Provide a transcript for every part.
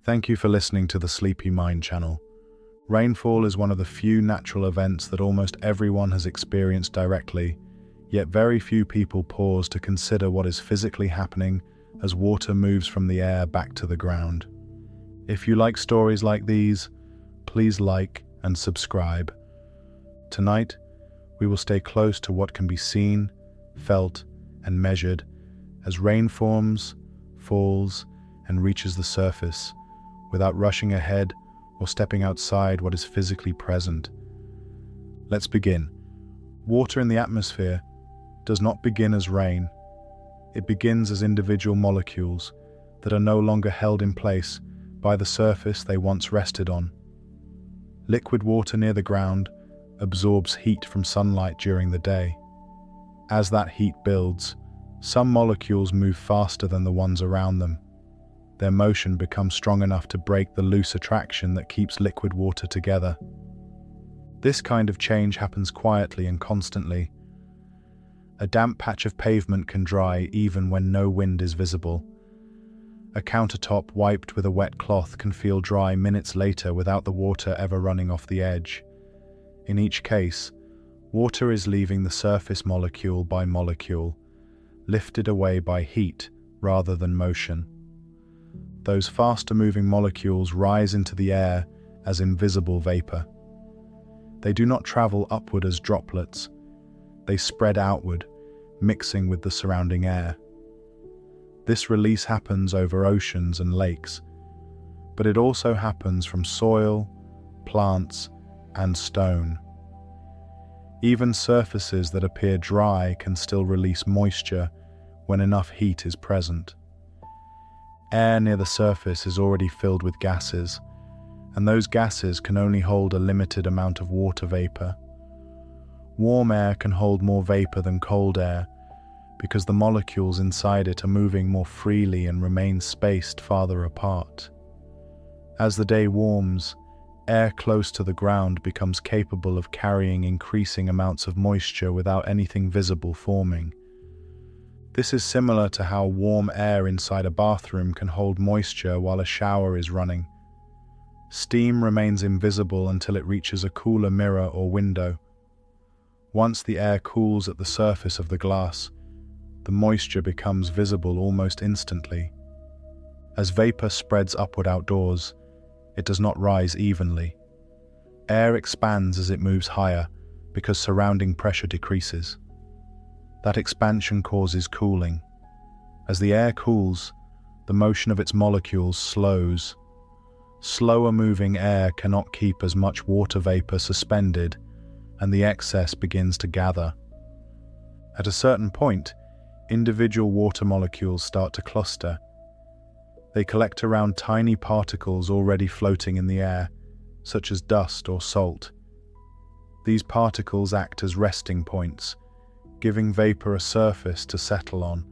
Thank you for listening to the Sleepy Mind channel. Rainfall is one of the few natural events that almost everyone has experienced directly, yet very few people pause to consider what is physically happening as water moves from the air back to the ground. If you like stories like these, please like and subscribe. Tonight, we will stay close to what can be seen, felt, and measured as rain forms, falls, and reaches the surface, without rushing ahead or stepping outside what is physically present. Let's begin. Water in the atmosphere does not begin as rain. It begins as individual molecules that are no longer held in place by the surface they once rested on. Liquid water near the ground absorbs heat from sunlight during the day. As that heat builds, some molecules move faster than the ones around them. Their motion becomes strong enough to break the loose attraction that keeps liquid water together. This kind of change happens quietly and constantly. A damp patch of pavement can dry even when no wind is visible. A countertop wiped with a wet cloth can feel dry minutes later without the water ever running off the edge. In each case, water is leaving the surface molecule by molecule, lifted away by heat rather than motion. Those faster-moving molecules rise into the air as invisible vapor. They do not travel upward as droplets. They spread outward, mixing with the surrounding air. This release happens over oceans and lakes, but it also happens from soil, plants, and stone. Even surfaces that appear dry can still release moisture when enough heat is present. Air near the surface is already filled with gases, and those gases can only hold a limited amount of water vapor. Warm air can hold more vapor than cold air because the molecules inside it are moving more freely and remain spaced farther apart. As the day warms, air close to the ground becomes capable of carrying increasing amounts of moisture without anything visible forming. This is similar to how warm air inside a bathroom can hold moisture while a shower is running. Steam remains invisible until it reaches a cooler mirror or window. Once the air cools at the surface of the glass, the moisture becomes visible almost instantly. As vapor spreads upward outdoors, it does not rise evenly. Air expands as it moves higher because surrounding pressure decreases. That expansion causes cooling. As the air cools, the motion of its molecules slows. Slower moving air cannot keep as much water vapor suspended, and the excess begins to gather. At a certain point, individual water molecules start to cluster. They collect around tiny particles already floating in the air, such as dust or salt. These particles act as resting points, giving vapor a surface to settle on.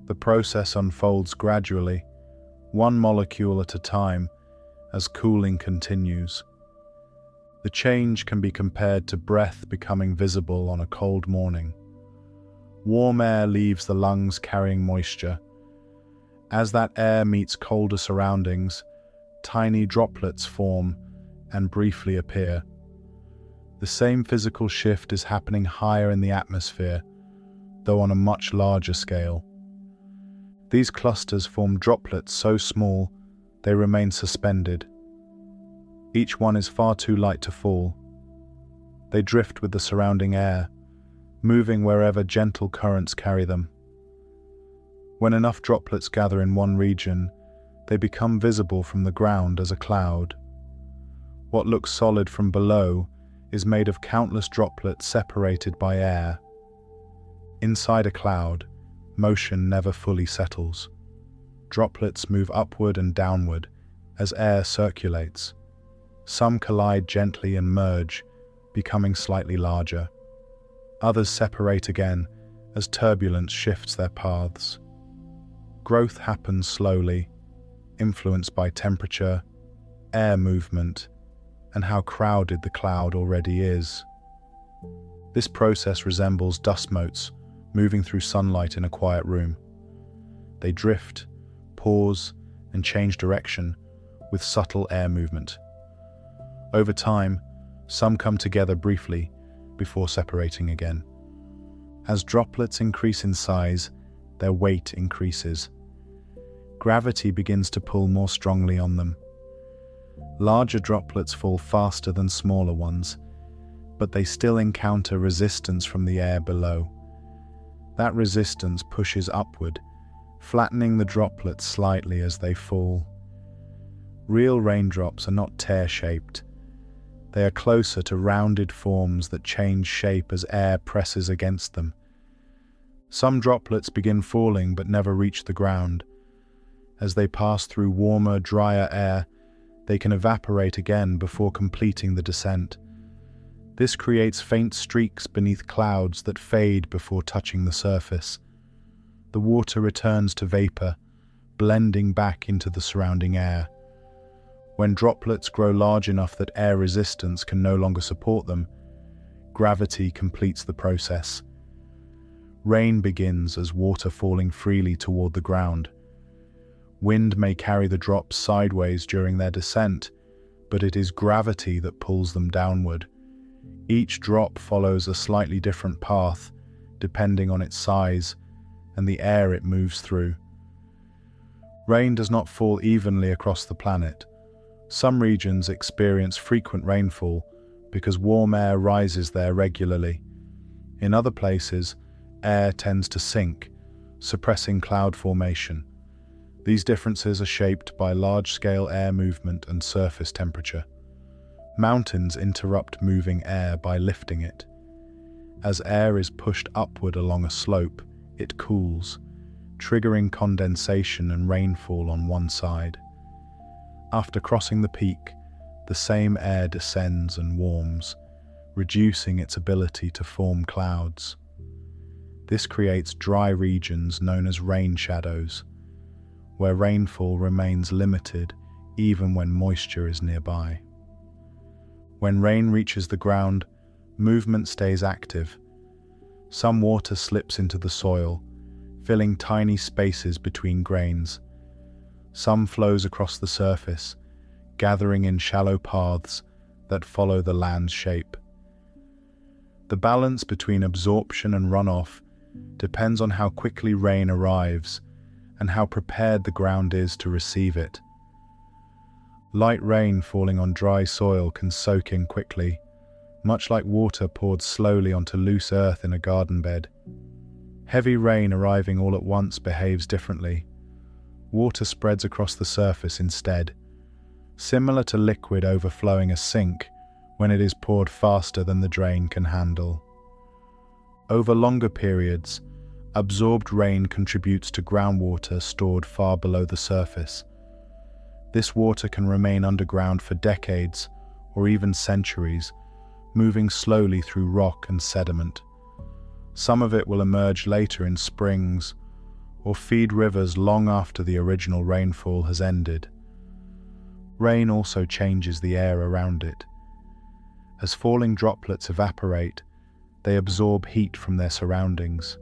The process unfolds gradually, one molecule at a time, as cooling continues. The change can be compared to breath becoming visible on a cold morning. Warm air leaves the lungs carrying moisture. As that air meets colder surroundings, tiny droplets form and briefly appear. The same physical shift is happening higher in the atmosphere, though on a much larger scale. These clusters form droplets so small they remain suspended. Each one is far too light to fall. They drift with the surrounding air, moving wherever gentle currents carry them. When enough droplets gather in one region, they become visible from the ground as a cloud. What looks solid from below is made of countless droplets separated by air. Inside a cloud, motion never fully settles. Droplets move upward and downward as air circulates. Some collide gently and merge, becoming slightly larger. Others separate again as turbulence shifts their paths. Growth happens slowly, influenced by temperature, air movement, and how crowded the cloud already is. This process resembles dust motes moving through sunlight in a quiet room. They drift, pause, and change direction with subtle air movement. Over time, some come together briefly before separating again. As droplets increase in size, their weight increases. Gravity begins to pull more strongly on them. Larger droplets fall faster than smaller ones, but they still encounter resistance from the air below. That resistance pushes upward, flattening the droplets slightly as they fall. Real raindrops are not tear-shaped. They are closer to rounded forms that change shape as air presses against them. Some droplets begin falling but never reach the ground. As they pass through warmer, drier air, they can evaporate again before completing the descent. This creates faint streaks beneath clouds that fade before touching the surface. The water returns to vapor, blending back into the surrounding air. When droplets grow large enough that air resistance can no longer support them, gravity completes the process. Rain begins as water falling freely toward the ground. Wind may carry the drops sideways during their descent, but it is gravity that pulls them downward. Each drop follows a slightly different path, depending on its size and the air it moves through. Rain does not fall evenly across the planet. Some regions experience frequent rainfall because warm air rises there regularly. In other places, air tends to sink, suppressing cloud formation. These differences are shaped by large-scale air movement and surface temperature. Mountains interrupt moving air by lifting it. As air is pushed upward along a slope, it cools, triggering condensation and rainfall on one side. After crossing the peak, the same air descends and warms, reducing its ability to form clouds. This creates dry regions known as rain shadows, where rainfall remains limited even when moisture is nearby. When rain reaches the ground, movement stays active. Some water slips into the soil, filling tiny spaces between grains. Some flows across the surface, gathering in shallow paths that follow the land's shape. The balance between absorption and runoff depends on how quickly rain arrives and how prepared the ground is to receive it. Light rain falling on dry soil can soak in quickly, much like water poured slowly onto loose earth in a garden bed. Heavy rain arriving all at once behaves differently. Water spreads across the surface instead, similar to liquid overflowing a sink when it is poured faster than the drain can handle. Over longer periods, absorbed rain contributes to groundwater stored far below the surface. This water can remain underground for decades or even centuries, moving slowly through rock and sediment. Some of it will emerge later in springs or feed rivers long after the original rainfall has ended. Rain also changes the air around it. As falling droplets evaporate, they absorb heat from their surroundings.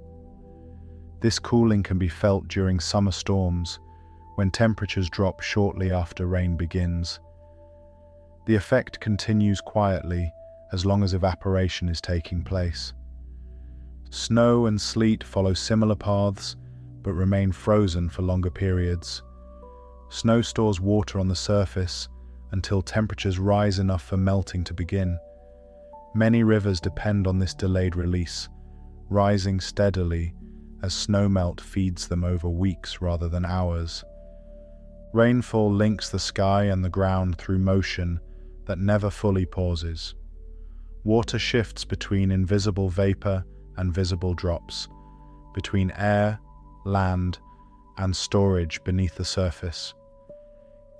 This cooling can be felt during summer storms, when temperatures drop shortly after rain begins. The effect continues quietly as long as evaporation is taking place. Snow and sleet follow similar paths, but remain frozen for longer periods. Snow stores water on the surface until temperatures rise enough for melting to begin. Many rivers depend on this delayed release, rising steadily as snowmelt feeds them over weeks rather than hours. Rainfall links the sky and the ground through motion that never fully pauses. Water shifts between invisible vapor and visible drops, between air, land, and storage beneath the surface.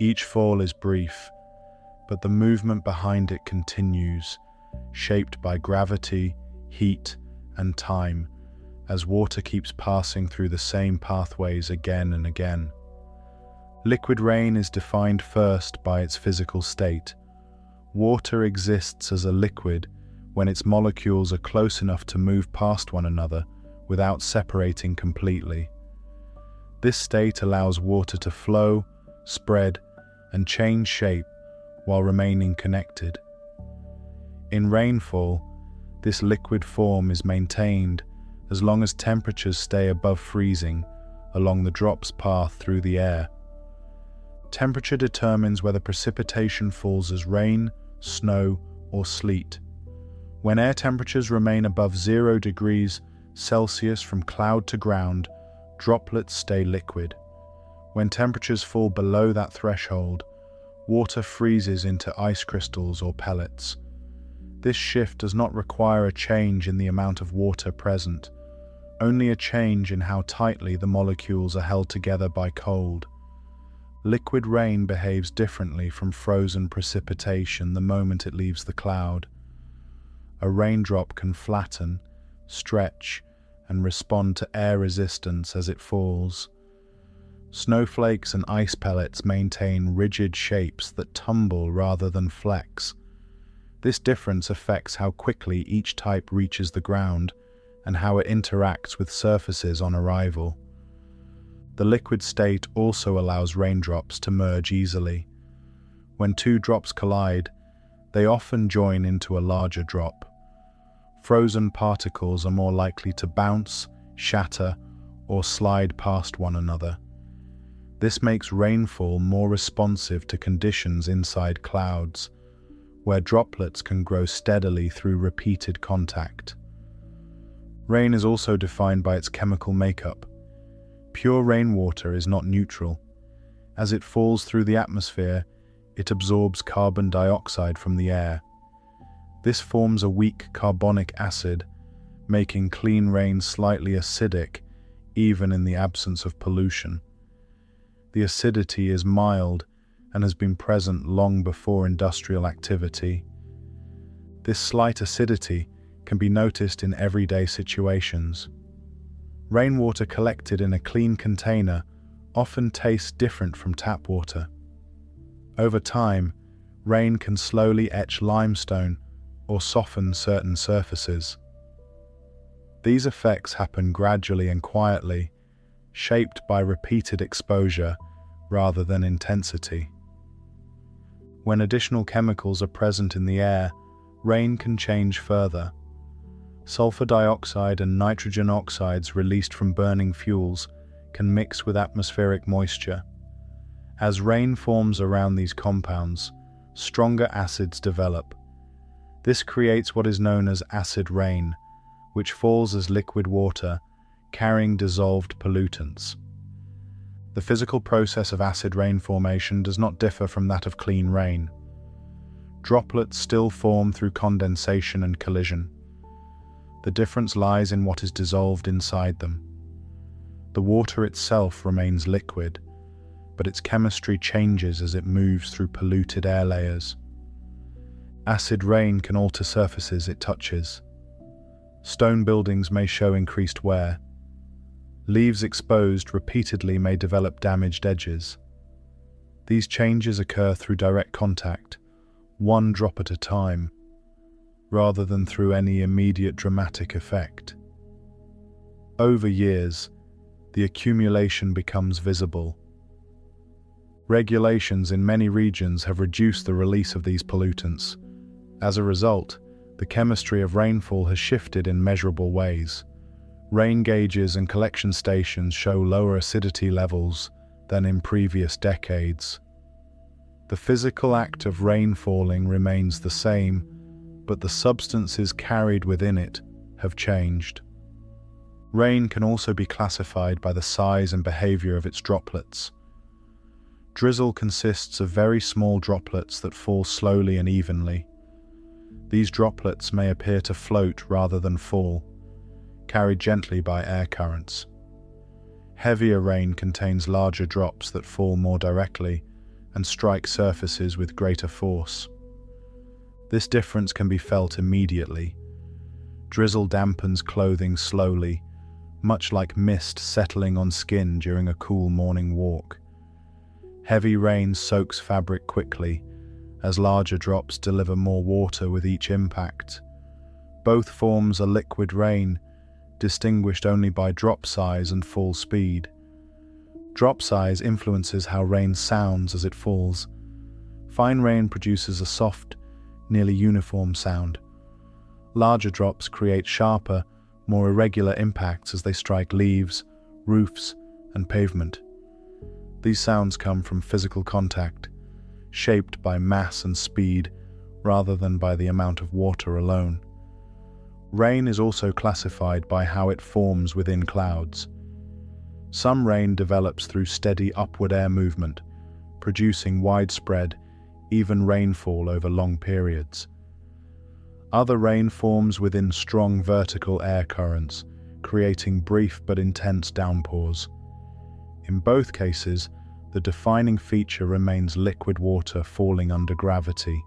Each fall is brief, but the movement behind it continues, shaped by gravity, heat, and time, as water keeps passing through the same pathways again and again. Liquid rain is defined first by its physical state. Water exists as a liquid when its molecules are close enough to move past one another without separating completely. This state allows water to flow, spread, and change shape while remaining connected. In rainfall, this liquid form is maintained as long as temperatures stay above freezing along the drop's path through the air. Temperature determines whether precipitation falls as rain, snow, or sleet. When air temperatures remain above 0 degrees Celsius from cloud to ground, droplets stay liquid. When temperatures fall below that threshold, water freezes into ice crystals or pellets. This shift does not require a change in the amount of water present, only a change in how tightly the molecules are held together by cold. Liquid rain behaves differently from frozen precipitation the moment it leaves the cloud. A raindrop can flatten, stretch, and respond to air resistance as it falls. Snowflakes and ice pellets maintain rigid shapes that tumble rather than flex. This difference affects how quickly each type reaches the ground and how it interacts with surfaces on arrival. The liquid state also allows raindrops to merge easily. When two drops collide, they often join into a larger drop. Frozen particles are more likely to bounce, shatter, or slide past one another. This makes rainfall more responsive to conditions inside clouds, where droplets can grow steadily through repeated contact. Rain is also defined by its chemical makeup. Pure rainwater is not neutral. As it falls through the atmosphere, it absorbs carbon dioxide from the air. This forms a weak carbonic acid, making clean rain slightly acidic, even in the absence of pollution. The acidity is mild and has been present long before industrial activity. This slight acidity can be noticed in everyday situations. Rainwater collected in a clean container often tastes different from tap water. Over time, rain can slowly etch limestone or soften certain surfaces. These effects happen gradually and quietly, shaped by repeated exposure rather than intensity. When additional chemicals are present in the air, rain can change further. Sulfur dioxide and nitrogen oxides released from burning fuels can mix with atmospheric moisture. As rain forms around these compounds, stronger acids develop. This creates what is known as acid rain, which falls as liquid water, carrying dissolved pollutants. The physical process of acid rain formation does not differ from that of clean rain. Droplets still form through condensation and collision. The difference lies in what is dissolved inside them. The water itself remains liquid, but its chemistry changes as it moves through polluted air layers. Acid rain can alter surfaces it touches. Stone buildings may show increased wear. Leaves exposed repeatedly may develop damaged edges. These changes occur through direct contact, one drop at a time, rather than through any immediate dramatic effect. Over years, the accumulation becomes visible. Regulations in many regions have reduced the release of these pollutants. As a result, the chemistry of rainfall has shifted in measurable ways. Rain gauges and collection stations show lower acidity levels than in previous decades. The physical act of rain falling remains the same, but the substances carried within it have changed. Rain can also be classified by the size and behavior of its droplets. Drizzle consists of very small droplets that fall slowly and evenly. These droplets may appear to float rather than fall, carried gently by air currents. Heavier rain contains larger drops that fall more directly and strike surfaces with greater force. This difference can be felt immediately. Drizzle dampens clothing slowly, much like mist settling on skin during a cool morning walk. Heavy rain soaks fabric quickly, as larger drops deliver more water with each impact. Both forms are liquid rain, distinguished only by drop size and fall speed. Drop size influences how rain sounds as it falls. Fine rain produces a soft, nearly uniform sound. Larger drops create sharper, more irregular impacts as they strike leaves, roofs, and pavement. These sounds come from physical contact, shaped by mass and speed rather than by the amount of water alone. Rain is also classified by how it forms within clouds. Some rain develops through steady upward air movement, producing widespread, even rainfall over long periods. Other rain forms within strong vertical air currents, creating brief but intense downpours. In both cases, the defining feature remains liquid water falling under gravity.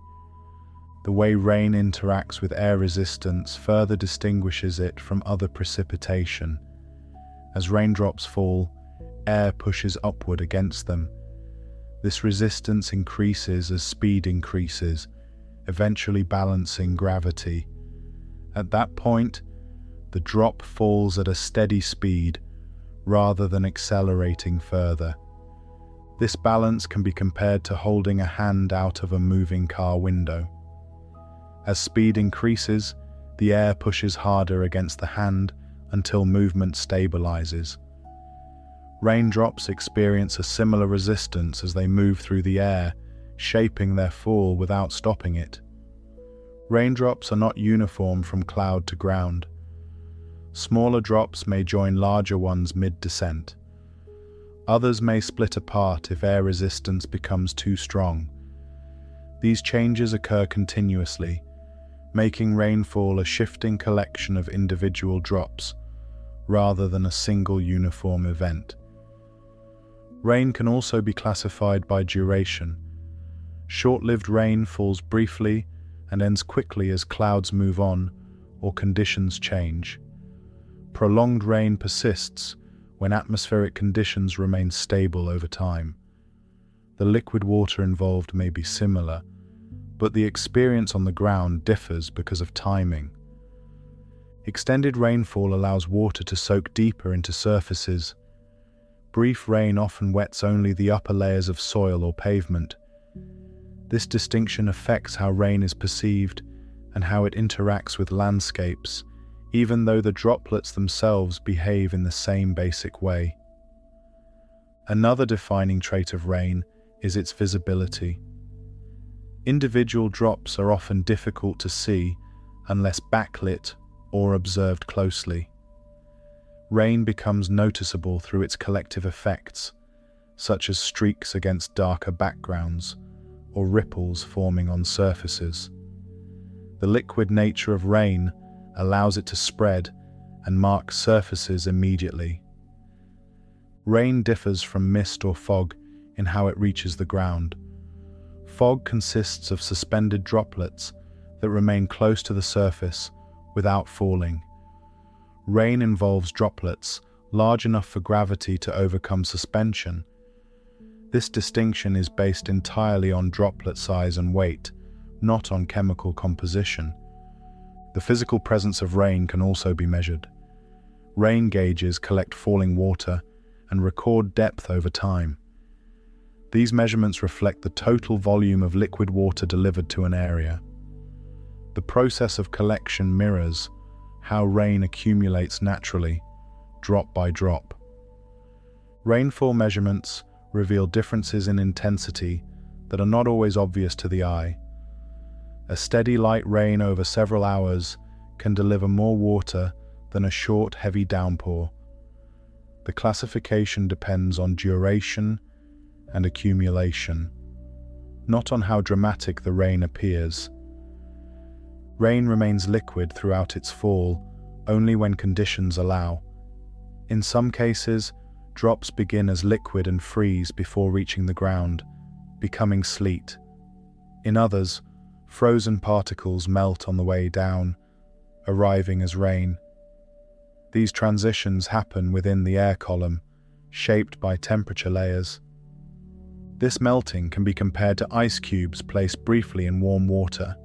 The way rain interacts with air resistance further distinguishes it from other precipitation. As raindrops fall, air pushes upward against them. This resistance increases as speed increases, eventually balancing gravity. At that point, the drop falls at a steady speed rather than accelerating further. This balance can be compared to holding a hand out of a moving car window. As speed increases, the air pushes harder against the hand until movement stabilizes. Raindrops experience a similar resistance as they move through the air, shaping their fall without stopping it. Raindrops are not uniform from cloud to ground. Smaller drops may join larger ones mid-descent. Others may split apart if air resistance becomes too strong. These changes occur continuously, making rainfall a shifting collection of individual drops, rather than a single uniform event. Rain can also be classified by duration. Short-lived rain falls briefly and ends quickly as clouds move on or conditions change. Prolonged rain persists when atmospheric conditions remain stable over time. The liquid water involved may be similar, but the experience on the ground differs because of timing. Extended rainfall allows water to soak deeper into surfaces. Brief rain often wets only the upper layers of soil or pavement. This distinction affects how rain is perceived and how it interacts with landscapes, even though the droplets themselves behave in the same basic way. Another defining trait of rain is its visibility. Individual drops are often difficult to see unless backlit or observed closely. Rain becomes noticeable through its collective effects, such as streaks against darker backgrounds or ripples forming on surfaces. The liquid nature of rain allows it to spread and mark surfaces immediately. Rain differs from mist or fog in how it reaches the ground. Fog consists of suspended droplets that remain close to the surface without falling. Rain involves droplets large enough for gravity to overcome suspension. This distinction is based entirely on droplet size and weight, not on chemical composition. The physical presence of rain can also be measured. Rain gauges collect falling water and record depth over time. These measurements reflect the total volume of liquid water delivered to an area. The process of collection mirrors how rain accumulates naturally, drop by drop. Rainfall measurements reveal differences in intensity that are not always obvious to the eye. A steady light rain over several hours can deliver more water than a short, heavy downpour. The classification depends on duration and accumulation, not on how dramatic the rain appears. Rain remains liquid throughout its fall only when conditions allow. In some cases, drops begin as liquid and freeze before reaching the ground, becoming sleet. In others, frozen particles melt on the way down, arriving as rain. These transitions happen within the air column, shaped by temperature layers. This melting can be compared to ice cubes placed briefly in warm water.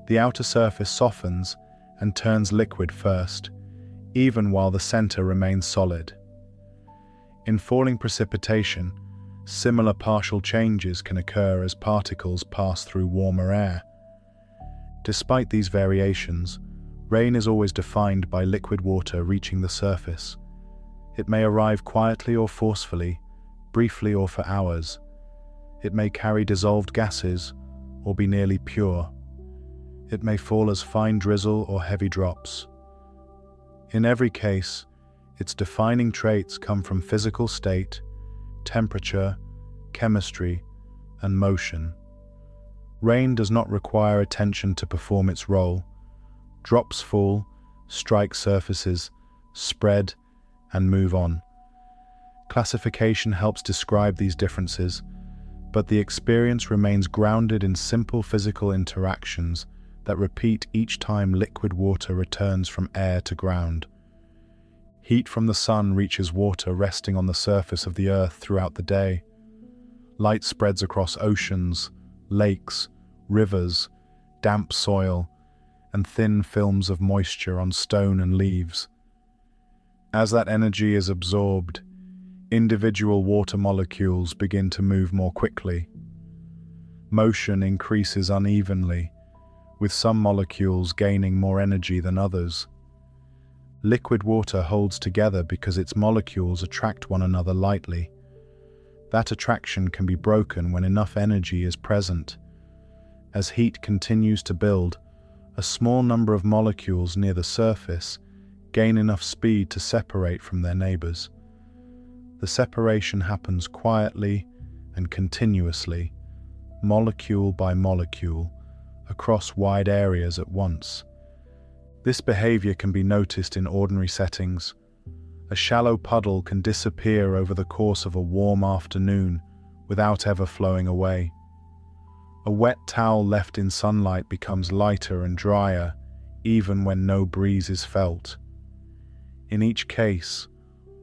The outer surface softens and turns liquid first, even while the center remains solid. In falling precipitation, similar partial changes can occur as particles pass through warmer air. Despite these variations, rain is always defined by liquid water reaching the surface. It may arrive quietly or forcefully, briefly or for hours. It may carry dissolved gases or be nearly pure. It may fall as fine drizzle or heavy drops. In every case, its defining traits come from physical state, temperature, chemistry, and motion. Rain does not require attention to perform its role. Drops fall, strike surfaces, spread, and move on. Classification helps describe these differences, but the experience remains grounded in simple physical interactions that repeat each time liquid water returns from air to ground. Heat from the sun reaches water resting on the surface of the earth throughout the day. Light spreads across oceans, lakes, rivers, damp soil, and thin films of moisture on stone and leaves. As that energy is absorbed, individual water molecules begin to move more quickly. Motion increases unevenly, with some molecules gaining more energy than others. Liquid water holds together because its molecules attract one another lightly. That attraction can be broken when enough energy is present. As heat continues to build, a small number of molecules near the surface gain enough speed to separate from their neighbors. The separation happens quietly and continuously, molecule by molecule, across wide areas at once. This behavior can be noticed in ordinary settings. A shallow puddle can disappear over the course of a warm afternoon without ever flowing away. A wet towel left in sunlight becomes lighter and drier, even when no breeze is felt. In each case,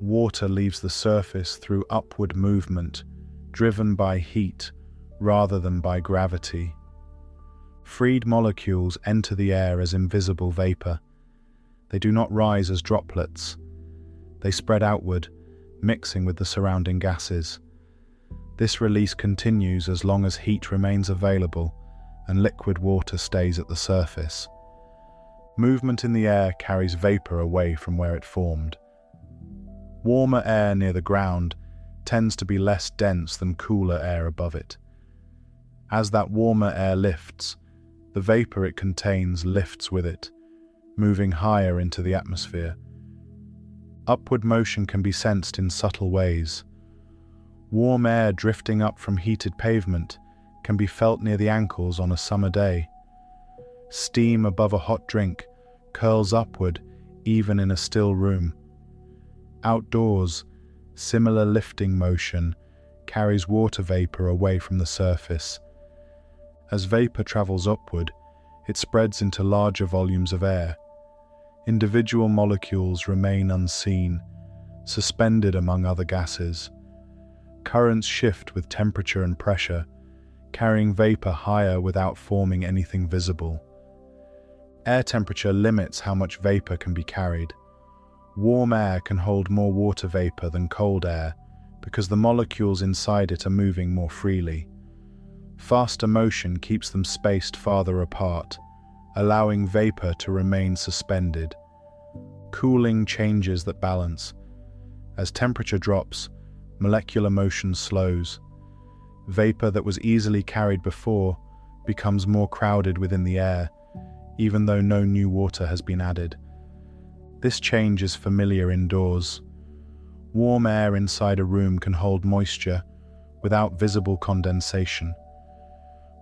water leaves the surface through upward movement, driven by heat rather than by gravity. Freed molecules enter the air as invisible vapor. They do not rise as droplets. They spread outward, mixing with the surrounding gases. This release continues as long as heat remains available and liquid water stays at the surface. Movement in the air carries vapor away from where it formed. Warmer air near the ground tends to be less dense than cooler air above it. As that warmer air lifts, the vapor it contains lifts with it, moving higher into the atmosphere. Upward motion can be sensed in subtle ways. Warm air drifting up from heated pavement can be felt near the ankles on a summer day. Steam above a hot drink curls upward even in a still room. Outdoors, similar lifting motion carries water vapor away from the surface. As vapor travels upward, it spreads into larger volumes of air. Individual molecules remain unseen, suspended among other gases. Currents shift with temperature and pressure, carrying vapor higher without forming anything visible. Air temperature limits how much vapor can be carried. Warm air can hold more water vapor than cold air because the molecules inside it are moving more freely. Faster motion keeps them spaced farther apart, allowing vapor to remain suspended. Cooling changes that balance. As temperature drops, molecular motion slows. Vapor that was easily carried before becomes more crowded within the air, even though no new water has been added. This change is familiar indoors. Warm air inside a room can hold moisture without visible condensation.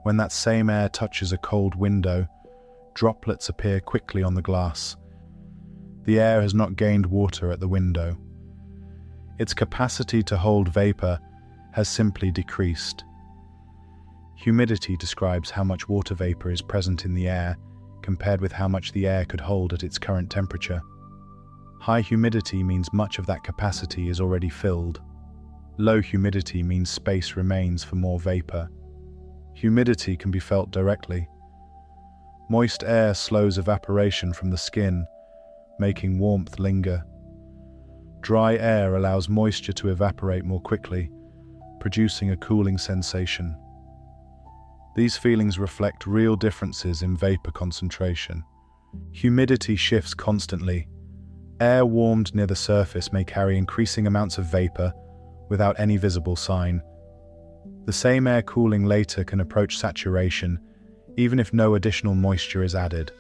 When that same air touches a cold window, droplets appear quickly on the glass. The air has not gained water at the window. Its capacity to hold vapor has simply decreased. Humidity describes how much water vapor is present in the air compared with how much the air could hold at its current temperature. High humidity means much of that capacity is already filled. Low humidity means space remains for more vapor. Humidity can be felt directly. Moist air slows evaporation from the skin, making warmth linger. Dry air allows moisture to evaporate more quickly, producing a cooling sensation. These feelings reflect real differences in vapor concentration. Humidity shifts constantly. Air warmed near the surface may carry increasing amounts of vapor without any visible sign. The same air cooling later can approach saturation, even if no additional moisture is added.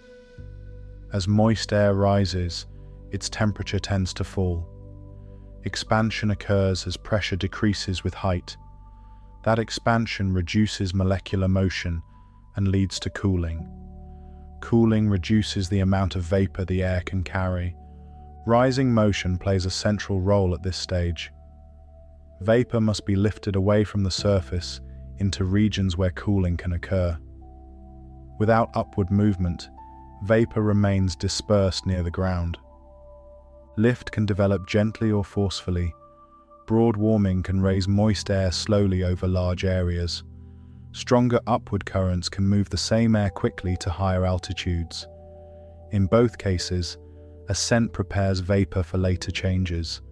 As moist air rises, its temperature tends to fall. Expansion occurs as pressure decreases with height. That expansion reduces molecular motion and leads to cooling. Cooling reduces the amount of vapor the air can carry. Rising motion plays a central role at this stage. Vapor must be lifted away from the surface into regions where cooling can occur. Without upward movement, vapor remains dispersed near the ground. Lift can develop gently or forcefully. Broad warming can raise moist air slowly over large areas. Stronger upward currents can move the same air quickly to higher altitudes. In both cases, ascent prepares vapor for later changes.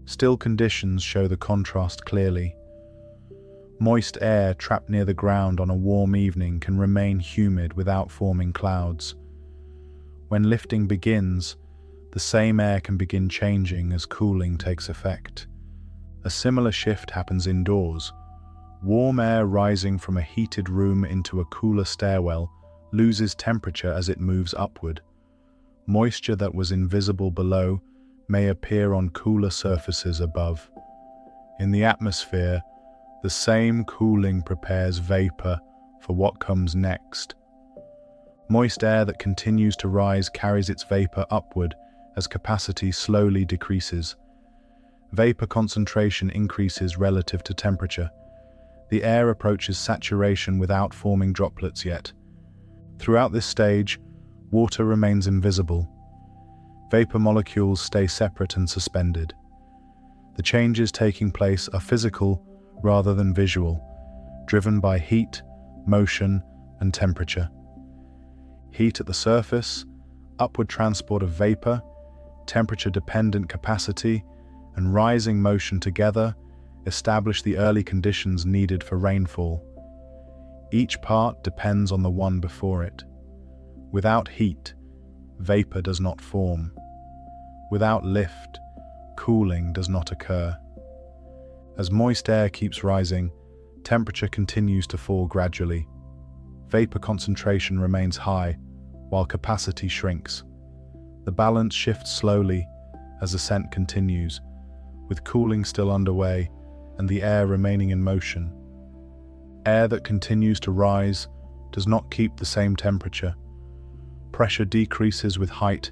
Still conditions show the contrast clearly. Moist air trapped near the ground on a warm evening can remain humid without forming clouds. When lifting begins, the same air can begin changing as cooling takes effect. A similar shift happens indoors. Warm air rising from a heated room into a cooler stairwell loses temperature as it moves upward. Moisture that was invisible below may appear on cooler surfaces above. In the atmosphere, the same cooling prepares vapor for what comes next. Moist air that continues to rise carries its vapor upward as capacity slowly decreases. Vapor concentration increases relative to temperature. The air approaches saturation without forming droplets yet. Throughout this stage, water remains invisible. Vapor molecules stay separate and suspended. The changes taking place are physical rather than visual, driven by heat, motion, and temperature. Heat at the surface, upward transport of vapor, temperature-dependent capacity, and rising motion together establish the early conditions needed for rainfall. Each part depends on the one before it. Without heat, vapor does not form. Without lift, cooling does not occur. As moist air keeps rising, temperature continues to fall gradually. Vapor concentration remains high, while capacity shrinks. The balance shifts slowly as ascent continues, with cooling still underway and the air remaining in motion. Air that continues to rise does not keep the same temperature. Pressure decreases with height,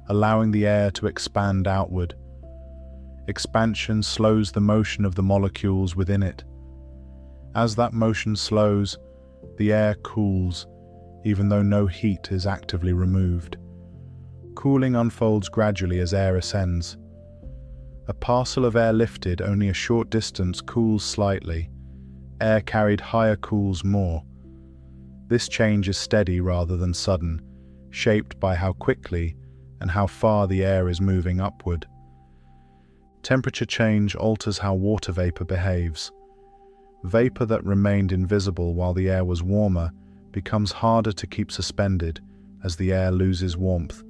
allowing the air to expand outward. Expansion slows the motion of the molecules within it. As that motion slows, the air cools, even though no heat is actively removed. Cooling unfolds gradually as air ascends. A parcel of air lifted only a short distance cools slightly. Air carried higher cools more. This change is steady rather than sudden, shaped by how quickly and how far the air is moving upward. Temperature change alters how water vapor behaves. Vapor that remained invisible while the air was warmer becomes harder to keep suspended as the air loses warmth.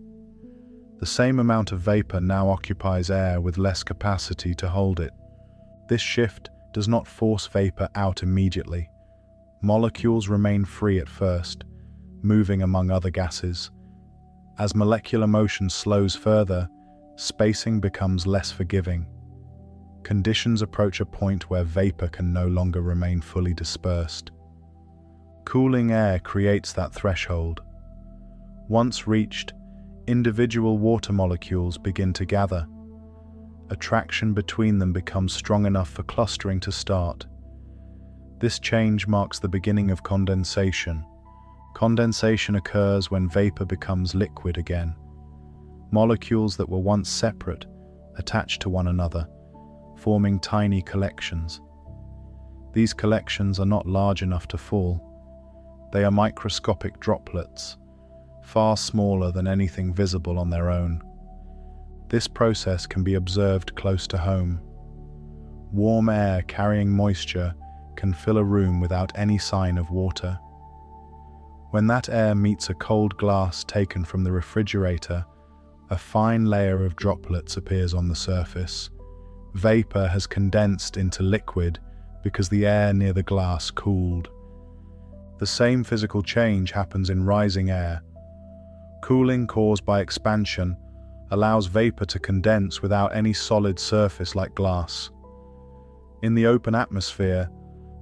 The same amount of vapor now occupies air with less capacity to hold it. This shift does not force vapor out immediately. Molecules remain free at first, moving among other gases. As molecular motion slows further, spacing becomes less forgiving. Conditions approach a point where vapor can no longer remain fully dispersed. Cooling air creates that threshold. Once reached, individual water molecules begin to gather. Attraction between them becomes strong enough for clustering to start. This change marks the beginning of condensation. Condensation occurs when vapor becomes liquid again. Molecules that were once separate attach to one another, forming tiny collections. These collections are not large enough to fall. They are microscopic droplets, far smaller than anything visible on their own. This process can be observed close to home. Warm air carrying moisture can fill a room without any sign of water. When that air meets a cold glass taken from the refrigerator, a fine layer of droplets appears on the surface. Vapor has condensed into liquid because the air near the glass cooled. The same physical change happens in rising air. Cooling caused by expansion allows vapor to condense without any solid surface like glass. In the open atmosphere,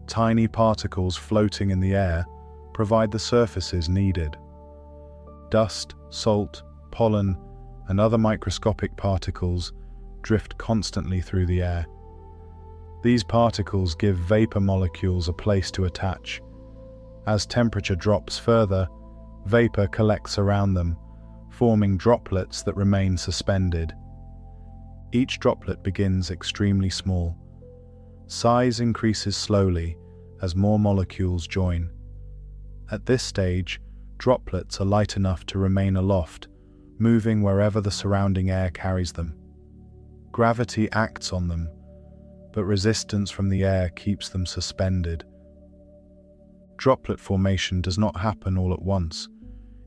tiny particles floating in the air provide the surfaces needed. Dust, salt, pollen, and other microscopic particles drift constantly through the air. These particles give vapor molecules a place to attach. As temperature drops further, vapor collects around them, forming droplets that remain suspended. Each droplet begins extremely small. Size increases slowly as more molecules join. At this stage, droplets are light enough to remain aloft, moving wherever the surrounding air carries them. Gravity acts on them, but resistance from the air keeps them suspended. Droplet formation does not happen all at once.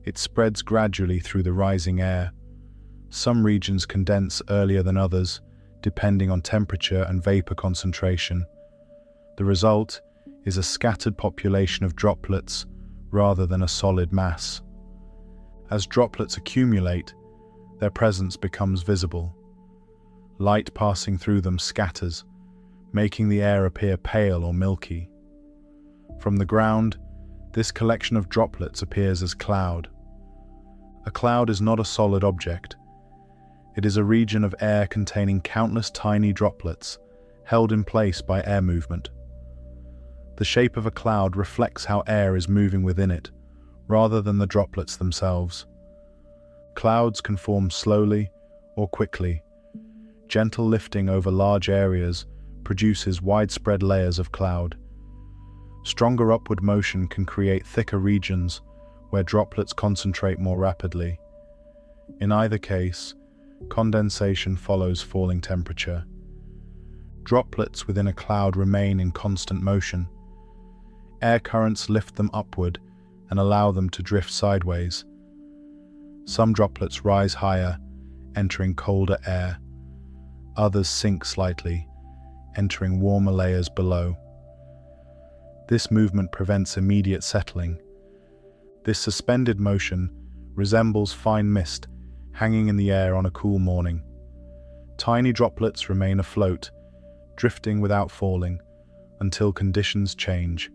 It spreads gradually through the rising air. Some regions condense earlier than others, depending on temperature and vapor concentration. The result is a scattered population of droplets rather than a solid mass. As droplets accumulate, their presence becomes visible. Light passing through them scatters, making the air appear pale or milky. From the ground, this collection of droplets appears as cloud. A cloud is not a solid object. It is a region of air containing countless tiny droplets, held in place by air movement. The shape of a cloud reflects how air is moving within it, rather than the droplets themselves. Clouds can form slowly or quickly. Gentle lifting over large areas produces widespread layers of cloud. Stronger upward motion can create thicker regions where droplets concentrate more rapidly. In either case, condensation follows falling temperature. Droplets within a cloud remain in constant motion. Air currents lift them upward and allow them to drift sideways. Some droplets rise higher, entering colder air. Others sink slightly, entering warmer layers below. This movement prevents immediate settling. This suspended motion resembles fine mist hanging in the air on a cool morning. Tiny droplets remain afloat, drifting without falling, until conditions change.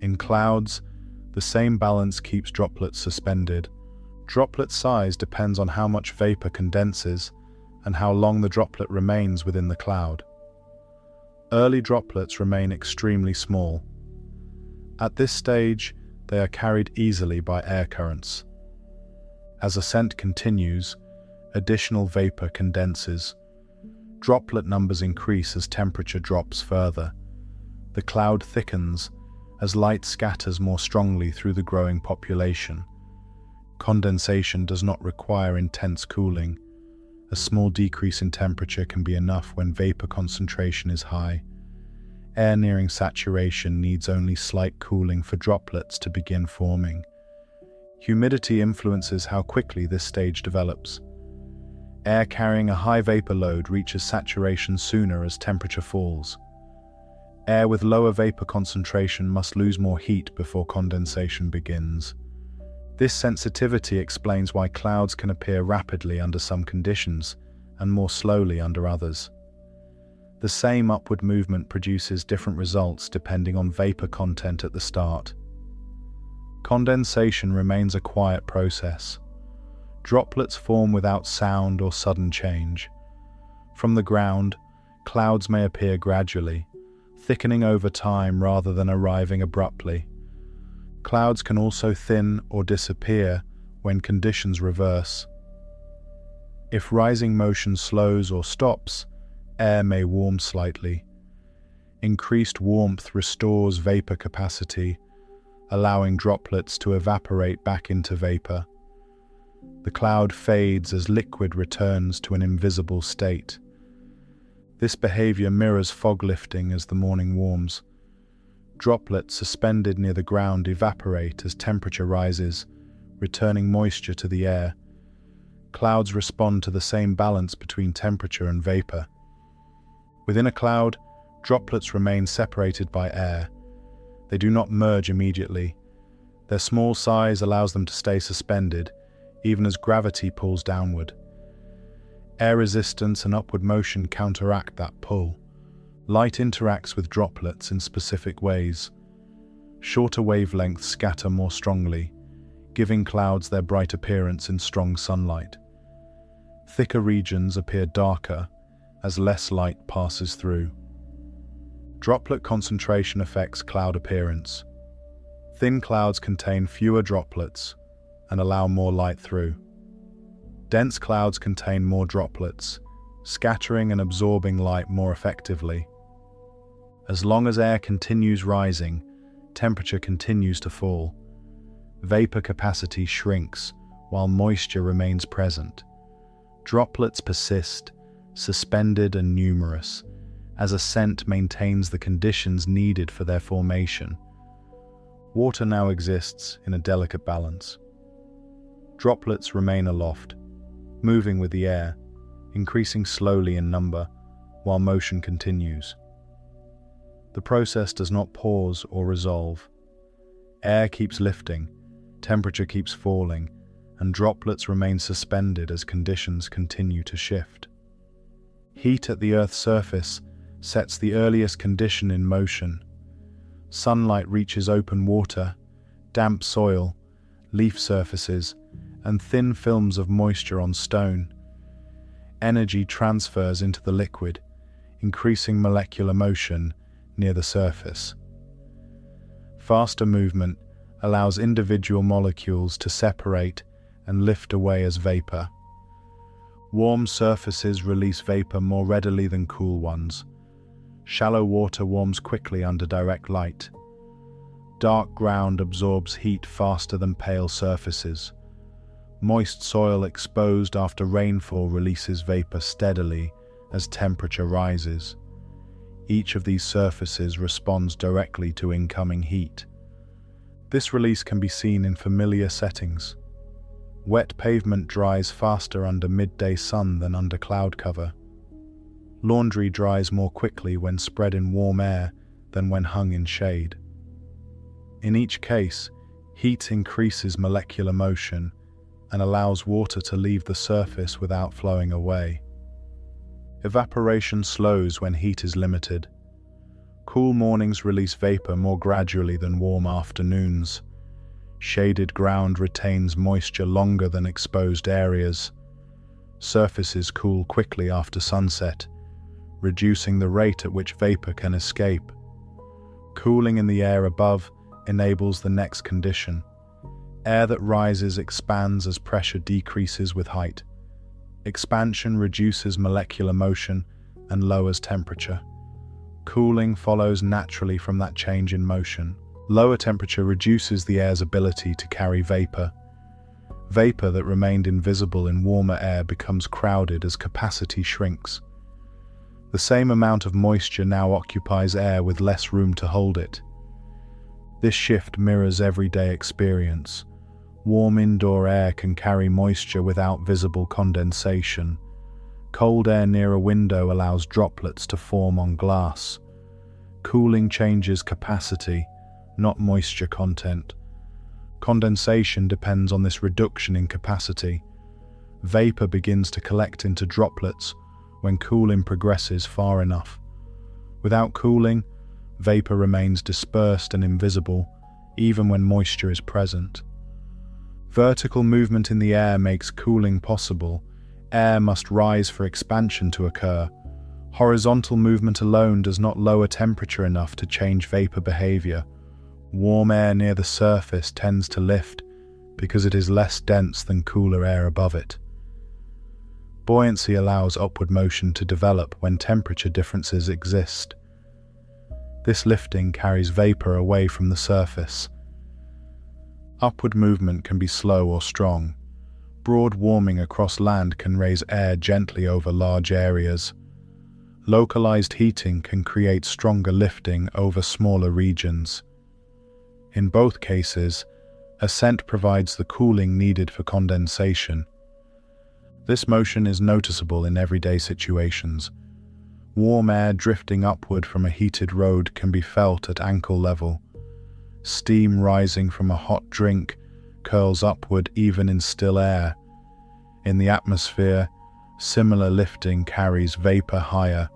In clouds, the same balance keeps droplets suspended. Droplet size depends on how much vapor condenses and how long the droplet remains within the cloud. Early droplets remain extremely small. At this stage, they are carried easily by air currents. As ascent continues, additional vapor condenses. Droplet numbers increase as temperature drops further. The cloud thickens as light scatters more strongly through the growing population. Condensation does not require intense cooling. A small decrease in temperature can be enough when vapor concentration is high. Air nearing saturation needs only slight cooling for droplets to begin forming. Humidity influences how quickly this stage develops. Air carrying a high vapor load reaches saturation sooner as temperature falls. Air with lower vapor concentration must lose more heat before condensation begins. This sensitivity explains why clouds can appear rapidly under some conditions and more slowly under others. The same upward movement produces different results depending on vapor content at the start. Condensation remains a quiet process. Droplets form without sound or sudden change. From the ground, clouds may appear gradually, thickening over time rather than arriving abruptly. Clouds can also thin or disappear when conditions reverse. If rising motion slows or stops, air may warm slightly. Increased warmth restores vapor capacity, allowing droplets to evaporate back into vapor. The cloud fades as liquid returns to an invisible state. This behavior mirrors fog lifting as the morning warms. Droplets suspended near the ground evaporate as temperature rises, returning moisture to the air. Clouds respond to the same balance between temperature and vapor. Within a cloud, droplets remain separated by air. They do not merge immediately. Their small size allows them to stay suspended, even as gravity pulls downward. Air resistance and upward motion counteract that pull. Light interacts with droplets in specific ways. Shorter wavelengths scatter more strongly, giving clouds their bright appearance in strong sunlight. Thicker regions appear darker as less light passes through. Droplet concentration affects cloud appearance. Thin clouds contain fewer droplets and allow more light through. Dense clouds contain more droplets, scattering and absorbing light more effectively. As long as air continues rising, temperature continues to fall. Vapor capacity shrinks while moisture remains present. Droplets persist, suspended and numerous, as ascent maintains the conditions needed for their formation. Water now exists in a delicate balance. Droplets remain aloft, moving with the air, increasing slowly in number, while motion continues. The process does not pause or resolve. Air keeps lifting, temperature keeps falling, and droplets remain suspended as conditions continue to shift. Heat at the Earth's surface sets the earliest condition in motion. Sunlight reaches open water, damp soil, leaf surfaces, and thin films of moisture on stone. Energy transfers into the liquid, increasing molecular motion near the surface. Faster movement allows individual molecules to separate and lift away as vapor. Warm surfaces release vapor more readily than cool ones. Shallow water warms quickly under direct light. Dark ground absorbs heat faster than pale surfaces. Moist soil exposed after rainfall releases vapor steadily as temperature rises. Each of these surfaces responds directly to incoming heat. This release can be seen in familiar settings. Wet pavement dries faster under midday sun than under cloud cover. Laundry dries more quickly when spread in warm air than when hung in shade. In each case, heat increases molecular motion and allows water to leave the surface without flowing away. Evaporation slows when heat is limited. Cool mornings release vapor more gradually than warm afternoons. Shaded ground retains moisture longer than exposed areas. Surfaces cool quickly after sunset, reducing the rate at which vapor can escape. Cooling in the air above enables the next condition. Air that rises expands as pressure decreases with height. Expansion reduces molecular motion and lowers temperature. Cooling follows naturally from that change in motion. Lower temperature reduces the air's ability to carry vapor. Vapor that remained invisible in warmer air becomes crowded as capacity shrinks. The same amount of moisture now occupies air with less room to hold it. This shift mirrors everyday experience. Warm indoor air can carry moisture without visible condensation. Cold air near a window allows droplets to form on glass. Cooling changes capacity, not moisture content. Condensation depends on this reduction in capacity. Vapor begins to collect into droplets when cooling progresses far enough. Without cooling, vapor remains dispersed and invisible, even when moisture is present. Vertical movement in the air makes cooling possible. Air must rise for expansion to occur. Horizontal movement alone does not lower temperature enough to change vapor behavior. Warm air near the surface tends to lift because it is less dense than cooler air above it. Buoyancy allows upward motion to develop when temperature differences exist. This lifting carries vapor away from the surface. Upward movement can be slow or strong. Broad warming across land can raise air gently over large areas. Localized heating can create stronger lifting over smaller regions. In both cases, ascent provides the cooling needed for condensation. This motion is noticeable in everyday situations. Warm air drifting upward from a heated road can be felt at ankle level. Steam rising from a hot drink curls upward even in still air. In the atmosphere, similar lifting carries vapor higher.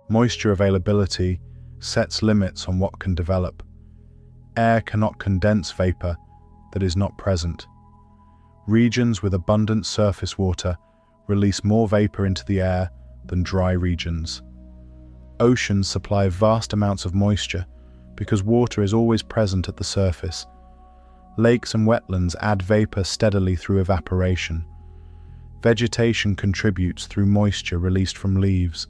Moisture availability sets limits on what can develop. Air cannot condense vapor that is not present. Regions with abundant surface water release more vapor into the air than dry regions. Oceans supply vast amounts of moisture because water is always present at the surface. Lakes and wetlands add vapor steadily through evaporation. Vegetation contributes through moisture released from leaves.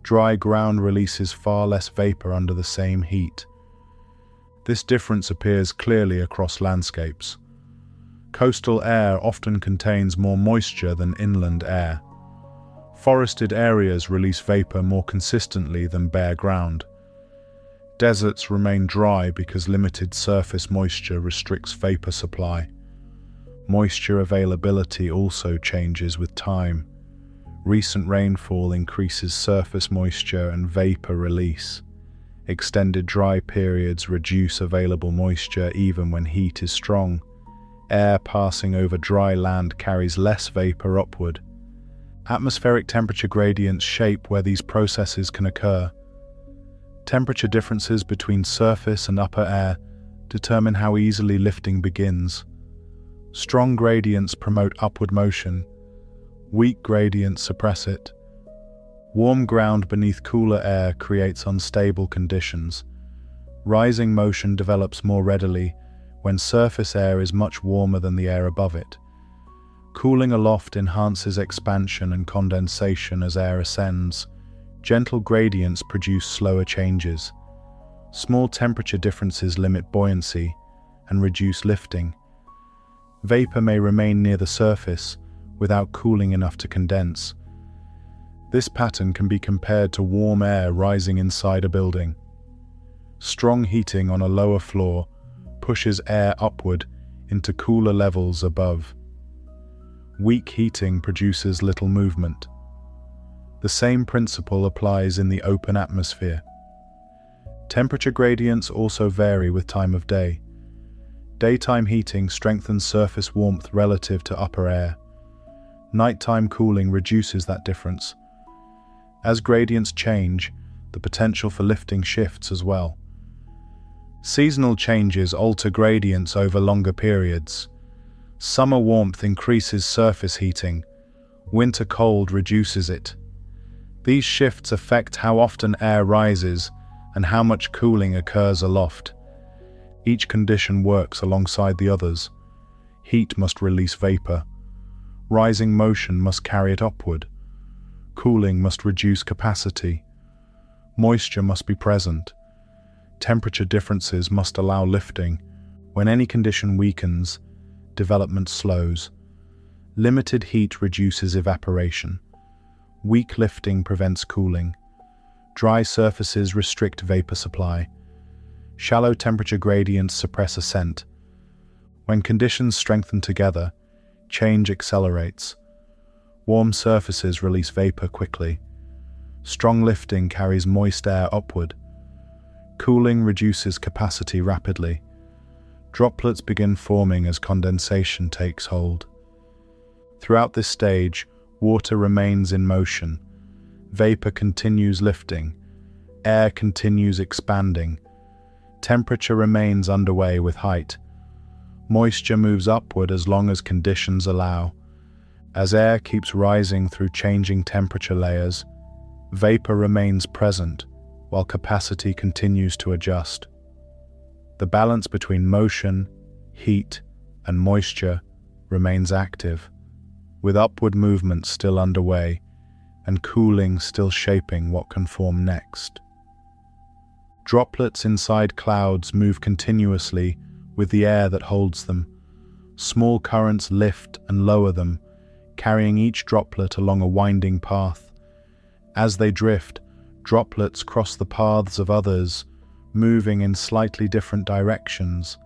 Dry ground releases far less vapor under the same heat. This difference appears clearly across landscapes. Coastal air often contains more moisture than inland air. Forested areas release vapor more consistently than bare ground. Deserts remain dry because limited surface moisture restricts vapor supply. Moisture availability also changes with time. Recent rainfall increases surface moisture and vapor release. Extended dry periods reduce available moisture even when heat is strong. Air passing over dry land carries less vapor upward. Atmospheric temperature gradients shape where these processes can occur. Temperature differences between surface and upper air determine how easily lifting begins. Strong gradients promote upward motion. Weak gradients suppress it. Warm ground beneath cooler air creates unstable conditions. Rising motion develops more readily when surface air is much warmer than the air above it. Cooling aloft enhances expansion and condensation as air ascends. Gentle gradients produce slower changes. Small temperature differences limit buoyancy and reduce lifting. Vapor may remain near the surface without cooling enough to condense. This pattern can be compared to warm air rising inside a building. Strong heating on a lower floor pushes air upward into cooler levels above. Weak heating produces little movement. The same principle applies in the open atmosphere. Temperature gradients also vary with time of day. Daytime heating strengthens surface warmth relative to upper air. Nighttime cooling reduces that difference. As gradients change, the potential for lifting shifts as well. Seasonal changes alter gradients over longer periods. Summer warmth increases surface heating. Winter cold reduces it. These shifts affect how often air rises and how much cooling occurs aloft. Each condition works alongside the others. Heat must release vapor. Rising motion must carry it upward. Cooling must reduce capacity. Moisture must be present. Temperature differences must allow lifting. When any condition weakens, development slows. Limited heat reduces evaporation. Weak lifting prevents cooling. Dry surfaces restrict vapor supply. Shallow temperature gradients suppress ascent. When conditions strengthen together, change accelerates. Warm surfaces release vapor quickly. Strong lifting carries moist air upward. Cooling reduces capacity rapidly. Droplets begin forming as condensation takes hold. Throughout this stage, water remains in motion. Vapor continues lifting. Air continues expanding. Temperature remains underway with height. Moisture moves upward as long as conditions allow. As air keeps rising through changing temperature layers, vapor remains present while capacity continues to adjust. The balance between motion, heat, and moisture remains active, with upward movement still underway and cooling still shaping what can form next. Droplets inside clouds move continuously with the air that holds them. Small currents lift and lower them, carrying each droplet along a winding path. As they drift, droplets cross the paths of others, moving in slightly different directions.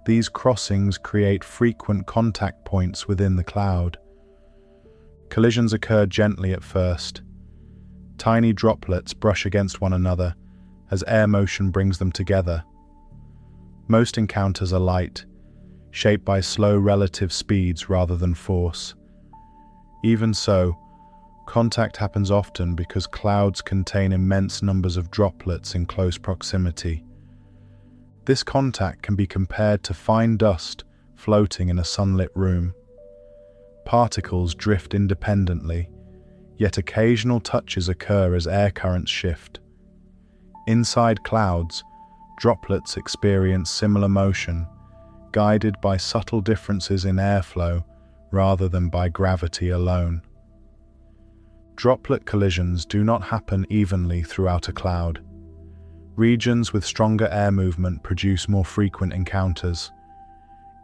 These crossings create frequent contact points within the cloud. Collisions occur gently at first. Tiny droplets brush against one another as air motion brings them together. Most encounters are light, shaped by slow relative speeds rather than force. Even so, contact happens often because clouds contain immense numbers of droplets in close proximity. This contact can be compared to fine dust floating in a sunlit room. Particles drift independently, yet occasional touches occur as air currents shift. Inside clouds, droplets experience similar motion, guided by subtle differences in airflow rather than by gravity alone. Droplet collisions do not happen evenly throughout a cloud. Regions with stronger air movement produce more frequent encounters.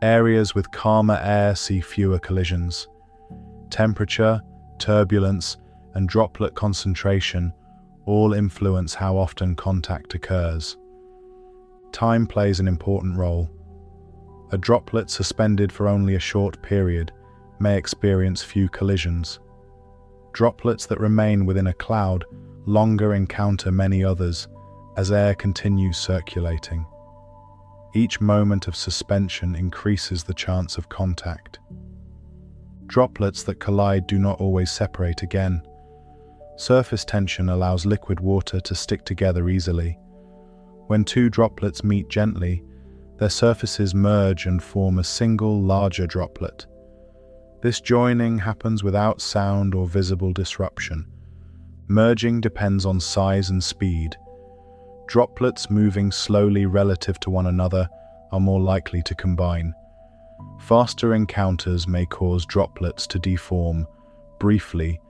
Areas with calmer air see fewer collisions. Temperature, turbulence, and droplet concentration all influence how often contact occurs. Time plays an important role. A droplet suspended for only a short period may experience few collisions. Droplets that remain within a cloud longer encounter many others as air continues circulating. Each moment of suspension increases the chance of contact. Droplets that collide do not always separate again. Surface tension allows liquid water to stick together easily. When two droplets meet gently, their surfaces merge and form a single, larger droplet. This joining happens without sound or visible disruption. Merging depends on size and speed. Droplets moving slowly relative to one another are more likely to combine. Faster encounters may cause droplets to deform briefly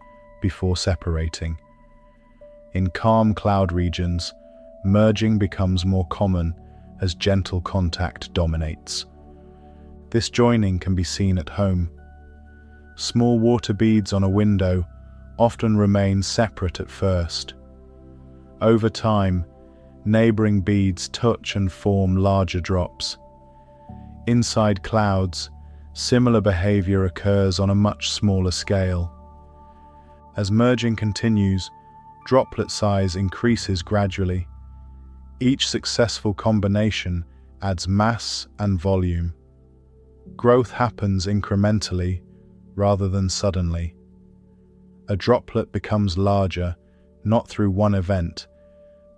before separating. In calm cloud regions, merging becomes more common as gentle contact dominates. This joining can be seen at home. Small water beads on a window often remain separate at first. Over time, neighboring beads touch and form larger drops. Inside clouds, similar behavior occurs on a much smaller scale. As merging continues, droplet size increases gradually. Each successful combination adds mass and volume. Growth happens incrementally rather than suddenly. A droplet becomes larger, not through one event,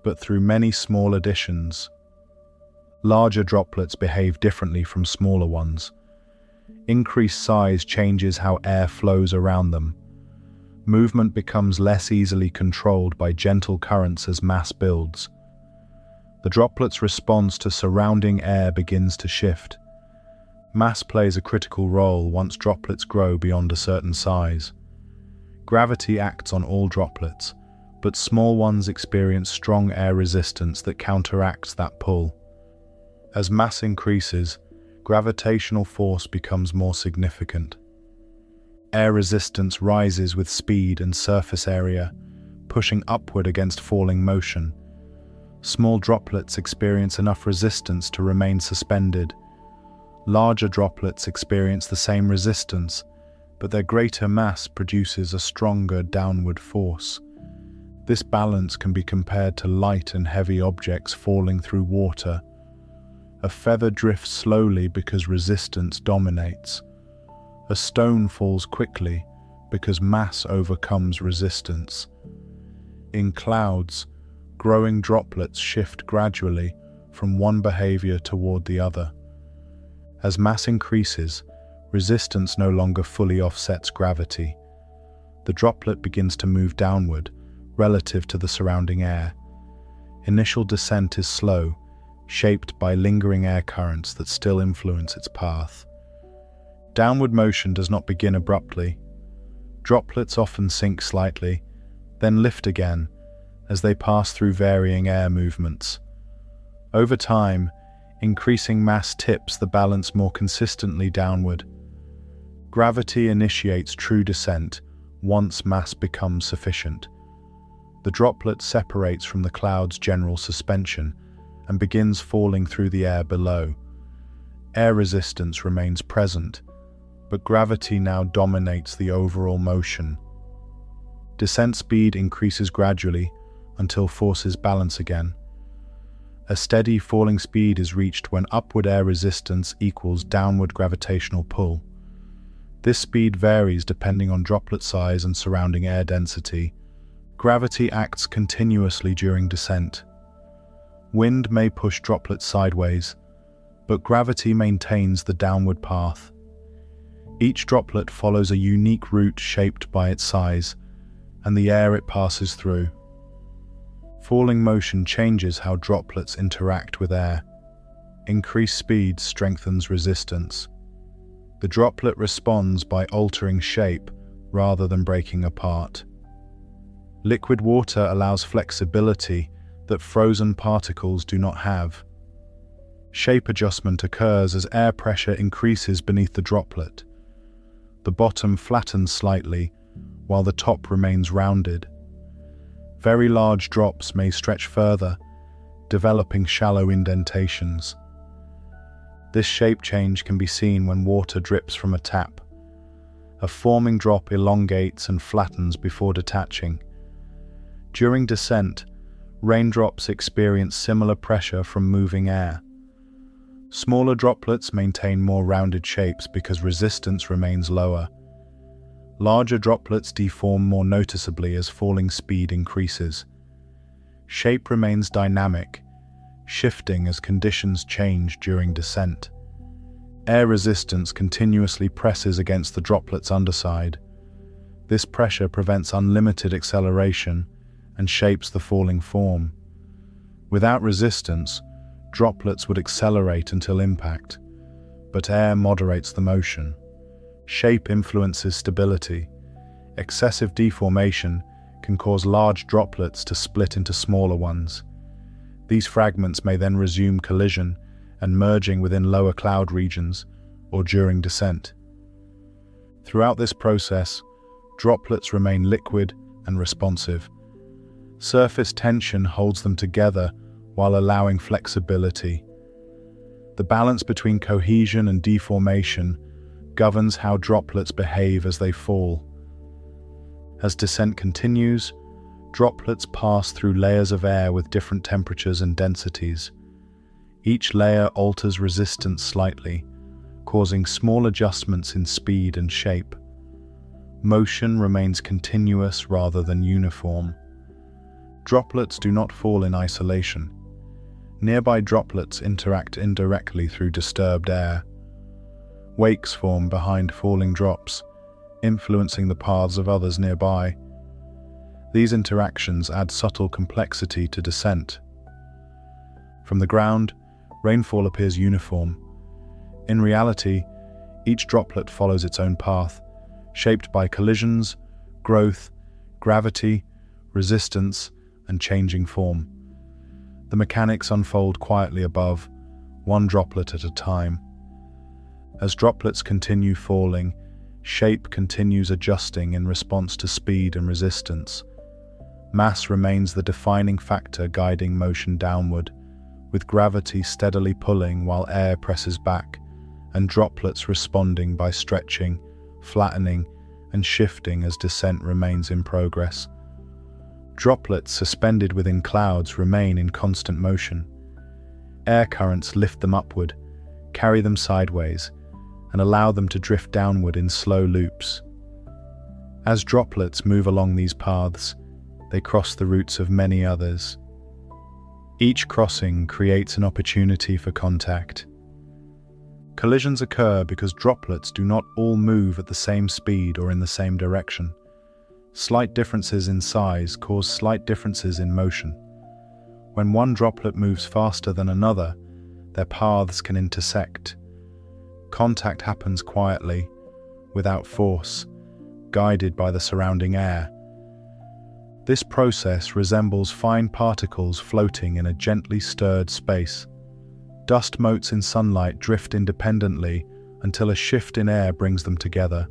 but through many small additions. Larger droplets behave differently from smaller ones. Increased size changes how air flows around them. Movement becomes less easily controlled by gentle currents as mass builds. The droplet's response to surrounding air begins to shift. Mass plays a critical role once droplets grow beyond a certain size. Gravity acts on all droplets, but small ones experience strong air resistance that counteracts that pull. As mass increases, gravitational force becomes more significant. Air resistance rises with speed and surface area, pushing upward against falling motion. Small droplets experience enough resistance to remain suspended. Larger droplets experience the same resistance, but their greater mass produces a stronger downward force. This balance can be compared to light and heavy objects falling through water. A feather drifts slowly because resistance dominates. A stone falls quickly because mass overcomes resistance. In clouds, growing droplets shift gradually from one behavior toward the other. As mass increases, resistance no longer fully offsets gravity. The droplet begins to move downward, relative to the surrounding air. Initial descent is slow, shaped by lingering air currents that still influence its path. Downward motion does not begin abruptly. Droplets often sink slightly, then lift again as they pass through varying air movements. Over time, Increasing mass tips the balance more consistently downward. Gravity initiates true descent once mass becomes sufficient. The droplet separates from the cloud's general suspension and begins falling through the air below. Air resistance remains present, but gravity now dominates the overall motion. Descent speed increases gradually until forces balance again. A steady falling speed is reached when upward air resistance equals downward gravitational pull. This speed varies depending on droplet size and surrounding air density. Gravity acts continuously during descent. Wind may push droplets sideways, but gravity maintains the downward path. Each droplet follows a unique route shaped by its size and the air it passes through. Falling motion changes how droplets interact with air. Increased speed strengthens resistance. The droplet responds by altering shape rather than breaking apart. Liquid water allows flexibility that frozen particles do not have. Shape adjustment occurs as air pressure increases beneath the droplet. The bottom flattens slightly, while the top remains rounded. Very large drops may stretch further, developing shallow indentations. This shape change can be seen when water drips from a tap. A forming drop elongates and flattens before detaching. During descent, raindrops experience similar pressure from moving air. Smaller droplets maintain more rounded shapes because resistance remains lower. Larger droplets deform more noticeably as falling speed increases. Shape remains dynamic, shifting as conditions change during descent. Air resistance continuously presses against the droplet's underside. This pressure prevents unlimited acceleration and shapes the falling form. Without resistance, droplets would accelerate until impact, but air moderates the motion. Shape influences stability. Excessive deformation can cause large droplets to split into smaller ones. These fragments may then resume collision and merging within lower cloud regions or during descent. Throughout this process, droplets remain liquid and responsive. Surface tension holds them together while allowing flexibility. The balance between cohesion and deformation governs how droplets behave as they fall. As descent continues, droplets pass through layers of air with different temperatures and densities. Each layer alters resistance slightly, causing small adjustments in speed and shape. Motion remains continuous rather than uniform. Droplets do not fall in isolation. Nearby droplets interact indirectly through disturbed air. Wakes form behind falling drops, influencing the paths of others nearby. These interactions add subtle complexity to descent. From the ground, rainfall appears uniform. In reality, each droplet follows its own path, shaped by collisions, growth, gravity, resistance, and changing form. The mechanics unfold quietly above, one droplet at a time. As droplets continue falling, shape continues adjusting in response to speed and resistance. Mass remains the defining factor guiding motion downward, with gravity steadily pulling while air presses back, and droplets responding by stretching, flattening, and shifting as descent remains in progress. Droplets suspended within clouds remain in constant motion. Air currents lift them upward, carry them sideways, and allow them to drift downward in slow loops. As droplets move along these paths, they cross the routes of many others. Each crossing creates an opportunity for contact. Collisions occur because droplets do not all move at the same speed or in the same direction. Slight differences in size cause slight differences in motion. When one droplet moves faster than another, their paths can intersect. Contact happens quietly, without force, guided by the surrounding air. This process resembles fine particles floating in a gently stirred space. Dust motes in sunlight drift independently until a shift in air brings them together.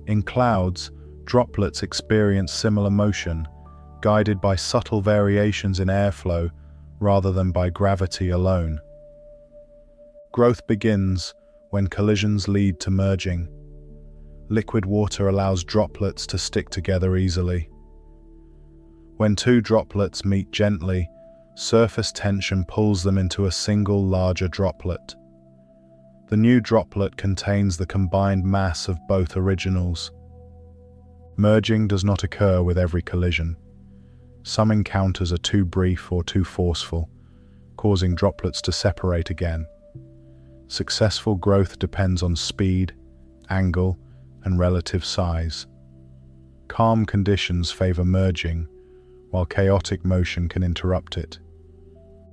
In clouds, droplets experience similar motion, guided by subtle variations in airflow rather than by gravity alone. Growth begins when collisions lead to merging. Liquid water allows droplets to stick together easily. When two droplets meet gently, surface tension pulls them into a single larger droplet. The new droplet contains the combined mass of both originals. Merging does not occur with every collision. Some encounters are too brief or too forceful, causing droplets to separate again. Successful growth depends on speed, angle, and relative size. Calm conditions favor merging, while chaotic motion can interrupt it.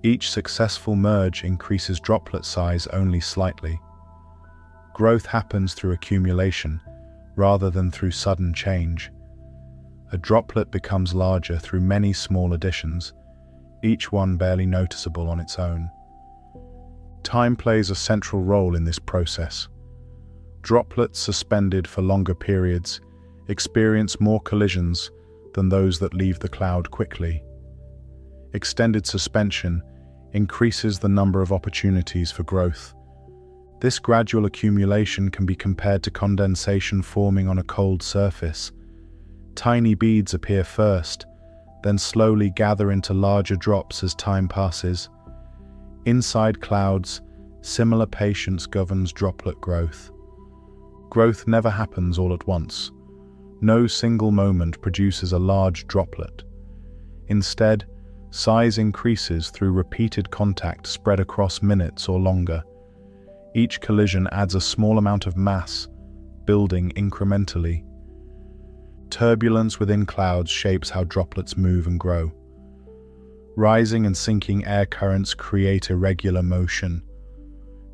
Each successful merge increases droplet size only slightly. Growth happens through accumulation, rather than through sudden change. A droplet becomes larger through many small additions, each one barely noticeable on its own. Time plays a central role in this process. Droplets suspended for longer periods experience more collisions than those that leave the cloud quickly. Extended suspension increases the number of opportunities for growth. This gradual accumulation can be compared to condensation forming on a cold surface. Tiny beads appear first, then slowly gather into larger drops as time passes. Inside clouds, similar patience governs droplet growth. Growth never happens all at once. No single moment produces a large droplet. Instead, size increases through repeated contact spread across minutes or longer. Each collision adds a small amount of mass, building incrementally. Turbulence within clouds shapes how droplets move and grow. Rising and sinking air currents create irregular motion.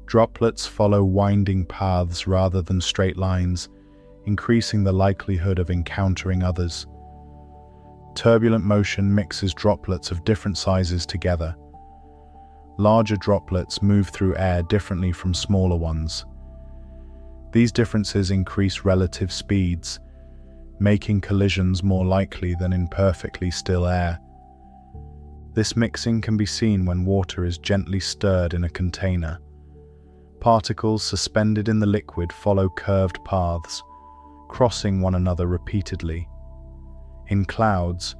Droplets follow winding paths rather than straight lines, increasing the likelihood of encountering others. Turbulent motion mixes droplets of different sizes together. Larger droplets move through air differently from smaller ones. These differences increase relative speeds, making collisions more likely than in perfectly still air. This mixing can be seen when water is gently stirred in a container. Particles suspended in the liquid follow curved paths, crossing one another repeatedly. In clouds,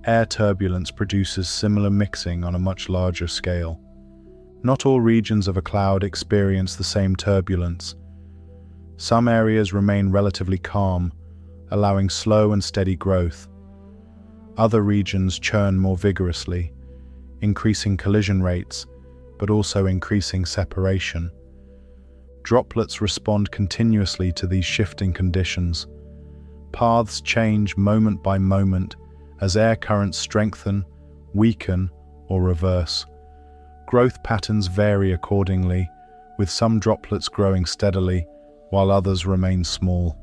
air turbulence produces similar mixing on a much larger scale. Not all regions of a cloud experience the same turbulence. Some areas remain relatively calm, allowing slow and steady growth. Other regions churn more vigorously, increasing collision rates, but also increasing separation. Droplets respond continuously to these shifting conditions. Paths change moment by moment as air currents strengthen, weaken, or reverse. Growth patterns vary accordingly, with some droplets growing steadily, while others remain small.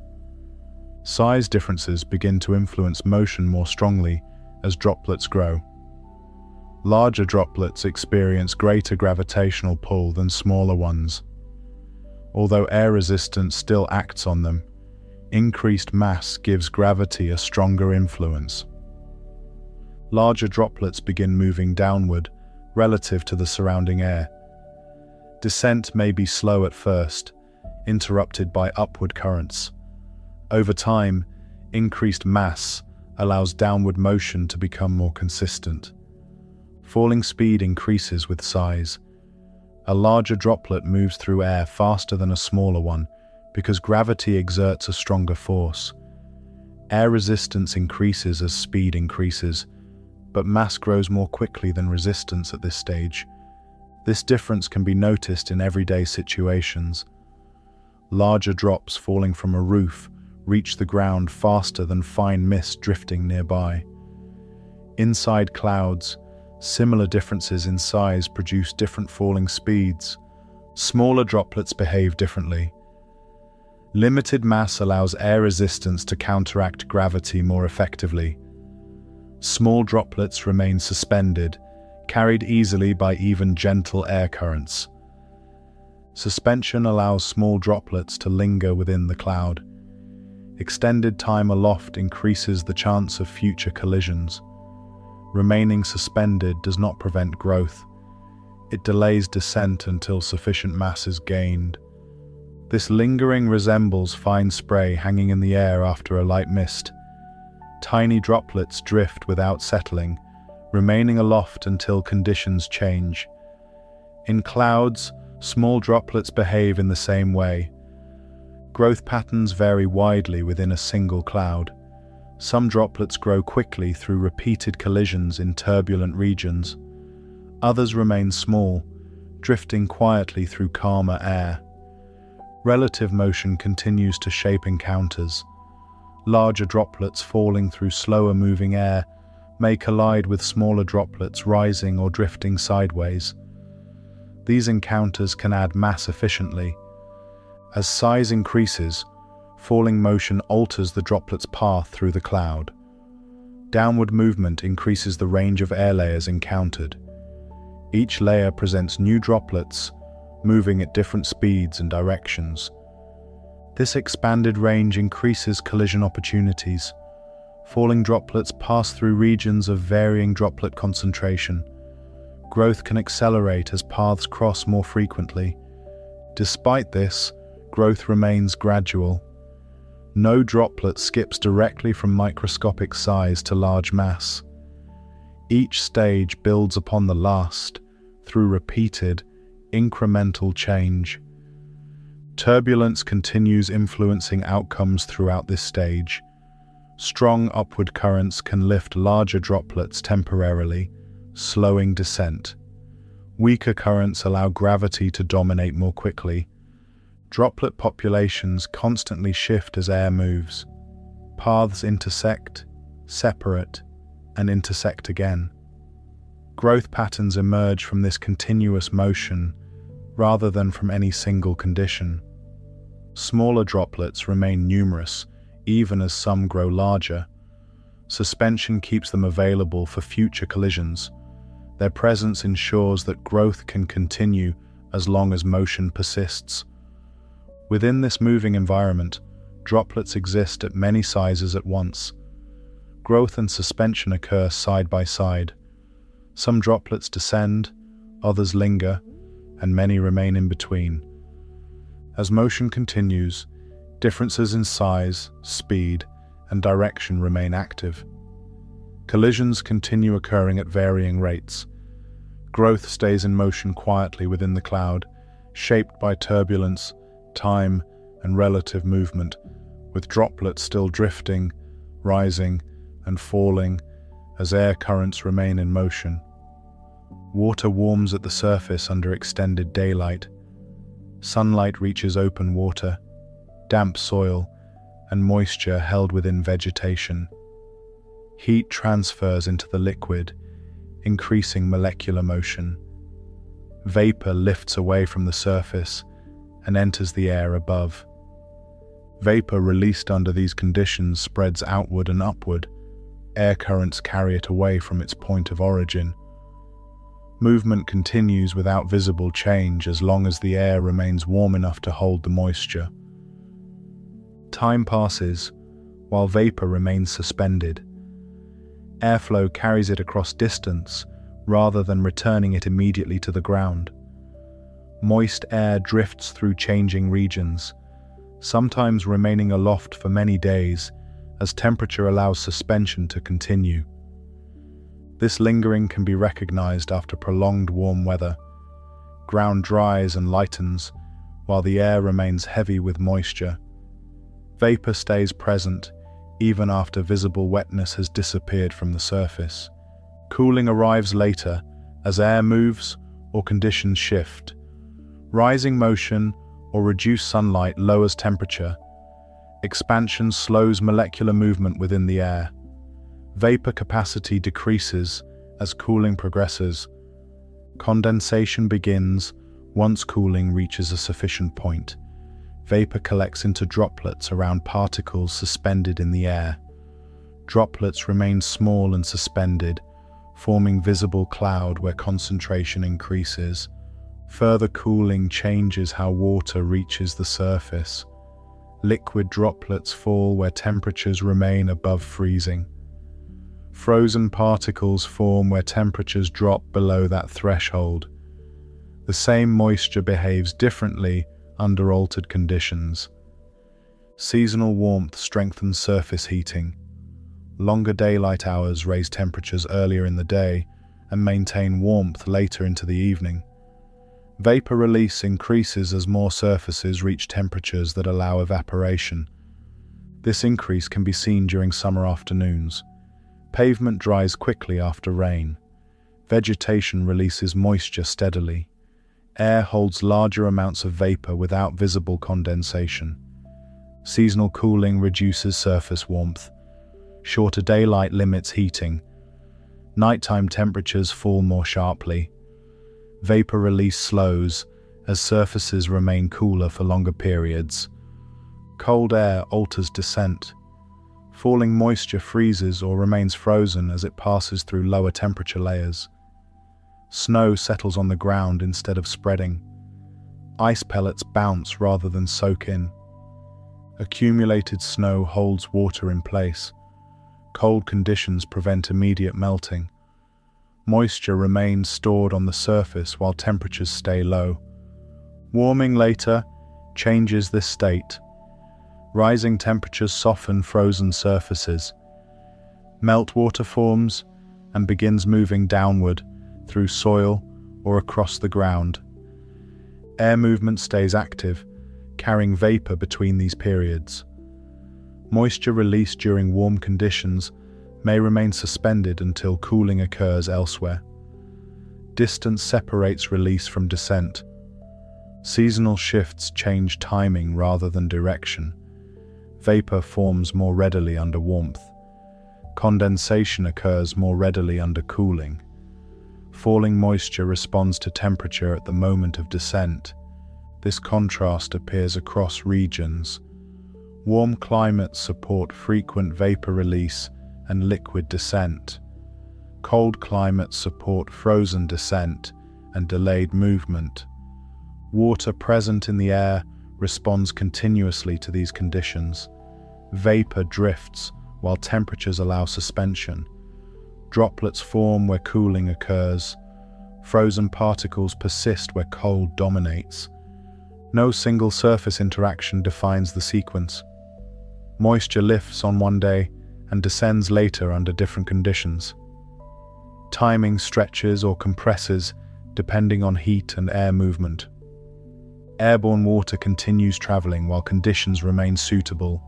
Size differences begin to influence motion more strongly as droplets grow. Larger droplets experience greater gravitational pull than smaller ones. Although air resistance still acts on them, increased mass gives gravity a stronger influence. Larger droplets begin moving downward relative to the surrounding air. Descent may be slow at first, interrupted by upward currents. Over time, increased mass allows downward motion to become more consistent. Falling speed increases with size. A larger droplet moves through air faster than a smaller one because gravity exerts a stronger force. Air resistance increases as speed increases, but mass grows more quickly than resistance at this stage. This difference can be noticed in everyday situations. Larger drops falling from a roof reach the ground faster than fine mist drifting nearby. Inside clouds, similar differences in size produce different falling speeds. Smaller droplets behave differently. Limited mass allows air resistance to counteract gravity more effectively. Small droplets remain suspended, carried easily by even gentle air currents. Suspension allows small droplets to linger within the cloud. Extended time aloft increases the chance of future collisions. Remaining suspended does not prevent growth. It delays descent until sufficient mass is gained. This lingering resembles fine spray hanging in the air after a light mist. Tiny droplets drift without settling, remaining aloft until conditions change. In clouds, small droplets behave in the same way. Growth patterns vary widely within a single cloud. Some droplets grow quickly through repeated collisions in turbulent regions. Others remain small, drifting quietly through calmer air. Relative motion continues to shape encounters. Larger droplets falling through slower moving air may collide with smaller droplets rising or drifting sideways. These encounters can add mass efficiently. As size increases, falling motion alters the droplet's path through the cloud. Downward movement increases the range of air layers encountered. Each layer presents new droplets, moving at different speeds and directions. This expanded range increases collision opportunities. Falling droplets pass through regions of varying droplet concentration. Growth can accelerate as paths cross more frequently. Despite this, growth remains gradual. No droplet skips directly from microscopic size to large mass. Each stage builds upon the last through repeated, incremental change. Turbulence continues influencing outcomes throughout this stage. Strong upward currents can lift larger droplets temporarily, slowing descent. Weaker currents allow gravity to dominate more quickly. Droplet populations constantly shift as air moves. Paths intersect, separate, and intersect again. Growth patterns emerge from this continuous motion rather than from any single condition. Smaller droplets remain numerous, even as some grow larger. Suspension keeps them available for future collisions. Their presence ensures that growth can continue as long as motion persists. Within this moving environment, droplets exist at many sizes at once. Growth and suspension occur side by side. Some droplets descend, others linger, and many remain in between. As motion continues, differences in size, speed, and direction remain active. Collisions continue occurring at varying rates. Growth stays in motion quietly within the cloud, shaped by turbulence, time, and relative movement, with droplets still drifting, rising, and falling as air currents remain in motion. Water warms at the surface under extended daylight. Sunlight reaches open water, damp soil, and moisture held within vegetation. Heat transfers into the liquid, increasing molecular motion. Vapor lifts away from the surface and enters the air above. Vapor released under these conditions spreads outward and upward. Air currents carry it away from its point of origin. Movement continues without visible change as long as the air remains warm enough to hold the moisture. Time passes while vapor remains suspended. Airflow carries it across distance rather than returning it immediately to the ground. Moist air drifts through changing regions, sometimes remaining aloft for many days as temperature allows suspension to continue. This lingering can be recognized after prolonged warm weather. Ground dries and lightens, while the air remains heavy with moisture. Vapor stays present, even after visible wetness has disappeared from the surface. Cooling arrives later, as air moves or conditions shift. Rising motion or reduced sunlight lowers temperature. Expansion slows molecular movement within the air. Vapor capacity decreases as cooling progresses. Condensation begins once cooling reaches a sufficient point. Vapor collects into droplets around particles suspended in the air. Droplets remain small and suspended, forming visible cloud where concentration increases. Further cooling changes how water reaches the surface. Liquid droplets fall where temperatures remain above freezing. Frozen particles form where temperatures drop below that threshold. The same moisture behaves differently under altered conditions. Seasonal warmth strengthens surface heating. Longer daylight hours raise temperatures earlier in the day and maintain warmth later into the evening. Vapor release increases as more surfaces reach temperatures that allow evaporation. This increase can be seen during summer afternoons. Pavement dries quickly after rain. Vegetation releases moisture steadily. Air holds larger amounts of vapor without visible condensation. Seasonal cooling reduces surface warmth. Shorter daylight limits heating. Nighttime temperatures fall more sharply. Vapor release slows as surfaces remain cooler for longer periods. Cold air alters descent. Falling moisture freezes or remains frozen as it passes through lower temperature layers. Snow settles on the ground instead of spreading. Ice pellets bounce rather than soak in. Accumulated snow holds water in place. Cold conditions prevent immediate melting. Moisture remains stored on the surface while temperatures stay low. Warming later changes this state. Rising temperatures soften frozen surfaces. Meltwater forms and begins moving downward through soil or across the ground. Air movement stays active, carrying vapor between these periods. Moisture released during warm conditions may remain suspended until cooling occurs elsewhere. Distance separates release from descent. Seasonal shifts change timing rather than direction. Vapor forms more readily under warmth. Condensation occurs more readily under cooling. Falling moisture responds to temperature at the moment of descent. This contrast appears across regions. Warm climates support frequent vapor release and liquid descent. Cold climates support frozen descent and delayed movement. Water present in the air responds continuously to these conditions. Vapor drifts while temperatures allow suspension. Droplets form where cooling occurs. Frozen particles persist where cold dominates. No single surface interaction defines the sequence. Moisture lifts on one day and descends later under different conditions. Timing stretches or compresses depending on heat and air movement. Airborne water continues traveling while conditions remain suitable.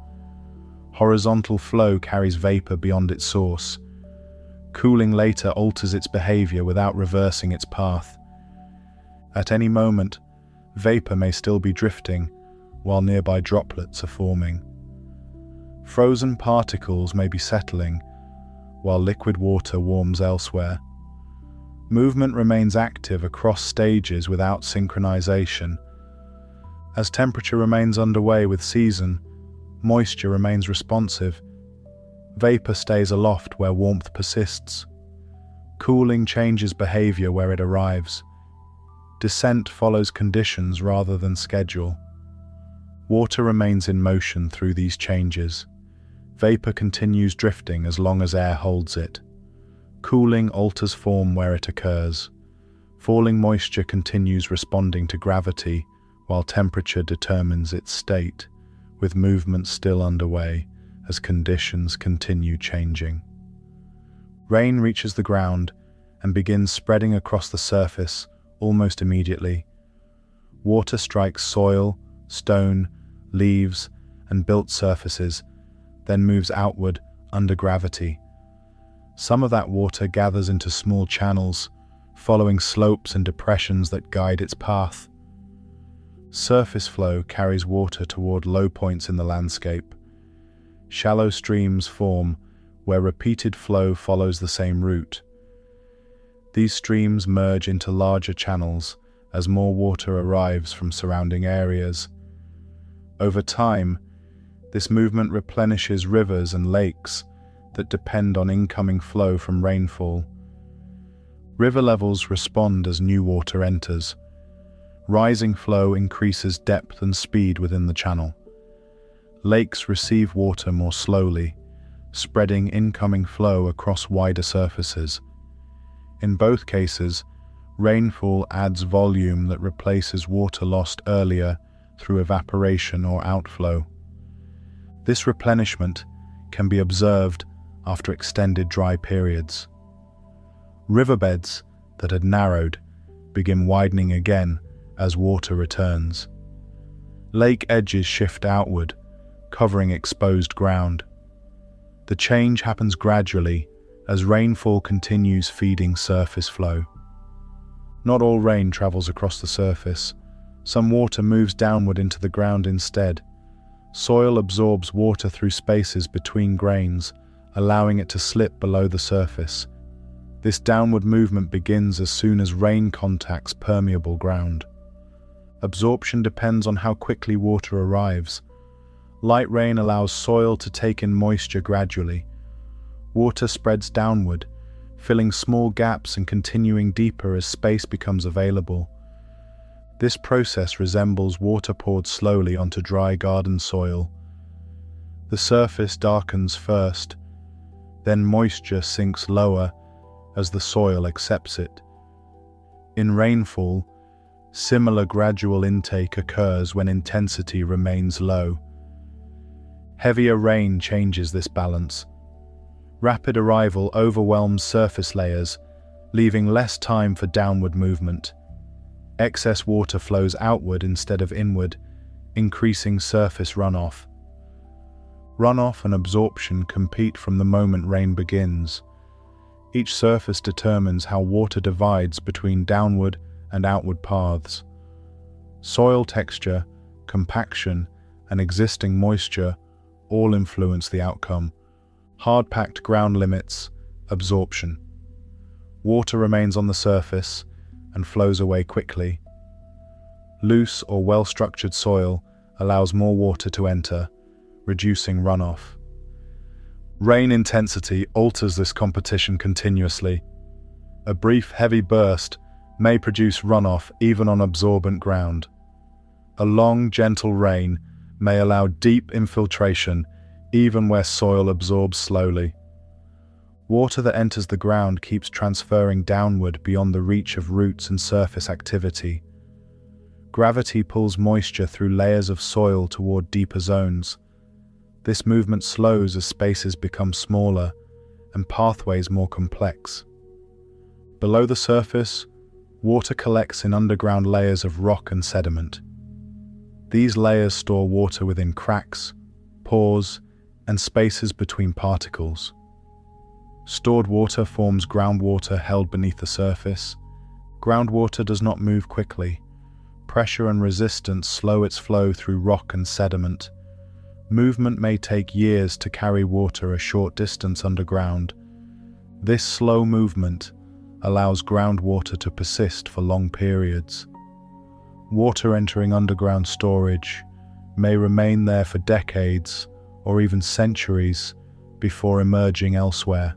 Horizontal flow carries vapor beyond its source. Cooling later alters its behavior without reversing its path. At any moment, vapor may still be drifting while nearby droplets are forming. Frozen particles may be settling while liquid water warms elsewhere. Movement remains active across stages without synchronization. As temperature remains underway with season, moisture remains responsive. Vapor stays aloft where warmth persists. Cooling changes behavior where it arrives. Descent follows conditions rather than schedule. Water remains in motion through these changes. Vapor continues drifting as long as air holds it. Cooling alters form where it occurs. Falling moisture continues responding to gravity, while temperature determines its state, with movement still underway as conditions continue changing. Rain reaches the ground and begins spreading across the surface almost immediately. Water strikes soil, stone, leaves, and built surfaces, then moves outward under gravity. Some of that water gathers into small channels, following slopes and depressions that guide its path. Surface flow carries water toward low points in the landscape. Shallow streams form where repeated flow follows the same route. These streams merge into larger channels as more water arrives from surrounding areas. Over time, this movement replenishes rivers and lakes that depend on incoming flow from rainfall. River levels respond as new water enters. Rising flow increases depth and speed within the channel. Lakes receive water more slowly, spreading incoming flow across wider surfaces. In both cases, rainfall adds volume that replaces water lost earlier through evaporation or outflow. This replenishment can be observed after extended dry periods. Riverbeds that had narrowed begin widening again as water returns. Lake edges shift outward, covering exposed ground. The change happens gradually as rainfall continues feeding surface flow. Not all rain travels across the surface. Some water moves downward into the ground instead. Soil absorbs water through spaces between grains, allowing it to slip below the surface. This downward movement begins as soon as rain contacts permeable ground. Absorption depends on how quickly water arrives. Light rain allows soil to take in moisture gradually. Water spreads downward, filling small gaps and continuing deeper as space becomes available. This process resembles water poured slowly onto dry garden soil. The surface darkens first, then moisture sinks lower as the soil accepts it. In rainfall, similar gradual intake occurs when intensity remains low. Heavier rain changes this balance. Rapid arrival overwhelms surface layers, leaving less time for downward movement. Excess water flows outward instead of inward, increasing surface runoff. Runoff and absorption compete from the moment rain begins. Each surface determines how water divides between downward and outward paths. Soil texture, compaction, and existing moisture all influence the outcome. Hard-packed ground limits absorption. Water remains on the surface and flows away quickly. Loose or well-structured soil allows more water to enter, reducing runoff. Rain intensity alters this competition continuously. A brief heavy burst may produce runoff even on absorbent ground. A long, gentle rain may allow deep infiltration even where soil absorbs slowly. Water that enters the ground keeps transferring downward beyond the reach of roots and surface activity. Gravity pulls moisture through layers of soil toward deeper zones. This movement slows as spaces become smaller and pathways more complex. Below the surface, water collects in underground layers of rock and sediment. These layers store water within cracks, pores, and spaces between particles. Stored water forms groundwater held beneath the surface. Groundwater does not move quickly. Pressure and resistance slow its flow through rock and sediment. Movement may take years to carry water a short distance underground. This slow movement allows groundwater to persist for long periods. Water entering underground storage may remain there for decades or even centuries before emerging elsewhere.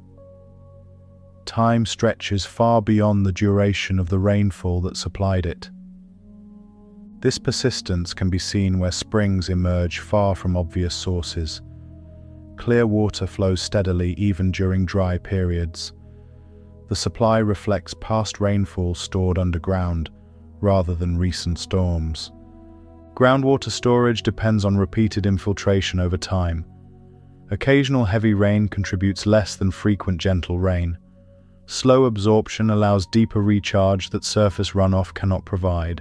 Time stretches far beyond the duration of the rainfall that supplied it. This persistence can be seen where springs emerge far from obvious sources. Clear water flows steadily even during dry periods. The supply reflects past rainfall stored underground rather than recent storms. Groundwater storage depends on repeated infiltration over time. Occasional heavy rain contributes less than frequent gentle rain. Slow absorption allows deeper recharge that surface runoff cannot provide.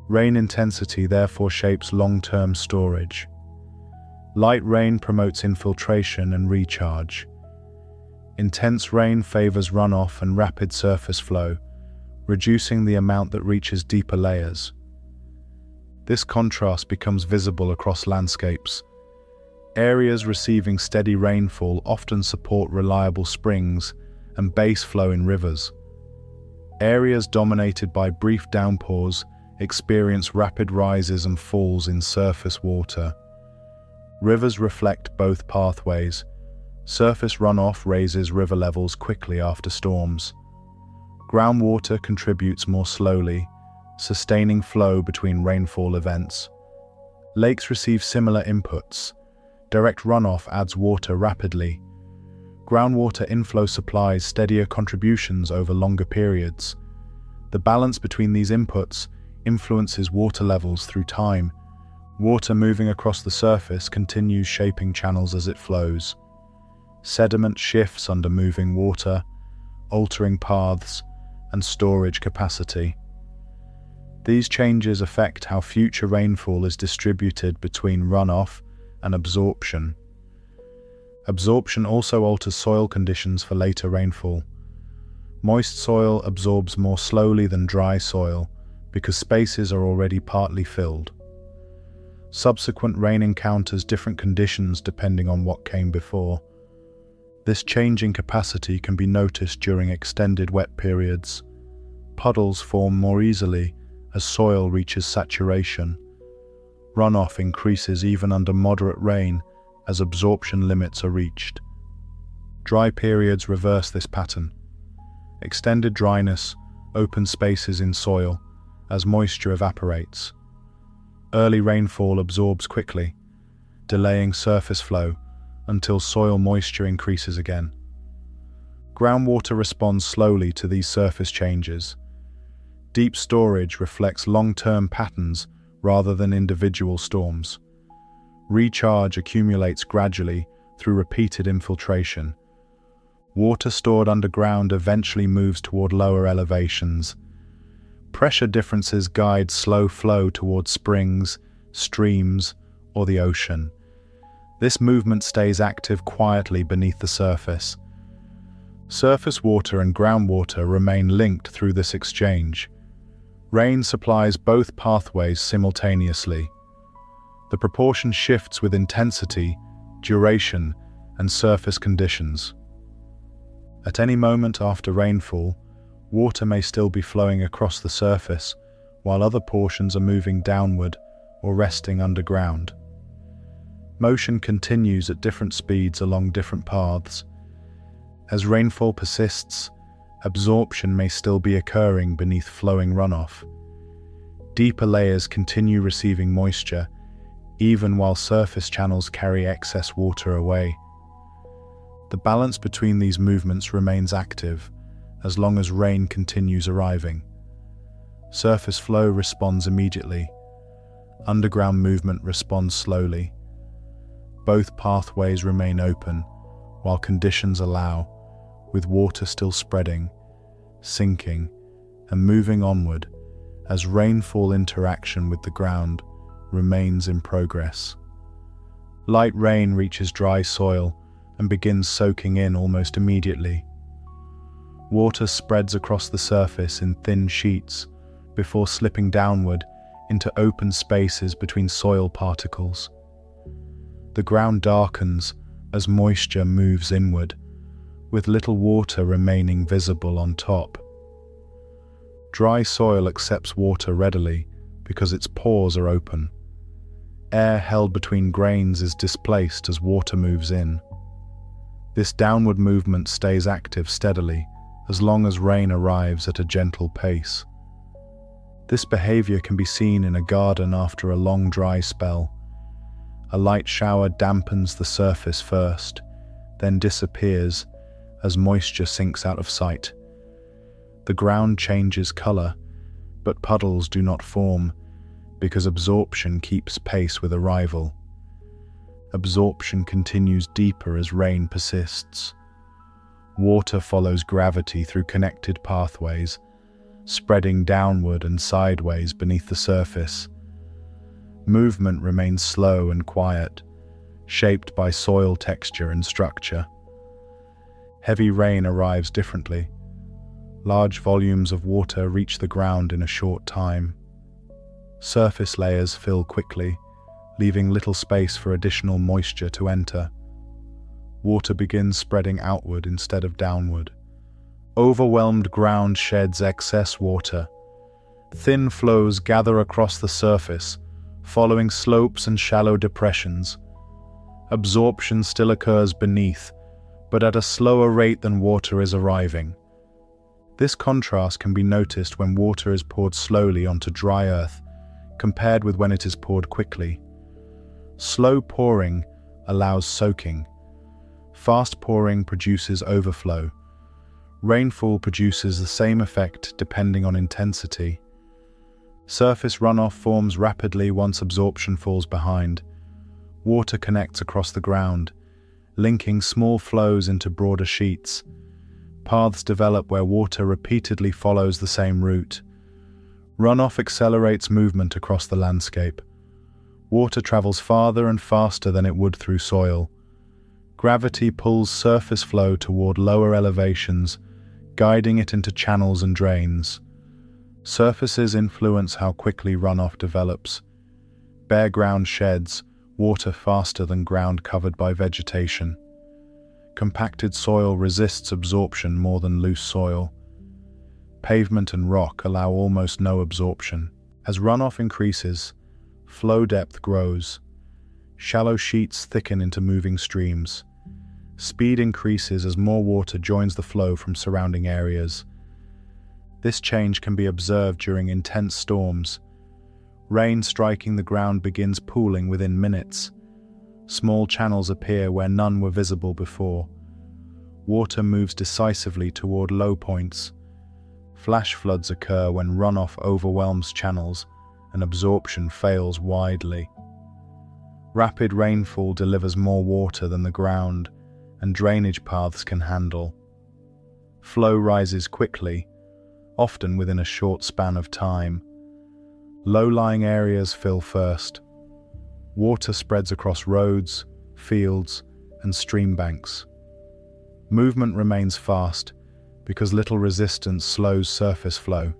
Rain intensity therefore shapes long-term storage. Light rain promotes infiltration and recharge. Intense rain favors runoff and rapid surface flow, reducing the amount that reaches deeper layers. This contrast becomes visible across landscapes. Areas receiving steady rainfall often support reliable springs and base flow in rivers. Areas dominated by brief downpours experience rapid rises and falls in surface water. Rivers reflect both pathways. Surface runoff raises river levels quickly after storms. Groundwater contributes more slowly, sustaining flow between rainfall events. Lakes receive similar inputs. Direct runoff adds water rapidly. Groundwater inflow supplies steadier contributions over longer periods. The balance between these inputs influences water levels through time. Water moving across the surface continues shaping channels as it flows. Sediment shifts under moving water, altering paths and storage capacity. These changes affect how future rainfall is distributed between runoff and absorption. Absorption also alters soil conditions for later rainfall. Moist soil absorbs more slowly than dry soil because spaces are already partly filled. Subsequent rain encounters different conditions depending on what came before. This changing capacity can be noticed during extended wet periods. Puddles form more easily as soil reaches saturation. Runoff increases even under moderate rain as absorption limits are reached. Dry periods reverse this pattern. Extended dryness opens spaces in soil as moisture evaporates. Early rainfall absorbs quickly, delaying surface flow until soil moisture increases again. Groundwater responds slowly to these surface changes. Deep storage reflects long-term patterns rather than individual storms. Recharge accumulates gradually through repeated infiltration. Water stored underground eventually moves toward lower elevations. Pressure differences guide slow flow towards springs, streams, or the ocean. This movement stays active quietly beneath the surface. Surface water and groundwater remain linked through this exchange. Rain supplies both pathways simultaneously. The proportion shifts with intensity, duration, and surface conditions. At any moment after rainfall, water may still be flowing across the surface, while other portions are moving downward or resting underground. Motion continues at different speeds along different paths. As rainfall persists, absorption may still be occurring beneath flowing runoff. Deeper layers continue receiving moisture, even while surface channels carry excess water away. The balance between these movements remains active as long as rain continues arriving. Surface flow responds immediately. Underground movement responds slowly. Both pathways remain open while conditions allow, with water still spreading, sinking, and moving onward as rainfall interaction with the ground remains in progress. Light rain reaches dry soil and begins soaking in almost immediately. Water spreads across the surface in thin sheets before slipping downward into open spaces between soil particles. The ground darkens as moisture moves inward, with little water remaining visible on top. Dry soil accepts water readily because its pores are open. Air held between grains is displaced as water moves in. This downward movement stays active steadily as long as rain arrives at a gentle pace. This behavior can be seen in a garden after a long dry spell. A light shower dampens the surface first, then disappears as moisture sinks out of sight. The ground changes color, but puddles do not form because absorption keeps pace with arrival. Absorption continues deeper as rain persists. Water follows gravity through connected pathways, spreading downward and sideways beneath the surface. Movement remains slow and quiet, shaped by soil texture and structure. Heavy rain arrives differently. Large volumes of water reach the ground in a short time. Surface layers fill quickly, leaving little space for additional moisture to enter. Water begins spreading outward instead of downward. Overwhelmed ground sheds excess water. Thin flows gather across the surface, following slopes and shallow depressions. Absorption still occurs beneath, but at a slower rate than water is arriving. This contrast can be noticed when water is poured slowly onto dry earth, compared with when it is poured quickly. Slow pouring allows soaking. Fast pouring produces overflow. Rainfall produces the same effect depending on intensity. Surface runoff forms rapidly once absorption falls behind. Water connects across the ground, linking small flows into broader sheets. Paths develop where water repeatedly follows the same route. Runoff accelerates movement across the landscape. Water travels farther and faster than it would through soil. Gravity pulls surface flow toward lower elevations, guiding it into channels and drains. Surfaces influence how quickly runoff develops. Bare ground sheds water faster than ground covered by vegetation. Compacted soil resists absorption more than loose soil. Pavement and rock allow almost no absorption. As runoff increases, flow depth grows. Shallow sheets thicken into moving streams. Speed increases as more water joins the flow from surrounding areas. This change can be observed during intense storms. Rain striking the ground begins pooling within minutes. Small channels appear where none were visible before. Water moves decisively toward low points. Flash floods occur when runoff overwhelms channels and absorption fails widely. Rapid rainfall delivers more water than the ground and drainage paths can handle. Flow rises quickly, often within a short span of time. Low-lying areas fill first. Water spreads across roads, fields, and stream banks. Movement remains fast because little resistance slows surface flow.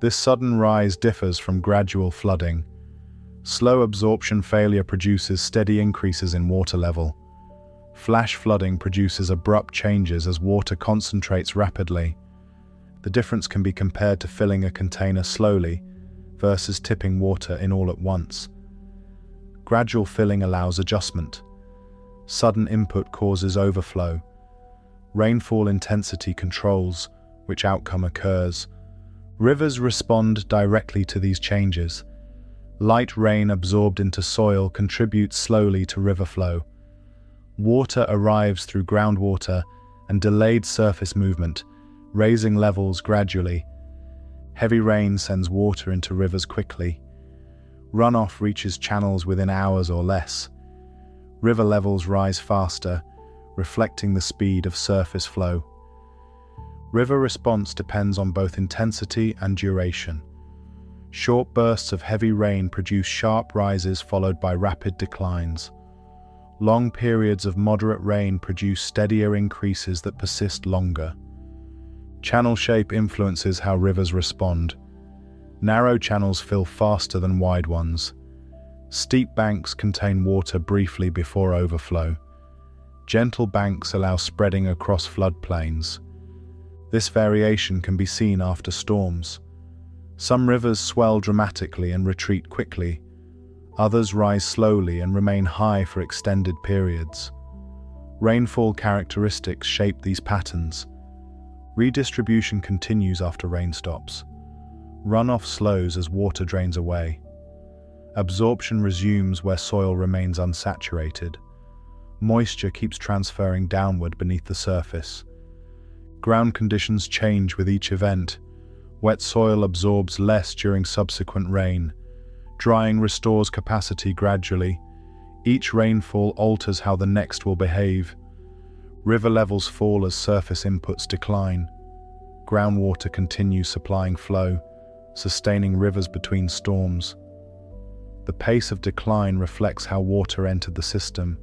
This sudden rise differs from gradual flooding. Slow absorption failure produces steady increases in water level. Flash flooding produces abrupt changes as water concentrates rapidly. The difference can be compared to filling a container slowly versus tipping water in all at once. Gradual filling allows adjustment. Sudden input causes overflow. Rainfall intensity controls which outcome occurs. Rivers respond directly to these changes. Light rain absorbed into soil contributes slowly to river flow. Water arrives through groundwater and delayed surface movement, raising levels gradually. Heavy rain sends water into rivers quickly. Runoff reaches channels within hours or less. River levels rise faster, reflecting the speed of surface flow. River response depends on both intensity and duration. Short bursts of heavy rain produce sharp rises followed by rapid declines. Long periods of moderate rain produce steadier increases that persist longer. Channel shape influences how rivers respond. Narrow channels fill faster than wide ones. Steep banks contain water briefly before overflow. Gentle banks allow spreading across floodplains. This variation can be seen after storms. Some rivers swell dramatically and retreat quickly. Others rise slowly and remain high for extended periods. Rainfall characteristics shape these patterns. Redistribution continues after rain stops. Runoff slows as water drains away. Absorption resumes where soil remains unsaturated. Moisture keeps transferring downward beneath the surface. Ground conditions change with each event. Wet soil absorbs less during subsequent rain. Drying restores capacity gradually. Each rainfall alters how the next will behave. River levels fall as surface inputs decline. Groundwater continues supplying flow, sustaining rivers between storms. The pace of decline reflects how water entered the system.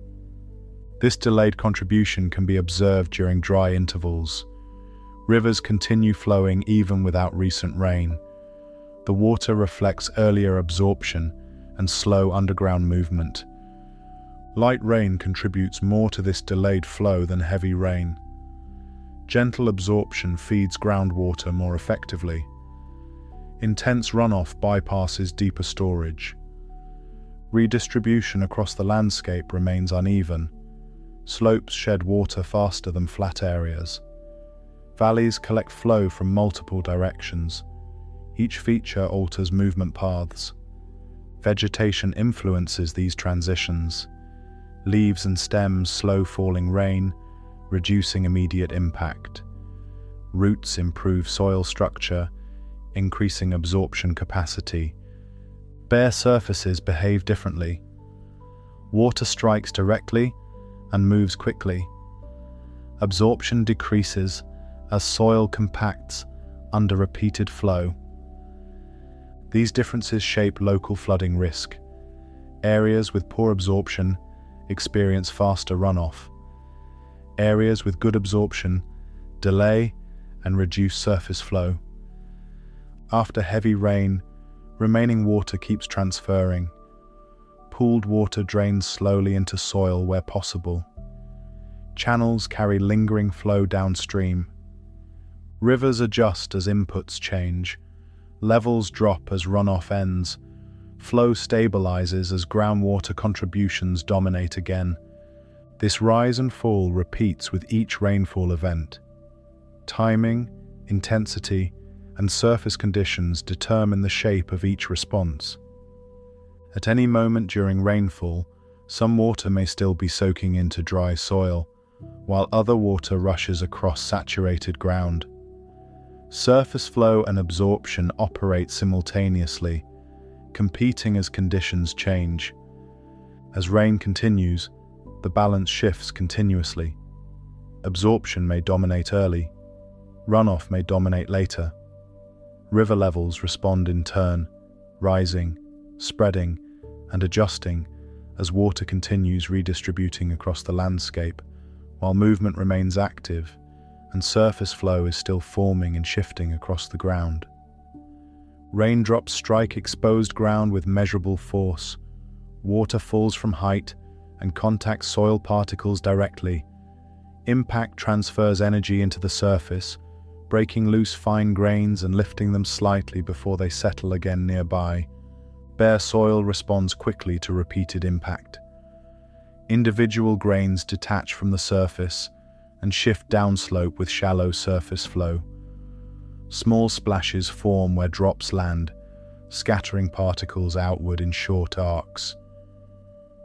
This delayed contribution can be observed during dry intervals. Rivers continue flowing even without recent rain. The water reflects earlier absorption and slow underground movement. Light rain contributes more to this delayed flow than heavy rain. Gentle absorption feeds groundwater more effectively. Intense runoff bypasses deeper storage. Redistribution across the landscape remains uneven. Slopes shed water faster than flat areas. Valleys collect flow from multiple directions. Each feature alters movement paths. Vegetation influences these transitions. Leaves and stems slow falling rain, reducing immediate impact. Roots improve soil structure, increasing absorption capacity. Bare surfaces behave differently. Water strikes directly and moves quickly. Absorption decreases as soil compacts under repeated flow. These differences shape local flooding risk. Areas with poor absorption experience faster runoff. Areas with good absorption delay and reduce surface flow. After heavy rain, remaining water keeps transferring. Pooled water drains slowly into soil where possible. Channels carry lingering flow downstream. Rivers adjust as inputs change. Levels drop as runoff ends. Flow stabilizes as groundwater contributions dominate again. This rise and fall repeats with each rainfall event. Timing, intensity, and surface conditions determine the shape of each response. At any moment during rainfall, some water may still be soaking into dry soil, while other water rushes across saturated ground. Surface flow and absorption operate simultaneously, competing as conditions change. As rain continues, the balance shifts continuously. Absorption may dominate early, runoff may dominate later. River levels respond in turn, rising, spreading, and adjusting as water continues redistributing across the landscape, while movement remains active and surface flow is still forming and shifting across the ground. Raindrops strike exposed ground with measurable force. Water falls from height and contacts soil particles directly. Impact transfers energy into the surface, breaking loose fine grains and lifting them slightly before they settle again nearby. Bare soil responds quickly to repeated impact. Individual grains detach from the surface and shift downslope with shallow surface flow. Small splashes form where drops land, scattering particles outward in short arcs.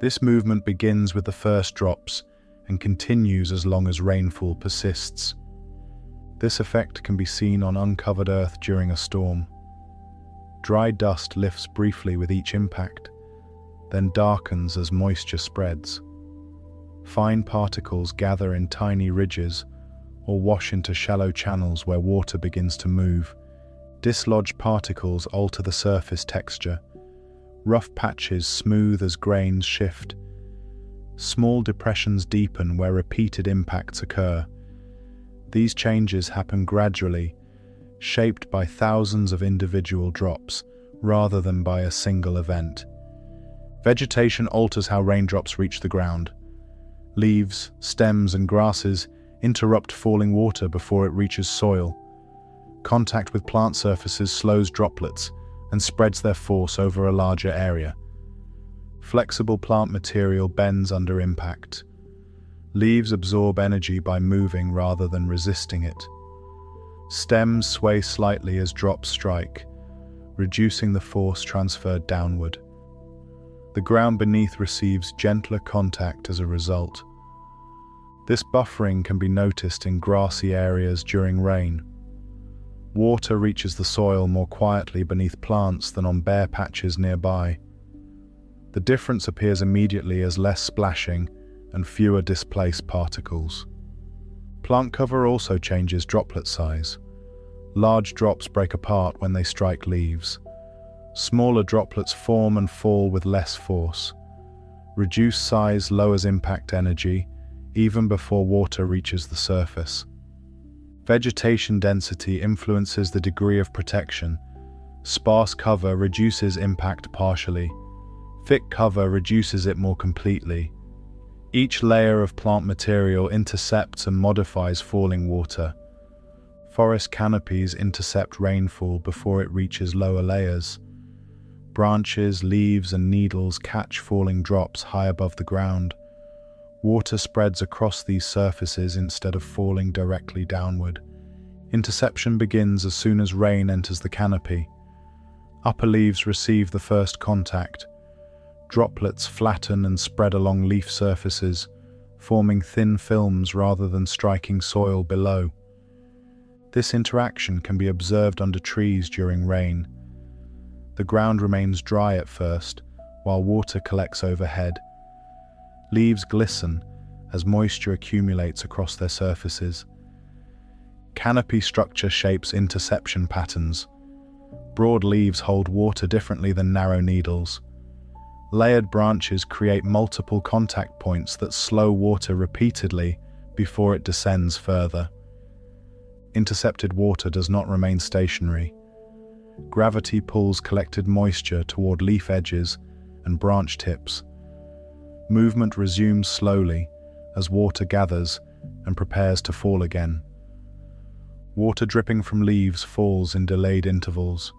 This movement begins with the first drops and continues as long as rainfall persists. This effect can be seen on uncovered earth during a storm. Dry dust lifts briefly with each impact, then darkens as moisture spreads. Fine particles gather in tiny ridges or wash into shallow channels where water begins to move. Dislodged particles alter the surface texture. Rough patches smooth as grains shift. Small depressions deepen where repeated impacts occur. These changes happen gradually, shaped by thousands of individual drops rather than by a single event. Vegetation alters how raindrops reach the ground. Leaves, stems, and grasses interrupt falling water before it reaches soil. Contact with plant surfaces slows droplets and spreads their force over a larger area. Flexible plant material bends under impact. Leaves absorb energy by moving rather than resisting it. Stems sway slightly as drops strike, reducing the force transferred downward. The ground beneath receives gentler contact as a result. This buffering can be noticed in grassy areas during rain. Water reaches the soil more quietly beneath plants than on bare patches nearby. The difference appears immediately as less splashing and fewer displaced particles. Plant cover also changes droplet size. Large drops break apart when they strike leaves. Smaller droplets form and fall with less force. Reduced size lowers impact energy, even before water reaches the surface. Vegetation density influences the degree of protection. Sparse cover reduces impact partially. Thick cover reduces it more completely. Each layer of plant material intercepts and modifies falling water. Forest canopies intercept rainfall before it reaches lower layers. Branches, leaves, and needles catch falling drops high above the ground. Water spreads across these surfaces instead of falling directly downward. Interception begins as soon as rain enters the canopy. Upper leaves receive the first contact. Droplets flatten and spread along leaf surfaces, forming thin films rather than striking soil below. This interaction can be observed under trees during rain. The ground remains dry at first, while water collects overhead. Leaves glisten as moisture accumulates across their surfaces. Canopy structure shapes interception patterns. Broad leaves hold water differently than narrow needles. Layered branches create multiple contact points that slow water repeatedly before it descends further. Intercepted water does not remain stationary. Gravity pulls collected moisture toward leaf edges and branch tips. Movement resumes slowly as water gathers and prepares to fall again. Water dripping from leaves falls in delayed intervals.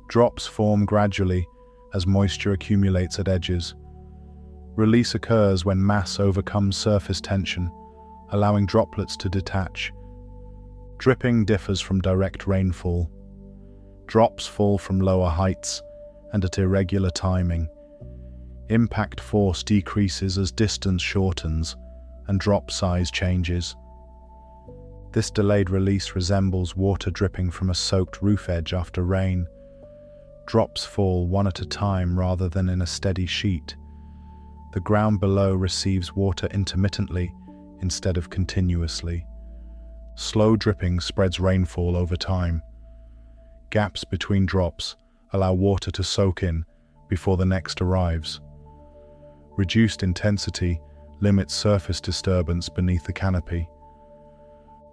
Drops form gradually as moisture accumulates at edges. Release occurs when mass overcomes surface tension, allowing droplets to detach. Dripping differs from direct rainfall. Drops fall from lower heights and at irregular timing. Impact force decreases as distance shortens and drop size changes. This delayed release resembles water dripping from a soaked roof edge after rain. Drops fall one at a time rather than in a steady sheet. The ground below receives water intermittently instead of continuously. Slow dripping spreads rainfall over time. Gaps between drops allow water to soak in before the next arrives. Reduced intensity limits surface disturbance beneath the canopy.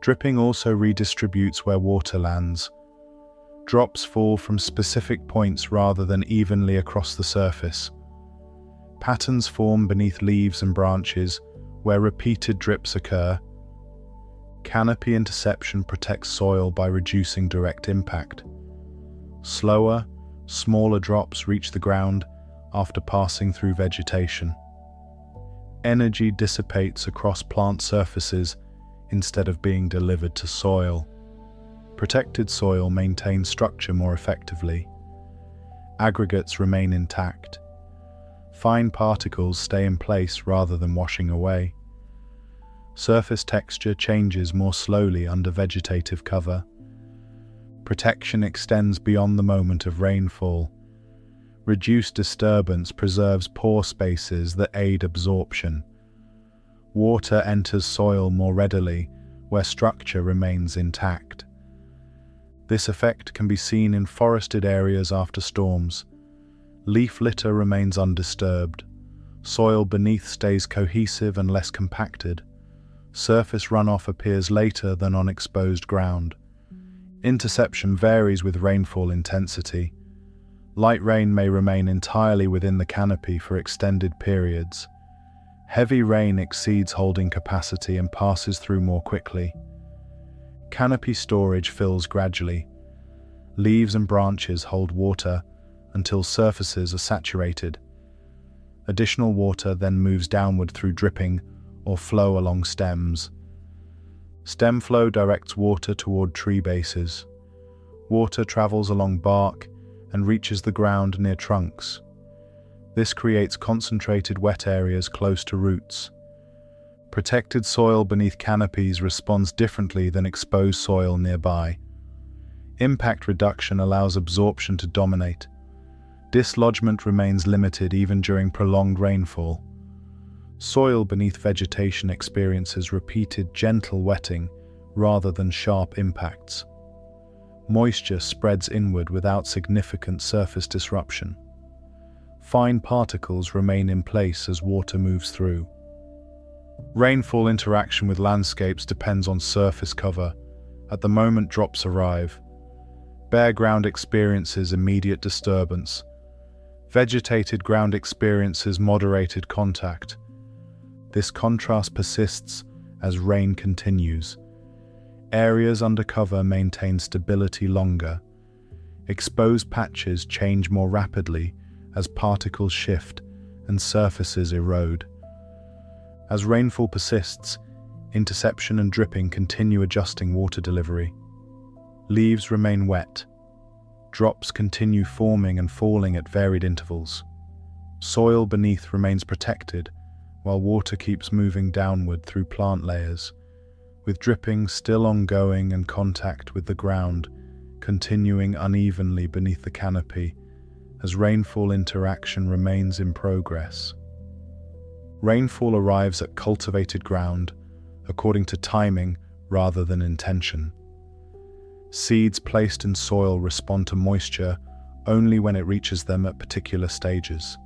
Dripping also redistributes where water lands. Drops fall from specific points rather than evenly across the surface. Patterns form beneath leaves and branches where repeated drips occur. Canopy interception protects soil by reducing direct impact. Slower, smaller drops reach the ground after passing through vegetation. Energy dissipates across plant surfaces instead of being delivered to soil. Protected soil maintains structure more effectively. Aggregates remain intact. Fine particles stay in place rather than washing away. Surface texture changes more slowly under vegetative cover. Protection extends beyond the moment of rainfall. Reduced disturbance preserves pore spaces that aid absorption. Water enters soil more readily where structure remains intact. This effect can be seen in forested areas after storms. Leaf litter remains undisturbed. Soil beneath stays cohesive and less compacted. Surface runoff appears later than on exposed ground. Interception varies with rainfall intensity. Light rain may remain entirely within the canopy for extended periods. Heavy rain exceeds holding capacity and passes through more quickly. Canopy storage fills gradually. Leaves and branches hold water until surfaces are saturated. Additional water then moves downward through dripping or flow along stems. Stem flow directs water toward tree bases. Water travels along bark and reaches the ground near trunks. This creates concentrated wet areas close to roots. Protected soil beneath canopies responds differently than exposed soil nearby. Impact reduction allows absorption to dominate. Dislodgement remains limited even during prolonged rainfall. Soil beneath vegetation experiences repeated gentle wetting rather than sharp impacts. Moisture spreads inward without significant surface disruption. Fine particles remain in place as water moves through. Rainfall interaction with landscapes depends on surface cover. At the moment drops arrive. Bare ground experiences immediate disturbance. Vegetated ground experiences moderated contact. This contrast persists as rain continues. Areas under cover maintain stability longer. Exposed patches change more rapidly as particles shift and surfaces erode. As rainfall persists, Interception and dripping continue adjusting water delivery. Leaves remain wet. Drops continue forming and falling at varied intervals. Soil beneath remains protected, while water keeps moving downward through plant layers, with dripping still ongoing and contact with the ground continuing unevenly beneath the canopy as rainfall interaction remains in progress. Rainfall arrives at cultivated ground according to timing rather than intention. Seeds placed in soil respond to moisture only when it reaches them at particular stages.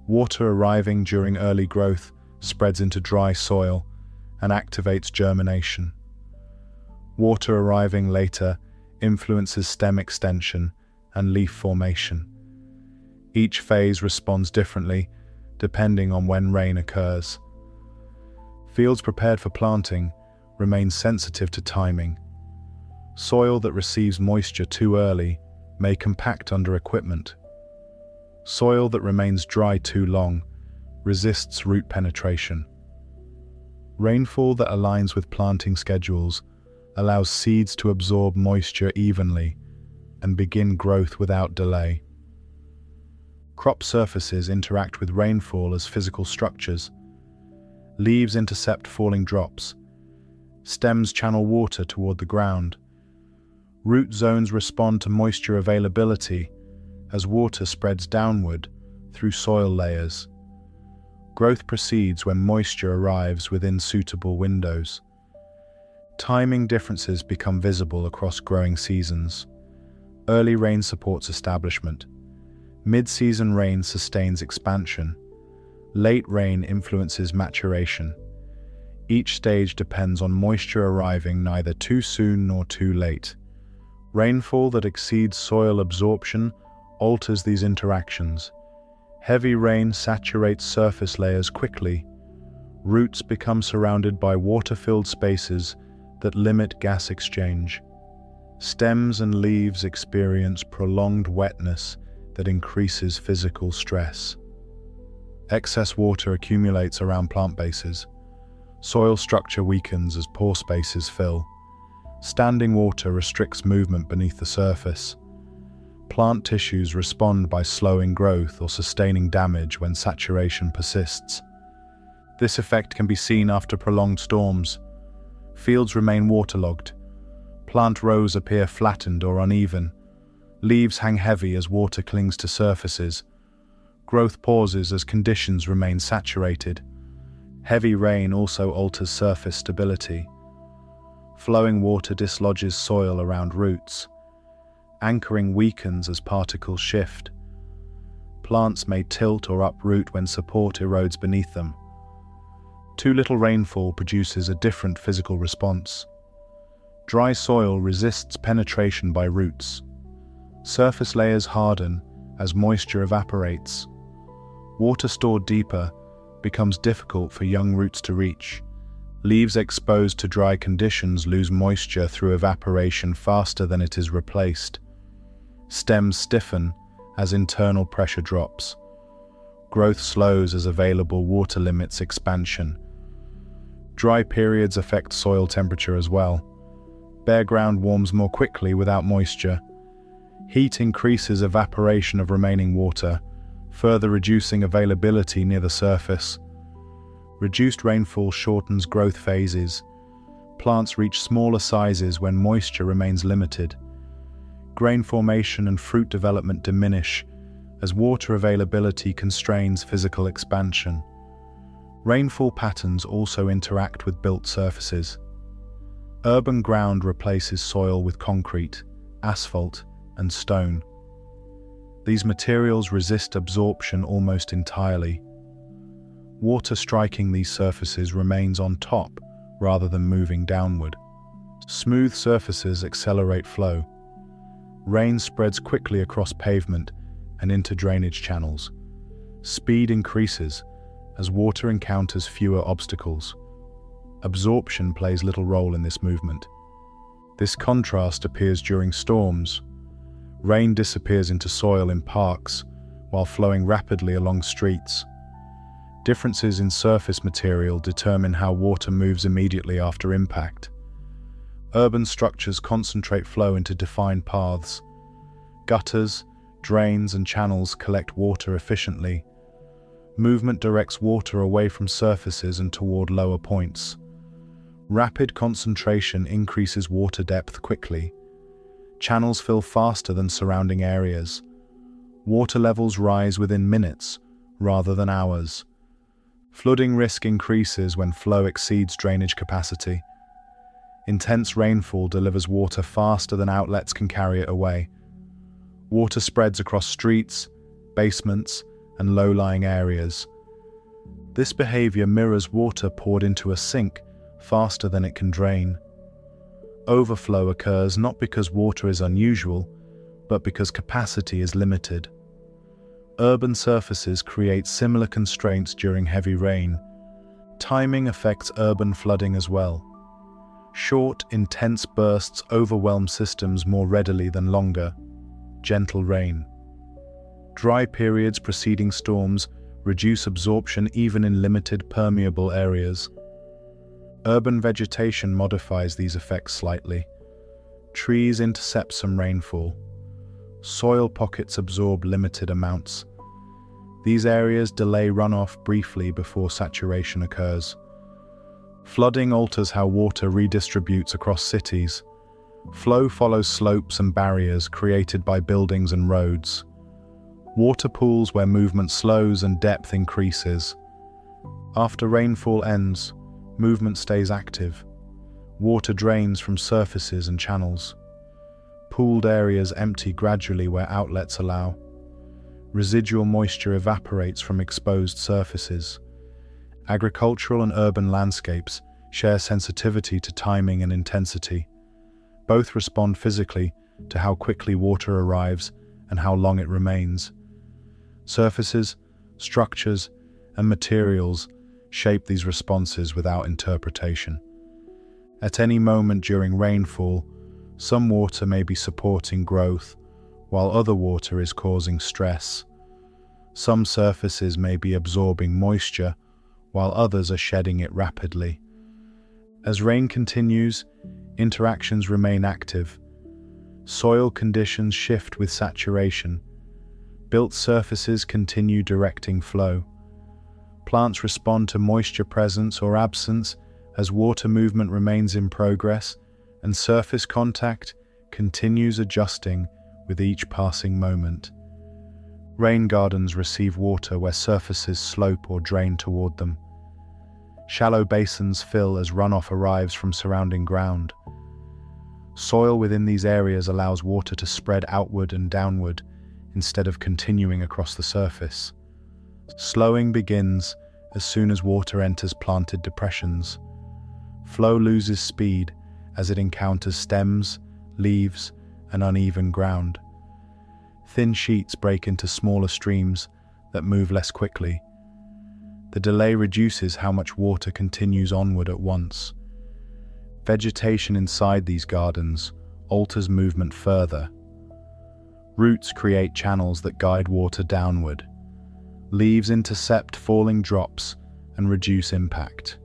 Water arriving during early growth spreads into dry soil and activates germination. Water arriving later influences stem extension and leaf formation. Each phase responds differently depending on when rain occurs. Fields prepared for planting remain sensitive to timing. Soil that receives moisture too early may compact under equipment. Soil that remains dry too long resists root penetration. Rainfall that aligns with planting schedules allows seeds to absorb moisture evenly and begin growth without delay. Crop surfaces interact with rainfall as physical structures. Leaves intercept falling drops. Stems channel water toward the ground. Root zones respond to moisture availability as water spreads downward through soil layers. Growth proceeds when moisture arrives within suitable windows. Timing differences become visible across growing seasons. Early rain supports establishment. Mid-season rain sustains expansion. Late rain influences maturation. Each stage depends on moisture arriving neither too soon nor too late. Rainfall that exceeds soil absorption alters these interactions. Heavy rain saturates surface layers quickly. Roots become surrounded by water-filled spaces that limit gas exchange. Stems and leaves experience prolonged wetness that increases physical stress. Excess water accumulates around plant bases. Soil structure weakens as pore spaces fill. Standing water restricts movement beneath the surface. Plant tissues respond by slowing growth or sustaining damage when saturation persists. This effect can be seen after prolonged storms. Fields remain waterlogged. Plant rows appear flattened or uneven. Leaves hang heavy as water clings to surfaces. Growth pauses as conditions remain saturated. Heavy rain also alters surface stability. Flowing water dislodges soil around roots. Anchoring weakens as particles shift. Plants may tilt or uproot when support erodes beneath them. Too little rainfall produces a different physical response. Dry soil resists penetration by roots. Surface layers harden as moisture evaporates. Water stored deeper becomes difficult for young roots to reach. Leaves exposed to dry conditions lose moisture through evaporation faster than it is replaced. Stems stiffen as internal pressure drops. Growth slows as available water limits expansion. Dry periods affect soil temperature as well. Bare ground warms more quickly without moisture. Heat increases evaporation of remaining water, further reducing availability near the surface. Reduced rainfall shortens growth phases. Plants reach smaller sizes when moisture remains limited. Grain formation and fruit development diminish as water availability constrains physical expansion. Rainfall patterns also interact with built surfaces. Urban ground replaces soil with concrete, asphalt, and stone. These materials resist absorption almost entirely. Water striking these surfaces remains on top rather than moving downward. Smooth surfaces accelerate flow. Rain spreads quickly across pavement and into drainage channels. Speed increases as water encounters fewer obstacles. Absorption plays little role in this movement. This contrast appears during storms. Rain disappears into soil in parks while flowing rapidly along streets. Differences in surface material determine how water moves immediately after impact. Urban structures concentrate flow into defined paths. Gutters, drains, and channels collect water efficiently. Movement directs water away from surfaces and toward lower points. Rapid concentration increases water depth quickly. Channels fill faster than surrounding areas. Water levels rise within minutes rather than hours. Flooding risk increases when flow exceeds drainage capacity. Intense rainfall delivers water faster than outlets can carry it away. Water spreads across streets, basements, and low-lying areas. This behavior mirrors water poured into a sink faster than it can drain. Overflow occurs not because water is unusual, but because capacity is limited. Urban surfaces create similar constraints during heavy rain. Timing affects urban flooding as well. Short, intense bursts overwhelm systems more readily than longer, gentle rain. Dry periods preceding storms reduce absorption even in limited permeable areas. Urban vegetation modifies these effects slightly. Trees intercept some rainfall. Soil pockets absorb limited amounts. These areas delay runoff briefly before saturation occurs. Flooding alters how water redistributes across cities. Flow follows slopes and barriers created by buildings and roads. Water pools where movement slows and depth increases. After rainfall ends, movement stays active. Water drains from surfaces and channels. Pooled areas empty gradually where outlets allow. Residual moisture evaporates from exposed surfaces. Agricultural and urban landscapes share sensitivity to timing and intensity. Both respond physically to how quickly water arrives and how long it remains. Surfaces, structures, and materials shape these responses without interpretation. At any moment during rainfall, some water may be supporting growth, while other water is causing stress. Some surfaces may be absorbing moisture, while others are shedding it rapidly. As rain continues, interactions remain active. Soil conditions shift with saturation. Built surfaces continue directing flow. Plants respond to moisture presence or absence as water movement remains in progress, and surface contact continues adjusting with each passing moment. Rain gardens receive water where surfaces slope or drain toward them. Shallow basins fill as runoff arrives from surrounding ground. Soil within these areas allows water to spread outward and downward instead of continuing across the surface. Slowing begins as soon as water enters planted depressions. Flow loses speed as it encounters stems, leaves, and uneven ground. Thin sheets break into smaller streams that move less quickly. The delay reduces how much water continues onward at once. Vegetation inside these gardens alters movement further. Roots create channels that guide water downward. Leaves intercept falling drops and reduce impact.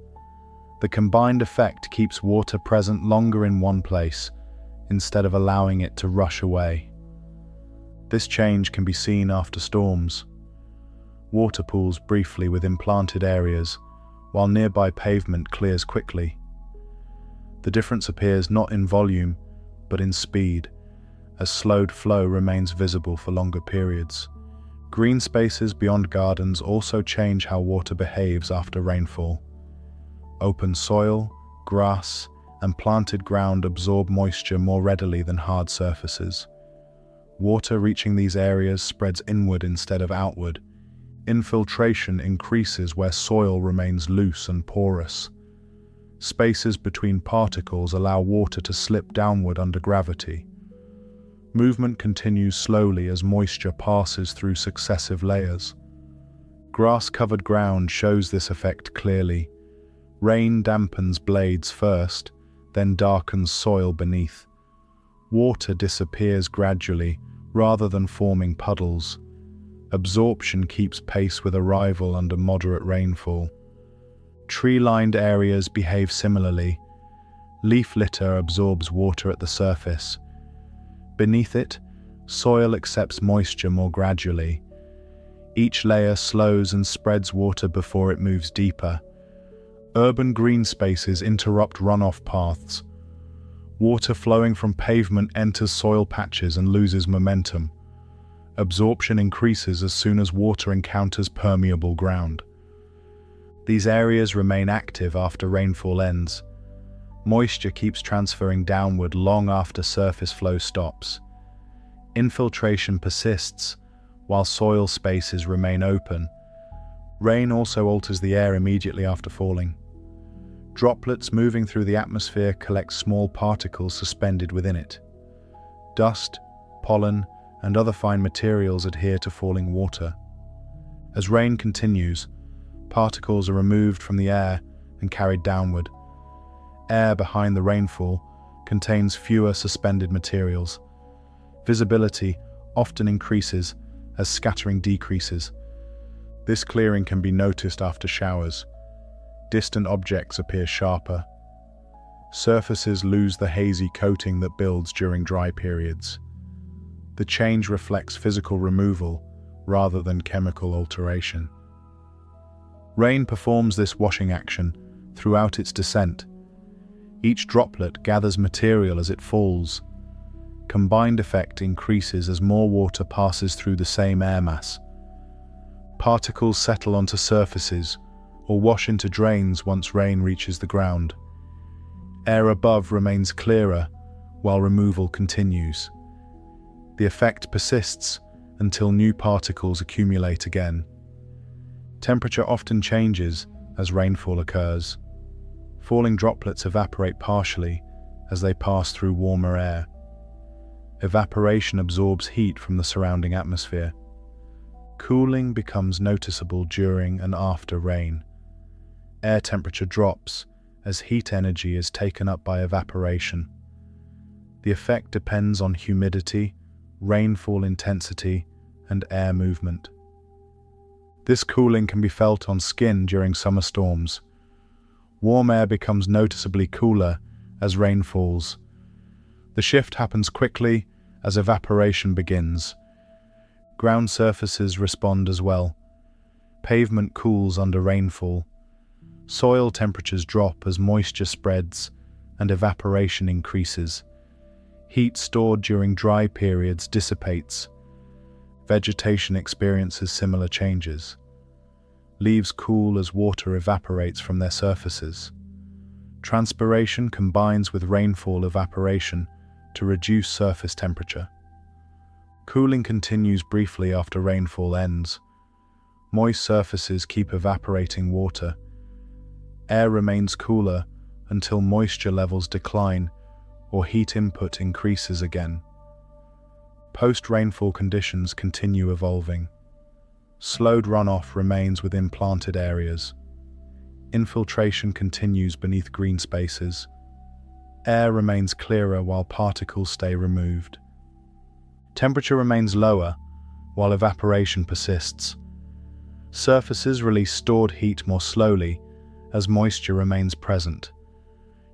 The combined effect keeps water present longer in one place instead of allowing it to rush away. This change can be seen after storms. Water pools briefly within planted areas, while nearby pavement clears quickly. The difference appears not in volume, but in speed, as slowed flow remains visible for longer periods. Green spaces beyond gardens also change how water behaves after rainfall. Open soil, grass, and planted ground absorb moisture more readily than hard surfaces. Water reaching these areas spreads inward instead of outward. Infiltration increases where soil remains loose and porous. Spaces between particles allow water to slip downward under gravity. Movement continues slowly as moisture passes through successive layers. Grass-covered ground shows this effect clearly. Rain dampens blades first, then darkens soil beneath. Water disappears gradually, rather than forming puddles. Absorption keeps pace with arrival under moderate rainfall. Tree-lined areas behave similarly. Leaf litter absorbs water at the surface. Beneath it, soil accepts moisture more gradually. Each layer slows and spreads water before it moves deeper. Urban green spaces interrupt runoff paths. Water flowing from pavement enters soil patches and loses momentum. Absorption increases as soon as water encounters permeable ground. These areas remain active after rainfall ends. Moisture keeps transferring downward long after surface flow stops. Infiltration persists while soil spaces remain open. Rain also alters the air immediately after falling. Droplets moving through the atmosphere collect small particles suspended within it. Dust, pollen, and other fine materials adhere to falling water. As rain continues, particles are removed from the air and carried downward. Air behind the rainfall contains fewer suspended materials. Visibility often increases as scattering decreases. This clearing can be noticed after showers. Distant objects appear sharper. Surfaces lose the hazy coating that builds during dry periods. The change reflects physical removal rather than chemical alteration. Rain performs this washing action throughout its descent. Each droplet gathers material as it falls. Combined effect increases as more water passes through the same air mass. Particles settle onto surfaces or wash into drains once rain reaches the ground. Air above remains clearer while removal continues. The effect persists until new particles accumulate again. Temperature often changes as rainfall occurs. Falling droplets evaporate partially as they pass through warmer air. Evaporation absorbs heat from the surrounding atmosphere. Cooling becomes noticeable during and after rain. Air temperature drops as heat energy is taken up by evaporation. The effect depends on humidity, rainfall intensity, and air movement. This cooling can be felt on skin during summer storms. Warm air becomes noticeably cooler as rain falls. The shift happens quickly as evaporation begins. Ground surfaces respond as well. Pavement cools under rainfall. Soil temperatures drop as moisture spreads and evaporation increases. Heat stored during dry periods dissipates. Vegetation experiences similar changes. Leaves cool as water evaporates from their surfaces. Transpiration combines with rainfall evaporation to reduce surface temperature. Cooling continues briefly after rainfall ends. Moist surfaces keep evaporating water. Air remains cooler until moisture levels decline or heat input increases again. Post-rainfall conditions continue evolving. Slowed runoff remains within planted areas. Infiltration continues beneath green spaces. Air remains clearer while particles stay removed. Temperature remains lower while evaporation persists. Surfaces release stored heat more slowly as moisture remains present.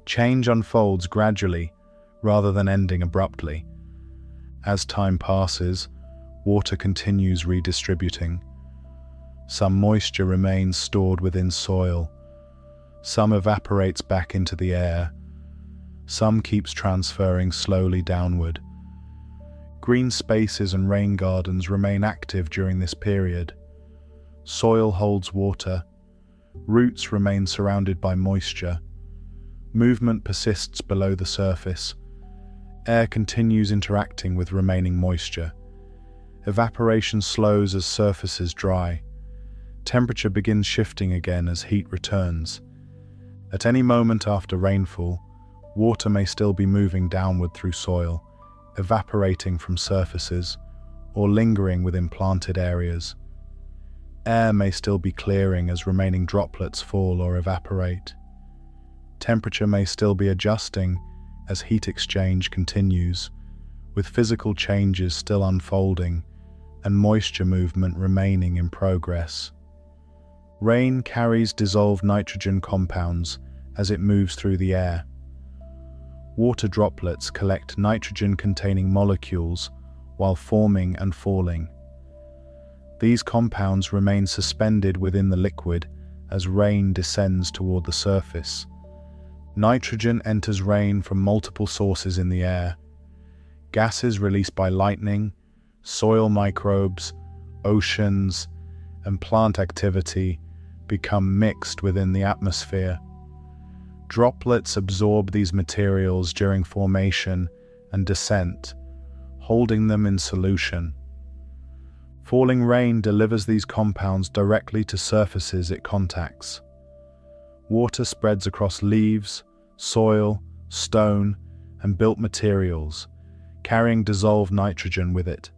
Change unfolds gradually rather than ending abruptly. As time passes, water continues redistributing. Some moisture remains stored within soil. Some evaporates back into the air. Some keeps transferring slowly downward. Green spaces and rain gardens remain active during this period. Soil holds water. Roots remain surrounded by moisture. Movement persists below the surface. Air continues interacting with remaining moisture. Evaporation slows as surfaces dry. Temperature begins shifting again as heat returns. At any moment after rainfall, water may still be moving downward through soil, evaporating from surfaces, or lingering within planted areas. Air may still be clearing as remaining droplets fall or evaporate. Temperature may still be adjusting as heat exchange continues, with physical changes still unfolding and moisture movement remaining in progress. Rain carries dissolved nitrogen compounds as it moves through the air. Water droplets collect nitrogen-containing molecules while forming and falling. These compounds remain suspended within the liquid as rain descends toward the surface. Nitrogen enters rain from multiple sources in the air. Gases released by lightning, soil microbes, oceans, and plant activity become mixed within the atmosphere. Droplets absorb these materials during formation and descent, holding them in solution. Falling rain delivers these compounds directly to surfaces it contacts. Water spreads across leaves, soil, stone, and built materials, carrying dissolved nitrogen with it.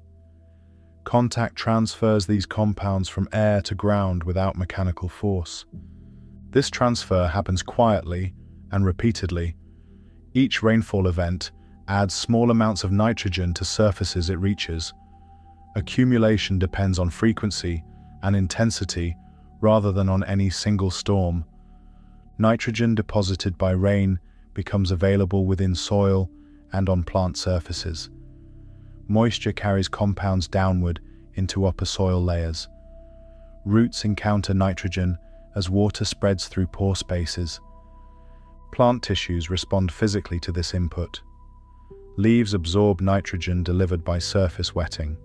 Contact transfers these compounds from air to ground without mechanical force. This transfer happens quietly and repeatedly. Each rainfall event adds small amounts of nitrogen to surfaces it reaches. Accumulation depends on frequency and intensity rather than on any single storm. Nitrogen deposited by rain becomes available within soil and on plant surfaces. Moisture carries compounds downward into upper soil layers. Roots encounter nitrogen as water spreads through pore spaces. Plant tissues respond physically to this input. Leaves absorb nitrogen delivered by surface wetting.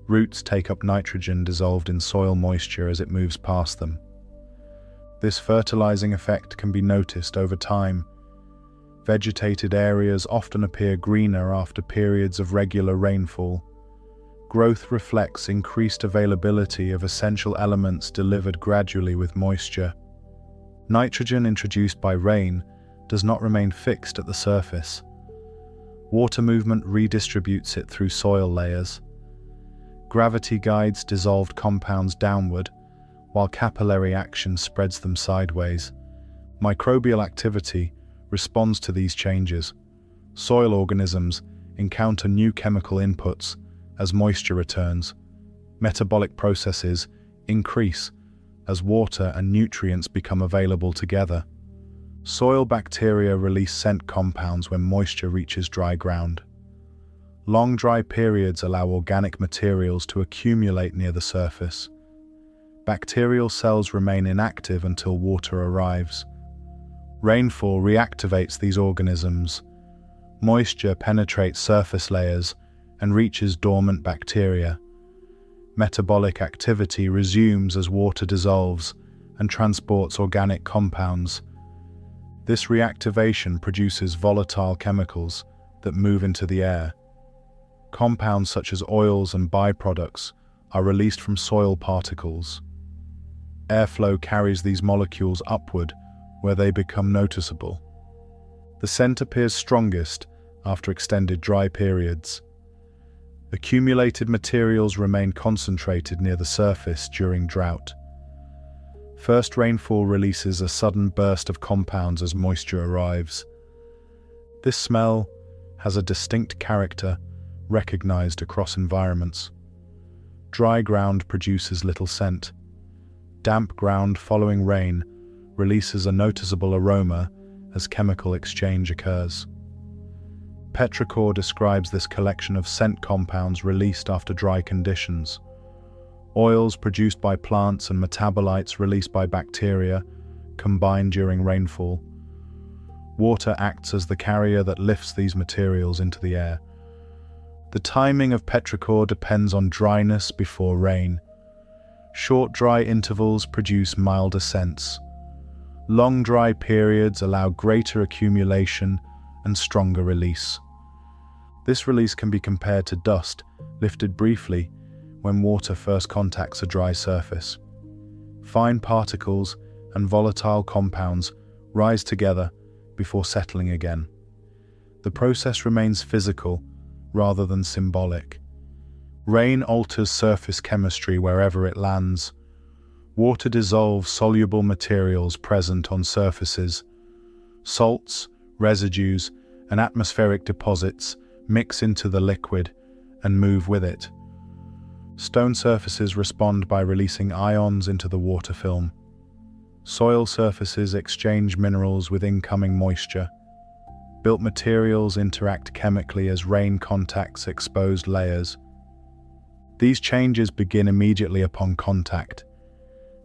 Roots take up nitrogen dissolved in soil moisture as it moves past them. This fertilizing effect can be noticed over time. Vegetated areas often appear greener after periods of regular rainfall. Growth reflects increased availability of essential elements delivered gradually with moisture. Nitrogen introduced by rain does not remain fixed at the surface. Water movement redistributes it through soil layers. Gravity guides dissolved compounds downward, while capillary action spreads them sideways. Microbial activity responds to these changes. Soil organisms encounter new chemical inputs as moisture returns. Metabolic processes increase as water and nutrients become available together. Soil bacteria release scent compounds when moisture reaches dry ground. Long dry periods allow organic materials to accumulate near the surface. Bacterial cells remain inactive until water arrives. Rainfall reactivates these organisms. Moisture penetrates surface layers and reaches dormant bacteria. Metabolic activity resumes as water dissolves and transports organic compounds. This reactivation produces volatile chemicals that move into the air. Compounds such as oils and byproducts are released from soil particles. Airflow carries these molecules upward where they become noticeable. The scent appears strongest after extended dry periods. Accumulated materials remain concentrated near the surface during drought. First rainfall releases a sudden burst of compounds as moisture arrives. This smell has a distinct character recognized across environments. Dry ground produces little scent. Damp ground following rain releases a noticeable aroma as chemical exchange occurs. Petrichor describes this collection of scent compounds released after dry conditions. Oils produced by plants and metabolites released by bacteria combine during rainfall. Water acts as the carrier that lifts these materials into the air. The timing of petrichor depends on dryness before rain. Short dry intervals produce milder scents. Long dry periods allow greater accumulation and stronger release. This release can be compared to dust lifted briefly when water first contacts a dry surface. Fine particles and volatile compounds rise together before settling again. The process remains physical rather than symbolic. Rain alters surface chemistry wherever it lands. Water dissolves soluble materials present on surfaces. Salts, residues, and atmospheric deposits mix into the liquid and move with it. Stone surfaces respond by releasing ions into the water film. Soil surfaces exchange minerals with incoming moisture. Built materials interact chemically as rain contacts exposed layers. These changes begin immediately upon contact.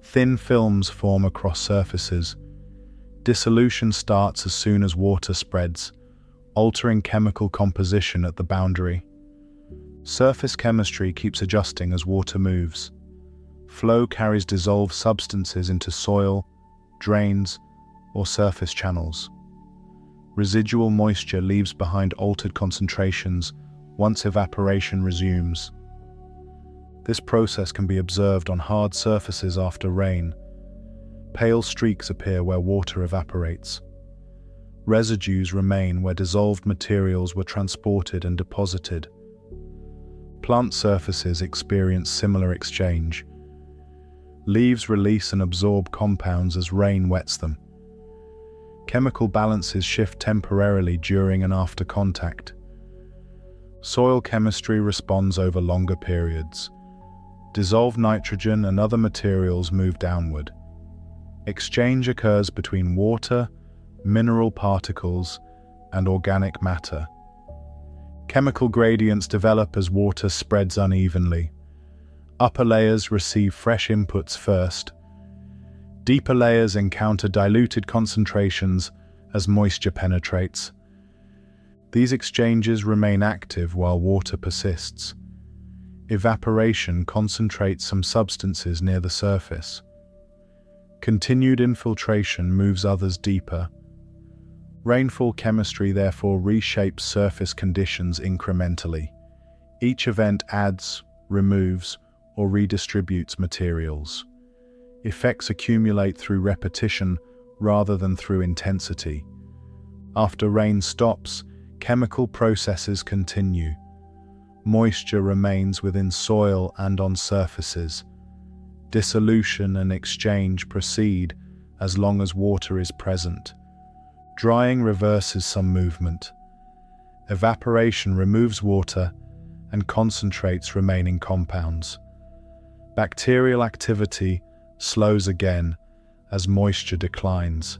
Thin films form across surfaces. Dissolution starts as soon as water spreads, altering chemical composition at the boundary. Surface chemistry keeps adjusting as water moves. Flow carries dissolved substances into soil, drains, or surface channels. Residual moisture leaves behind altered concentrations once evaporation resumes. This process can be observed on hard surfaces after rain. Pale streaks appear where water evaporates. Residues remain where dissolved materials were transported and deposited. Plant surfaces experience similar exchange. Leaves release and absorb compounds as rain wets them. Chemical balances shift temporarily during and after contact. Soil chemistry responds over longer periods. Dissolved nitrogen and other materials move downward. Exchange occurs between water, mineral particles, and organic matter. Chemical gradients develop as water spreads unevenly. Upper layers receive fresh inputs first. Deeper layers encounter diluted concentrations as moisture penetrates. These exchanges remain active while water persists. Evaporation concentrates some substances near the surface. Continued infiltration moves others deeper. Rainfall chemistry therefore reshapes surface conditions incrementally. Each event adds, removes, or redistributes materials. Effects accumulate through repetition rather than through intensity. After rain stops, chemical processes continue. Moisture remains within soil and on surfaces. Dissolution and exchange proceed as long as water is present. Drying reverses some movement. Evaporation removes water and concentrates remaining compounds. Bacterial activity slows again as moisture declines.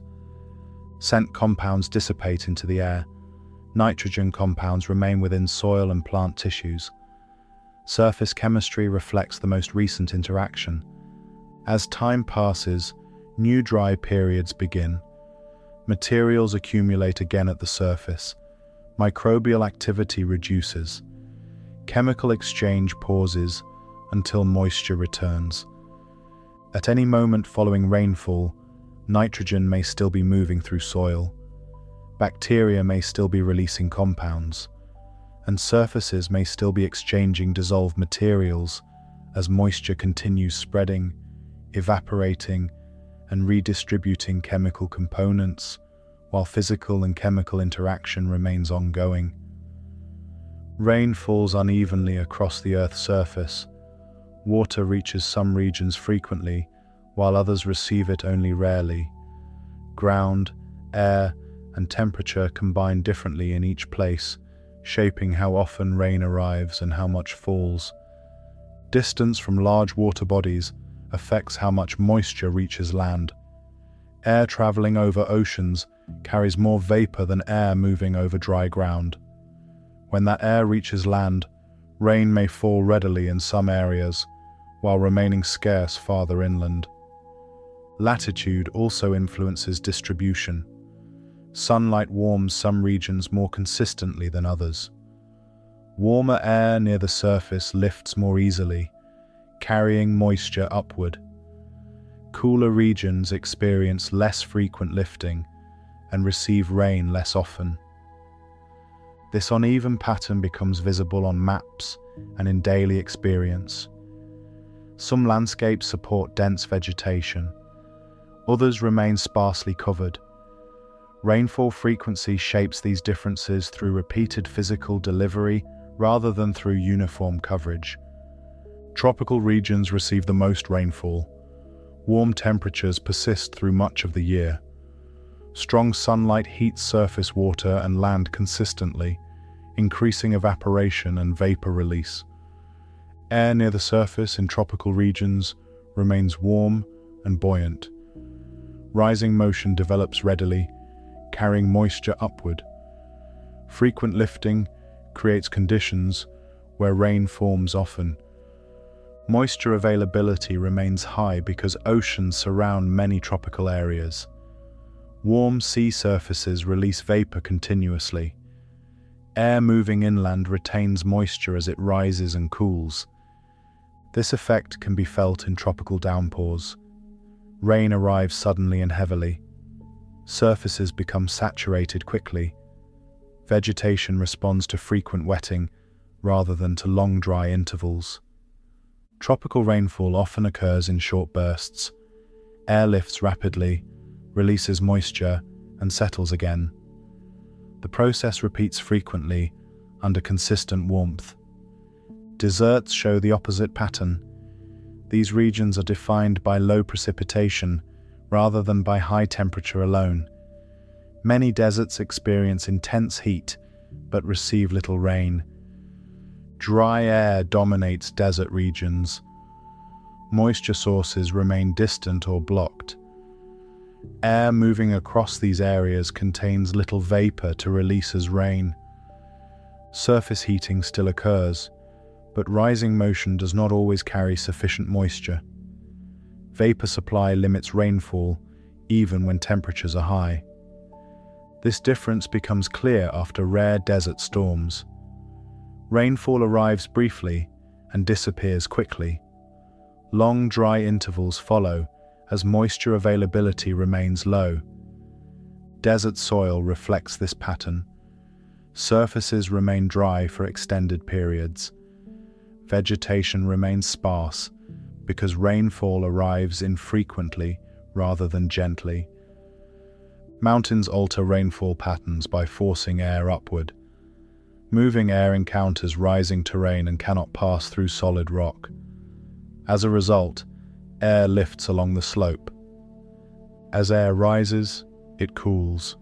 Scent compounds dissipate into the air. Nitrogen compounds remain within soil and plant tissues. Surface chemistry reflects the most recent interaction. As time passes, new dry periods begin. Materials accumulate again at the surface. Microbial activity reduces. Chemical exchange pauses until moisture returns. At any moment following rainfall, nitrogen may still be moving through soil. Bacteria may still be releasing compounds, and surfaces may still be exchanging dissolved materials as moisture continues spreading, evaporating, and redistributing chemical components, while physical and chemical interaction remains ongoing. Rain falls unevenly across the Earth's surface. Water reaches some regions frequently, while others receive it only rarely. Ground, air, and temperature combine differently in each place, shaping how often rain arrives and how much falls. Distance from large water bodies affects how much moisture reaches land. Air traveling over oceans carries more vapor than air moving over dry ground. When that air reaches land, rain may fall readily in some areas, while remaining scarce farther inland. Latitude also influences distribution. Sunlight warms some regions more consistently than others. Warmer air near the surface lifts more easily, carrying moisture upward. Cooler regions experience less frequent lifting and receive rain less often. This uneven pattern becomes visible on maps and in daily experience. Some landscapes support dense vegetation. Others remain sparsely covered. Rainfall frequency shapes these differences through repeated physical delivery rather than through uniform coverage. Tropical regions receive the most rainfall. Warm temperatures persist through much of the year. Strong sunlight heats surface water and land consistently, increasing evaporation and vapor release. Air near the surface in tropical regions remains warm and buoyant. Rising motion develops readily, carrying moisture upward. Frequent lifting creates conditions where rain forms often. Moisture availability remains high because oceans surround many tropical areas. Warm sea surfaces release vapor continuously. Air moving inland retains moisture as it rises and cools. This effect can be felt in tropical downpours. Rain arrives suddenly and heavily. Surfaces become saturated quickly. Vegetation responds to frequent wetting rather than to long dry intervals. Tropical rainfall often occurs in short bursts. Air lifts rapidly, releases moisture, and settles again. The process repeats frequently under consistent warmth. Deserts show the opposite pattern. These regions are defined by low precipitation rather than by high temperature alone. Many deserts experience intense heat but receive little rain. Dry air dominates desert regions. Moisture sources remain distant or blocked. Air moving across these areas contains little vapor to release as rain. Surface heating still occurs, but rising motion does not always carry sufficient moisture. Vapor supply limits rainfall even when temperatures are high. This difference becomes clear after rare desert storms. Rainfall arrives briefly and disappears quickly. Long dry intervals follow as moisture availability remains low. Desert soil reflects this pattern. Surfaces remain dry for extended periods. Vegetation remains sparse because rainfall arrives infrequently rather than gently. Mountains alter rainfall patterns by forcing air upward. Moving air encounters rising terrain and cannot pass through solid rock. As a result, air lifts along the slope. As air rises, it cools.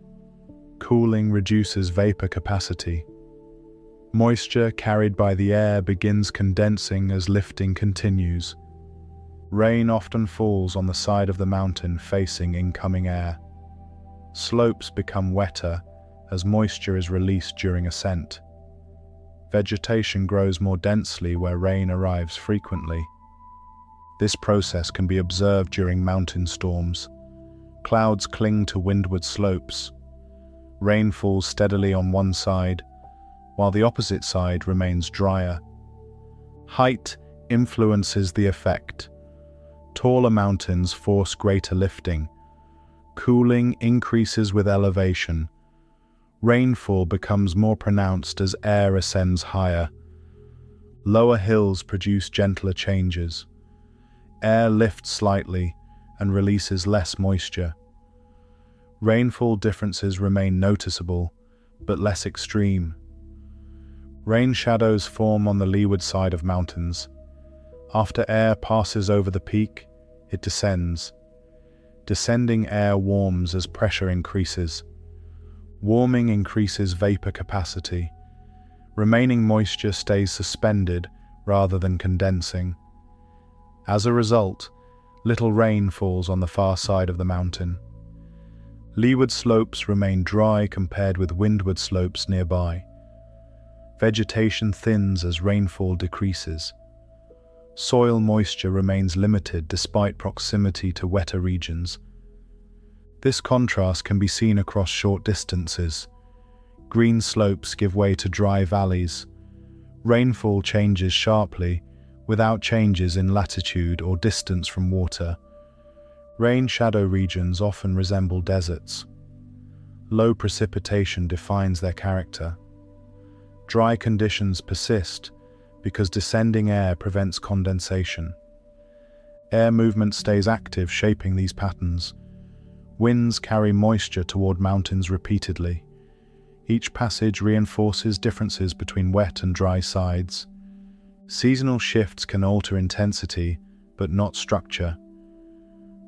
Cooling reduces vapor capacity. Moisture carried by the air begins condensing as lifting continues. Rain often falls on the side of the mountain facing incoming air. Slopes become wetter as moisture is released during ascent. Vegetation grows more densely where rain arrives frequently. This process can be observed during mountain storms. Clouds cling to windward slopes. Rain falls steadily on one side, while the opposite side remains drier. Height influences the effect. Taller mountains force greater lifting. Cooling increases with elevation. Rainfall becomes more pronounced as air ascends higher. Lower hills produce gentler changes. Air lifts slightly and releases less moisture. Rainfall differences remain noticeable, but less extreme. Rain shadows form on the leeward side of mountains. After air passes over the peak, it descends. Descending air warms as pressure increases. Warming increases vapor capacity. Remaining moisture stays suspended rather than condensing. As a result, little rain falls on the far side of the mountain. Leeward slopes remain dry compared with windward slopes nearby. Vegetation thins as rainfall decreases. Soil moisture remains limited despite proximity to wetter regions. This contrast can be seen across short distances. Green slopes give way to dry valleys. Rainfall changes sharply, without changes in latitude or distance from water. Rain shadow regions often resemble deserts. Low precipitation defines their character. Dry conditions persist because descending air prevents condensation. Air movement stays active, shaping these patterns. Winds carry moisture toward mountains repeatedly. Each passage reinforces differences between wet and dry sides. Seasonal shifts can alter intensity, but not structure.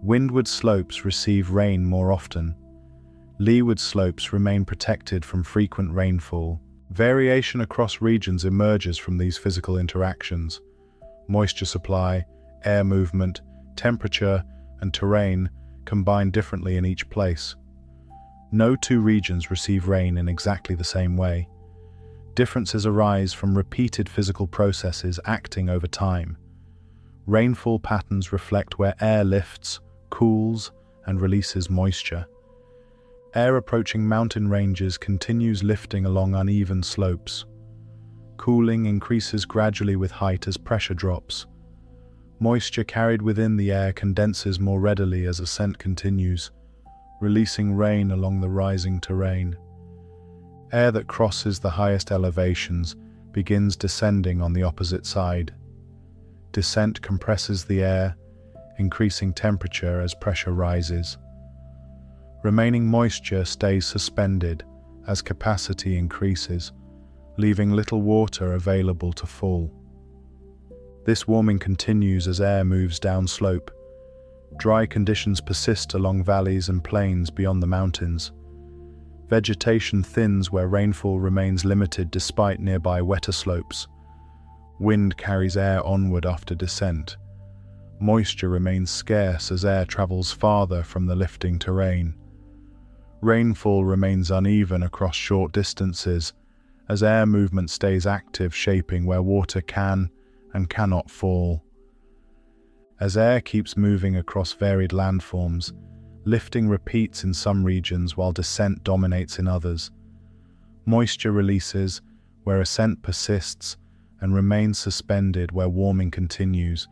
Windward slopes receive rain more often. Leeward slopes remain protected from frequent rainfall. Variation across regions emerges from these physical interactions. moisture supply, air movement, temperature, and terrain combine differently in each place. No two regions receive rain in exactly the same way. Differences arise from repeated physical processes acting over time. Rainfall patterns reflect where air lifts, cools, and releases moisture. Air approaching mountain ranges continues lifting along uneven slopes. Cooling increases gradually with height as pressure drops. Moisture carried within the air condenses more readily as ascent continues, releasing rain along the rising terrain. Air that crosses the highest elevations begins descending on the opposite side. Descent compresses the air, increasing temperature as pressure rises. Remaining moisture stays suspended as capacity increases, leaving little water available to fall. This warming continues as air moves downslope. Dry conditions persist along valleys and plains beyond the mountains. Vegetation thins where rainfall remains limited despite nearby wetter slopes. Wind carries air onward after descent. Moisture remains scarce as air travels farther from the lifting terrain. Rainfall remains uneven across short distances as air movement stays active, shaping where water can and cannot fall. As air keeps moving across varied landforms, lifting repeats in some regions while descent dominates in others. Moisture releases where ascent persists and remains suspended where warming continues,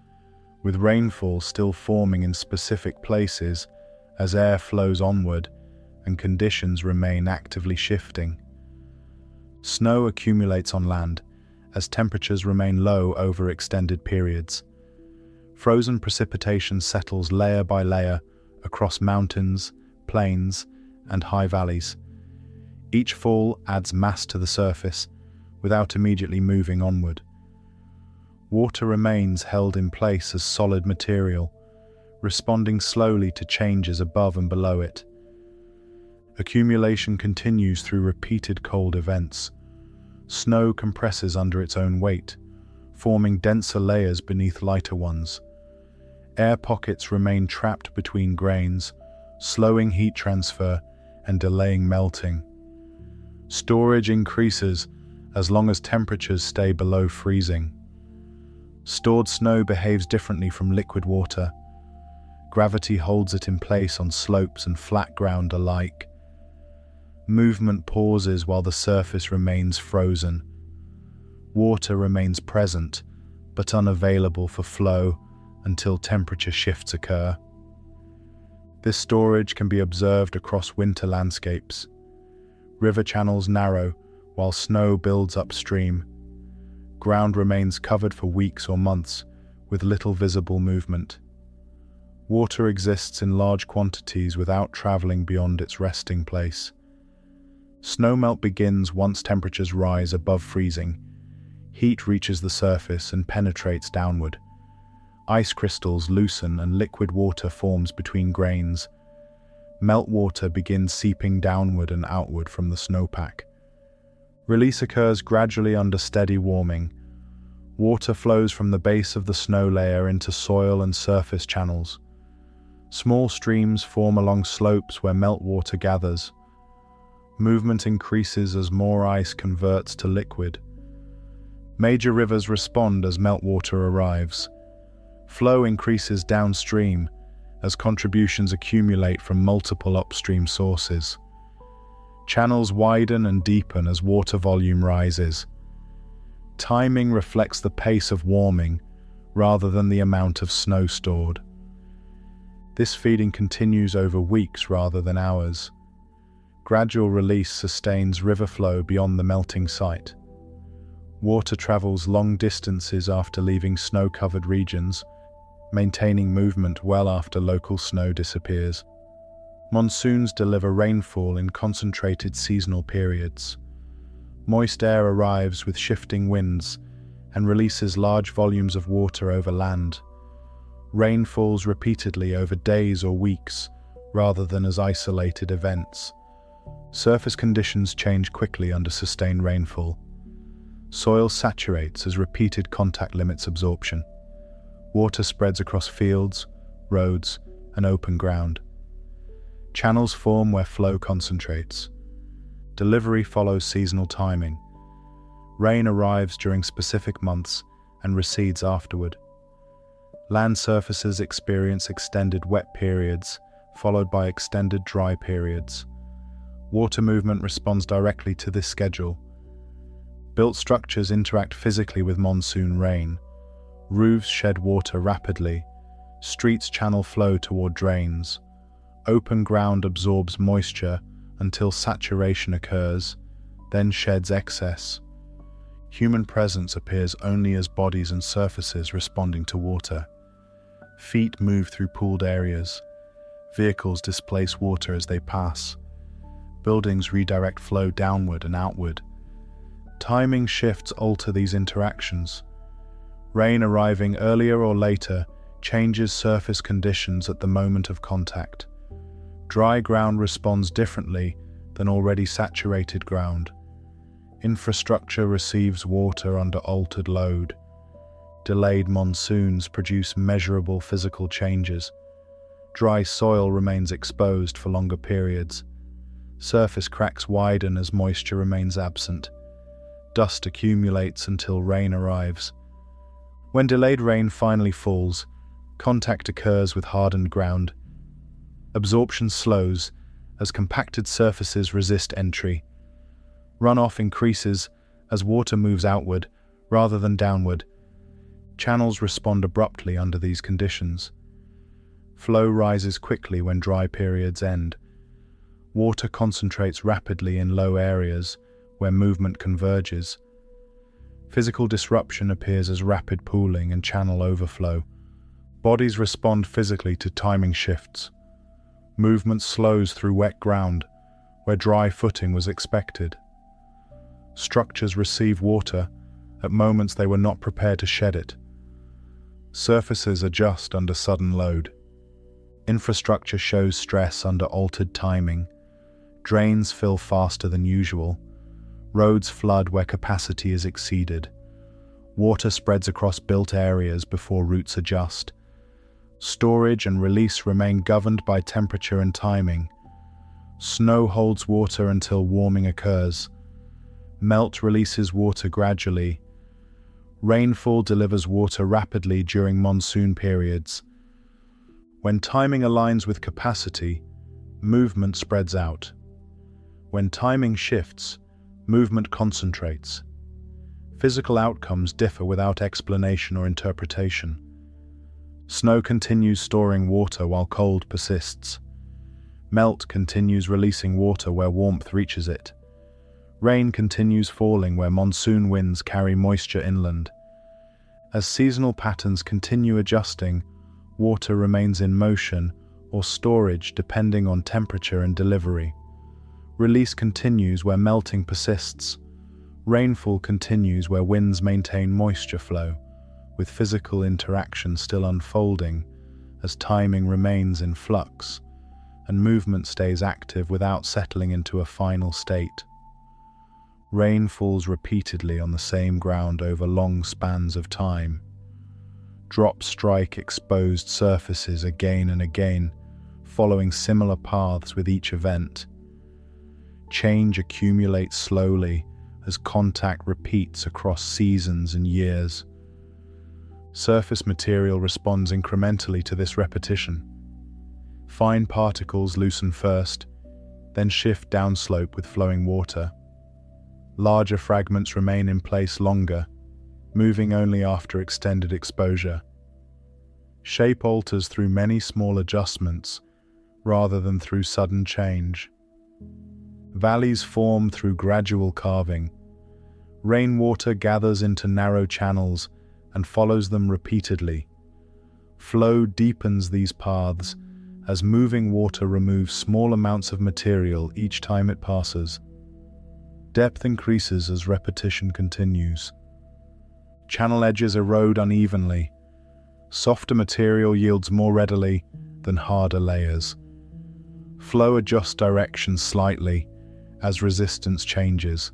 with rainfall still forming in specific places as air flows onward and conditions remain actively shifting. Snow accumulates on land as temperatures remain low over extended periods. Frozen precipitation settles layer by layer across mountains, plains, and high valleys. Each fall adds mass to the surface without immediately moving onward. Water remains held in place as solid material, responding slowly to changes above and below it. Accumulation continues through repeated cold events. Snow compresses under its own weight, forming denser layers beneath lighter ones. Air pockets remain trapped between grains, slowing heat transfer and delaying melting. Storage increases as long as temperatures stay below freezing. Stored snow behaves differently from liquid water. Gravity holds it in place on slopes and flat ground alike. Movement pauses while the surface remains frozen. Water remains present, but unavailable for flow until temperature shifts occur. This storage can be observed across winter landscapes. River channels narrow while snow builds upstream. Ground remains covered for weeks or months with little visible movement. Water exists in large quantities without traveling beyond its resting place. Snowmelt begins once temperatures rise above freezing. Heat reaches the surface and penetrates downward. Ice crystals loosen and liquid water forms between grains. Meltwater begins seeping downward and outward from the snowpack. Release occurs gradually under steady warming. Water flows from the base of the snow layer into soil and surface channels. Small streams form along slopes where meltwater gathers. Movement increases as more ice converts to liquid. Major rivers respond as meltwater arrives. Flow increases downstream as contributions accumulate from multiple upstream sources. Channels widen and deepen as water volume rises. Timing reflects the pace of warming rather than the amount of snow stored. This feeding continues over weeks rather than hours. Gradual release sustains river flow beyond the melting site. Water travels long distances after leaving snow-covered regions, maintaining movement well after local snow disappears. Monsoons deliver rainfall in concentrated seasonal periods. Moist air arrives with shifting winds and releases large volumes of water over land. Rain falls repeatedly over days or weeks, rather than as isolated events. Surface conditions change quickly under sustained rainfall. Soil saturates as repeated contact limits absorption. Water spreads across fields, roads, and open ground. Channels form where flow concentrates. Delivery follows seasonal timing. Rain arrives during specific months and recedes afterward. Land surfaces experience extended wet periods, followed by extended dry periods. Water movement responds directly to this schedule. Built structures interact physically with monsoon rain. Roofs shed water rapidly. Streets channel flow toward drains. Open ground absorbs moisture until saturation occurs, then sheds excess. Human presence appears only as bodies and surfaces responding to water. Feet move through pooled areas. Vehicles displace water as they pass. Buildings redirect flow downward and outward. Timing shifts alter these interactions. Rain arriving earlier or later changes surface conditions at the moment of contact. Dry ground responds differently than already saturated ground. Infrastructure receives water under altered load. Delayed monsoons produce measurable physical changes. Dry soil remains exposed for longer periods. Surface cracks widen as moisture remains absent. Dust accumulates until rain arrives. When delayed rain finally falls, contact occurs with hardened ground. Absorption slows as compacted surfaces resist entry. Runoff increases as water moves outward rather than downward. Channels respond abruptly under these conditions. Flow rises quickly when dry periods end. Water concentrates rapidly in low areas where movement converges. Physical disruption appears as rapid pooling and channel overflow. Bodies respond physically to timing shifts. Movement slows through wet ground, where dry footing was expected. Structures receive water at moments they were not prepared to shed it. Surfaces adjust under sudden load. Infrastructure shows stress under altered timing. Drains fill faster than usual. Roads flood where capacity is exceeded. Water spreads across built areas before routes adjust. Storage and release remain governed by temperature and timing. Snow holds water until warming occurs. Melt releases water gradually. Rainfall delivers water rapidly during monsoon periods. When timing aligns with capacity, movement spreads out. When timing shifts, movement concentrates. Physical outcomes differ without explanation or interpretation. Snow continues storing water while cold persists. Melt continues releasing water where warmth reaches it. Rain continues falling where monsoon winds carry moisture inland. As seasonal patterns continue adjusting, water remains in motion or storage depending on temperature and delivery. Release continues where melting persists. Rainfall continues where winds maintain moisture flow, with physical interaction still unfolding as timing remains in flux and movement stays active without settling into a final state. Rain falls repeatedly on the same ground over long spans of time. Drops strike exposed surfaces again and again, following similar paths with each event. Change accumulates slowly as contact repeats across seasons and years. Surface material responds incrementally to this repetition. Fine particles loosen first, then shift downslope with flowing water. Larger fragments remain in place longer, moving only after extended exposure. Shape alters through many small adjustments, rather than through sudden change. Valleys form through gradual carving. Rainwater gathers into narrow channels and follows them repeatedly. Flow deepens these paths as moving water removes small amounts of material each time it passes. Depth increases as repetition continues. Channel edges erode unevenly. Softer material yields more readily than harder layers. Flow adjusts direction slightly as resistance changes.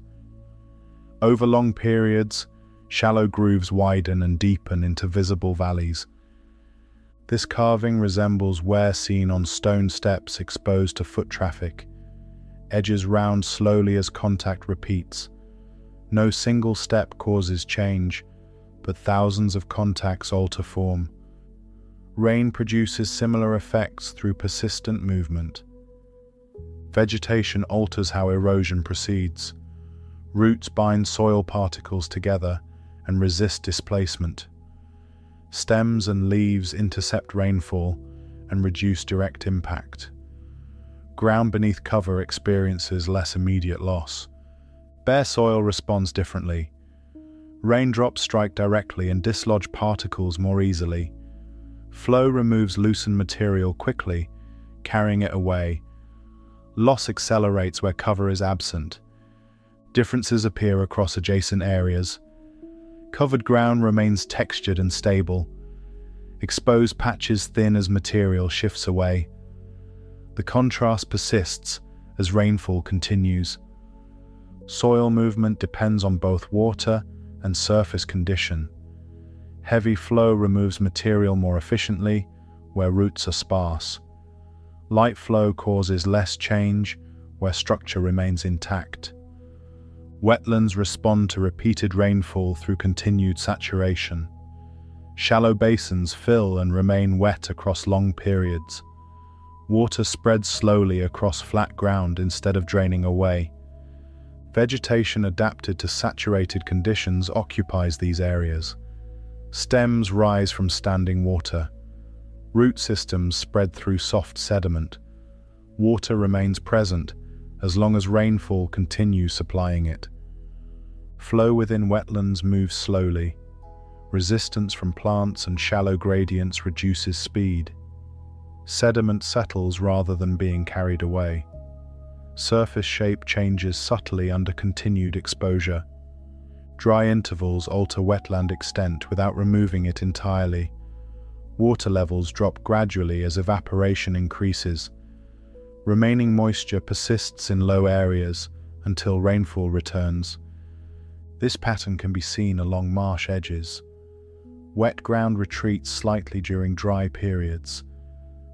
Over long periods, shallow grooves widen and deepen into visible valleys, This carving resembles wear seen on stone steps exposed to foot traffic. Edges round slowly as contact repeats. No single step causes change, but thousands of contacts alter form. Rain produces similar effects through persistent movement. Vegetation alters how erosion proceeds. Roots bind soil particles together and resist displacement. Stems and leaves intercept rainfall and reduce direct impact. Ground beneath cover experiences less immediate loss. Bare soil responds differently. Raindrops strike directly and dislodge particles more easily. Flow removes loosened material quickly, carrying it away. Loss accelerates where cover is absent. Differences appear across adjacent areas. Covered ground remains textured and stable. Exposed patches thin as material shifts away. The contrast persists as rainfall continues. Soil movement depends on both water and surface condition. Heavy flow removes material more efficiently where roots are sparse. Light flow causes less change where structure remains intact. Wetlands respond to repeated rainfall through continued saturation. Shallow basins fill and remain wet across long periods. Water spreads slowly across flat ground instead of draining away. Vegetation adapted to saturated conditions occupies these areas. Stems rise from standing water. Root systems spread through soft sediment. Water remains present as long as rainfall continues supplying it. Flow within wetlands moves slowly. Resistance from plants and shallow gradients reduces speed. Sediment settles rather than being carried away. Surface shape changes subtly under continued exposure. Dry intervals alter wetland extent without removing it entirely. Water levels drop gradually as evaporation increases. Remaining moisture persists in low areas until rainfall returns. This pattern can be seen along marsh edges. Wet ground retreats slightly during dry periods,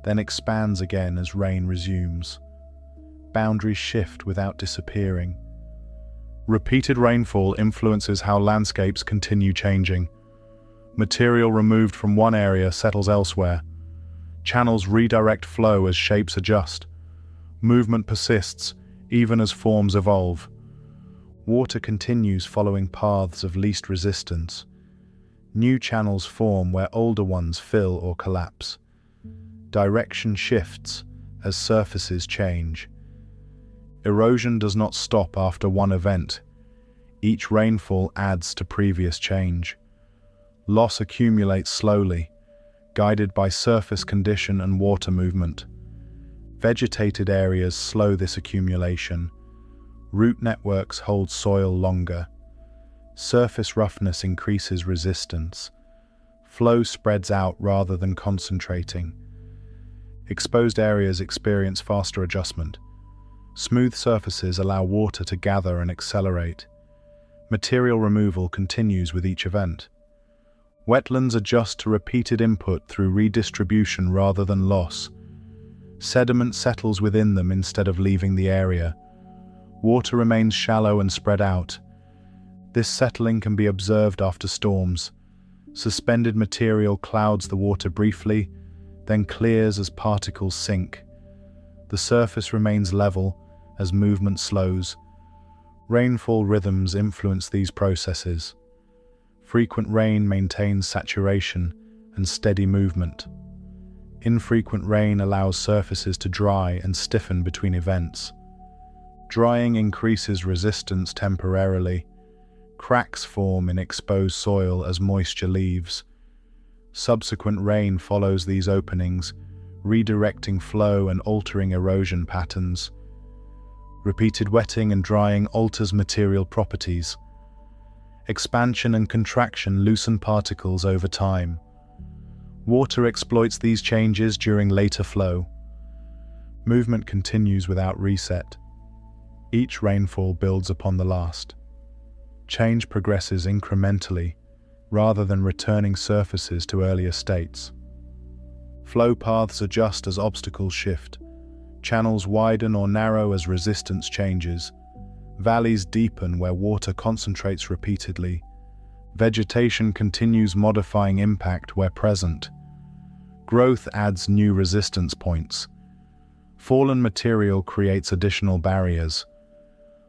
then expands again as rain resumes. Boundaries shift without disappearing. Repeated rainfall influences how landscapes continue changing. Material removed from one area settles elsewhere. Channels redirect flow as shapes adjust. Movement persists, even as forms evolve. Water continues following paths of least resistance. New channels form where older ones fill or collapse. Direction shifts as surfaces change. Erosion does not stop after one event. Each rainfall adds to previous change. Loss accumulates slowly, guided by surface condition and water movement. Vegetated areas slow this accumulation. Root networks hold soil longer. Surface roughness increases resistance. Flow spreads out rather than concentrating. Exposed areas experience faster adjustment. Smooth surfaces allow water to gather and accelerate. Material removal continues with each event. Wetlands adjust to repeated input through redistribution rather than loss. Sediment settles within them instead of leaving the area. Water remains shallow and spread out. This settling can be observed after storms. Suspended material clouds the water briefly, then clears as particles sink. The surface remains level as movement slows. Rainfall rhythms influence these processes. Frequent rain maintains saturation and steady movement. Infrequent rain allows surfaces to dry and stiffen between events. Drying increases resistance temporarily. Cracks form in exposed soil as moisture leaves. Subsequent rain follows these openings, redirecting flow and altering erosion patterns. Repeated wetting and drying alters material properties. Expansion and contraction loosen particles over time. Water exploits these changes during later flow. Movement continues without reset. Each rainfall builds upon the last. Change progresses incrementally, rather than returning surfaces to earlier states. Flow paths adjust as obstacles shift. Channels widen or narrow as resistance changes. Valleys deepen where water concentrates repeatedly. Vegetation continues modifying impact where present. Growth adds new resistance points. Fallen material creates additional barriers.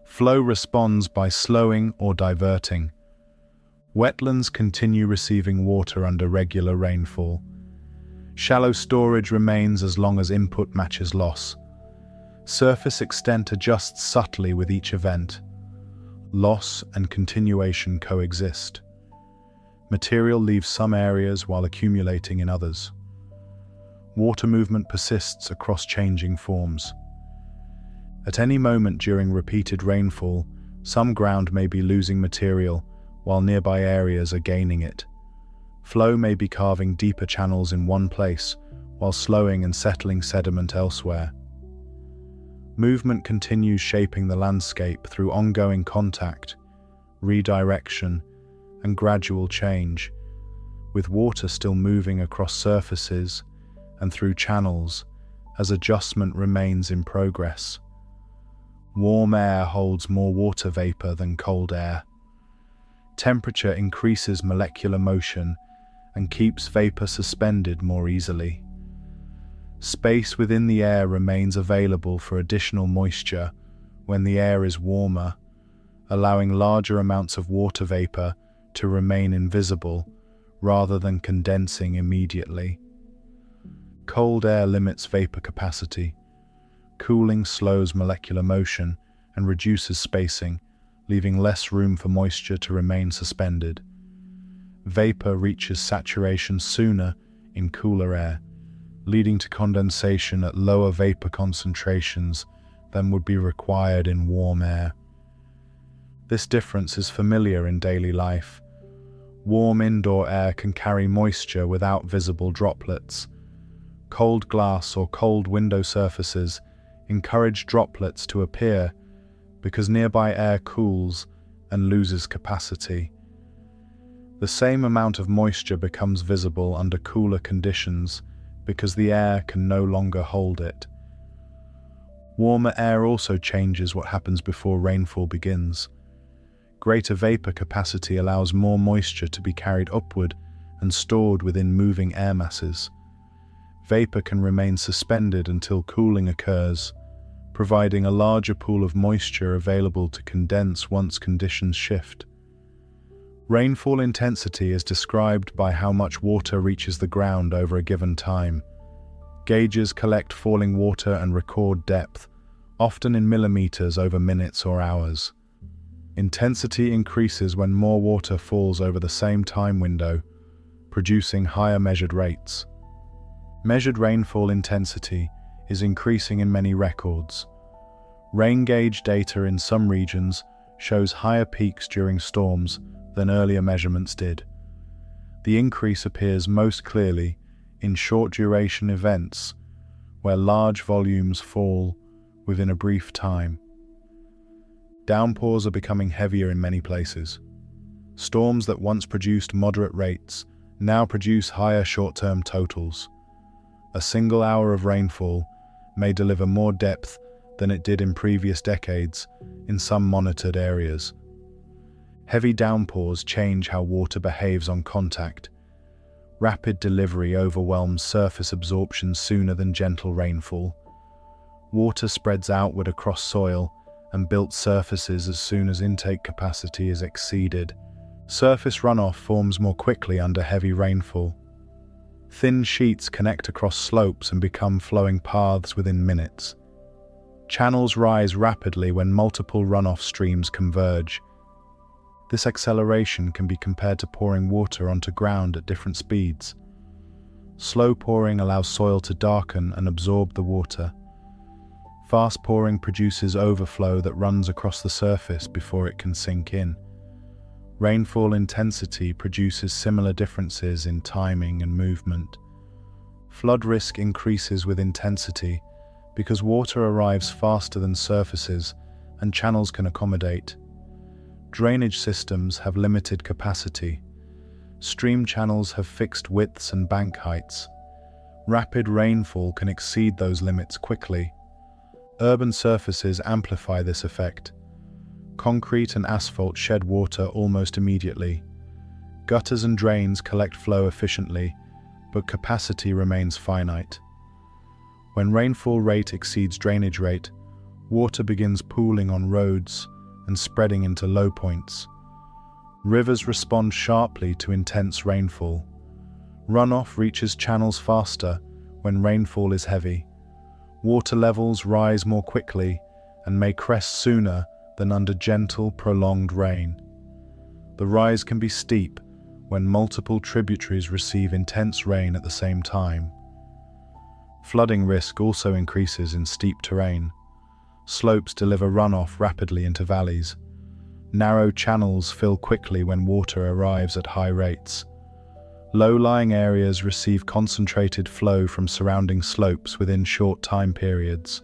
Flow responds by slowing or diverting. Wetlands continue receiving water under regular rainfall. Shallow storage remains as long as input matches loss. Surface extent adjusts subtly with each event. Loss and continuation coexist. Material leaves some areas while accumulating in others. Water movement persists across changing forms. At any moment during repeated rainfall, some ground may be losing material, while nearby areas are gaining it. Flow may be carving deeper channels in one place, while slowing and settling sediment elsewhere. Movement continues shaping the landscape through ongoing contact, redirection, and gradual change, with water still moving across surfaces and through channels as adjustment remains in progress. Warm air holds more water vapor than cold air. Temperature increases molecular motion and keeps vapor suspended more easily. Space within the air remains available for additional moisture when the air is warmer, allowing larger amounts of water vapor to remain invisible rather than condensing immediately. Cold air limits vapor capacity. Cooling slows molecular motion and reduces spacing, leaving less room for moisture to remain suspended. Vapor reaches saturation sooner in cooler air, leading to condensation at lower vapor concentrations than would be required in warm air. This difference is familiar in daily life. Warm indoor air can carry moisture without visible droplets. Cold glass or cold window surfaces encourage droplets to appear because nearby air cools and loses capacity. The same amount of moisture becomes visible under cooler conditions because the air can no longer hold it. Warmer air also changes what happens before rainfall begins. Greater vapor capacity allows more moisture to be carried upward and stored within moving air masses. Vapor can remain suspended until cooling occurs, providing a larger pool of moisture available to condense once conditions shift. Rainfall intensity is described by how much water reaches the ground over a given time. Gauges collect falling water and record depth, often in millimeters over minutes or hours. Intensity increases when more water falls over the same time window, producing higher measured rates. Measured rainfall intensity is increasing in many records. Rain gauge data in some regions shows higher peaks during storms than earlier measurements did. The increase appears most clearly in short-duration events where large volumes fall within a brief time. Downpours are becoming heavier in many places. Storms that once produced moderate rates now produce higher short-term totals. A single hour of rainfall may deliver more depth than it did in previous decades in some monitored areas. Heavy downpours change how water behaves on contact. Rapid delivery overwhelms surface absorption sooner than gentle rainfall. Water spreads outward across soil and built surfaces as soon as intake capacity is exceeded. Surface runoff forms more quickly under heavy rainfall. Thin sheets connect across slopes and become flowing paths within minutes. Channels rise rapidly when multiple runoff streams converge. This acceleration can be compared to pouring water onto ground at different speeds. Slow pouring allows soil to darken and absorb the water. Fast pouring produces overflow that runs across the surface before it can sink in. Rainfall intensity produces similar differences in timing and movement. Flood risk increases with intensity because water arrives faster than surfaces and channels can accommodate. Drainage systems have limited capacity. Stream channels have fixed widths and bank heights. Rapid rainfall can exceed those limits quickly. Urban surfaces amplify this effect. Concrete and asphalt shed water almost immediately. Gutters and drains collect flow efficiently, but capacity remains finite. When rainfall rate exceeds drainage rate, water begins pooling on roads and spreading into low points. Rivers respond sharply to intense rainfall. Runoff reaches channels faster when rainfall is heavy. Water levels rise more quickly and may crest sooner than under gentle, prolonged rain. The rise can be steep when multiple tributaries receive intense rain at the same time. Flooding risk also increases in steep terrain. Slopes deliver runoff rapidly into valleys. Narrow channels fill quickly when water arrives at high rates. Low-lying areas receive concentrated flow from surrounding slopes within short time periods.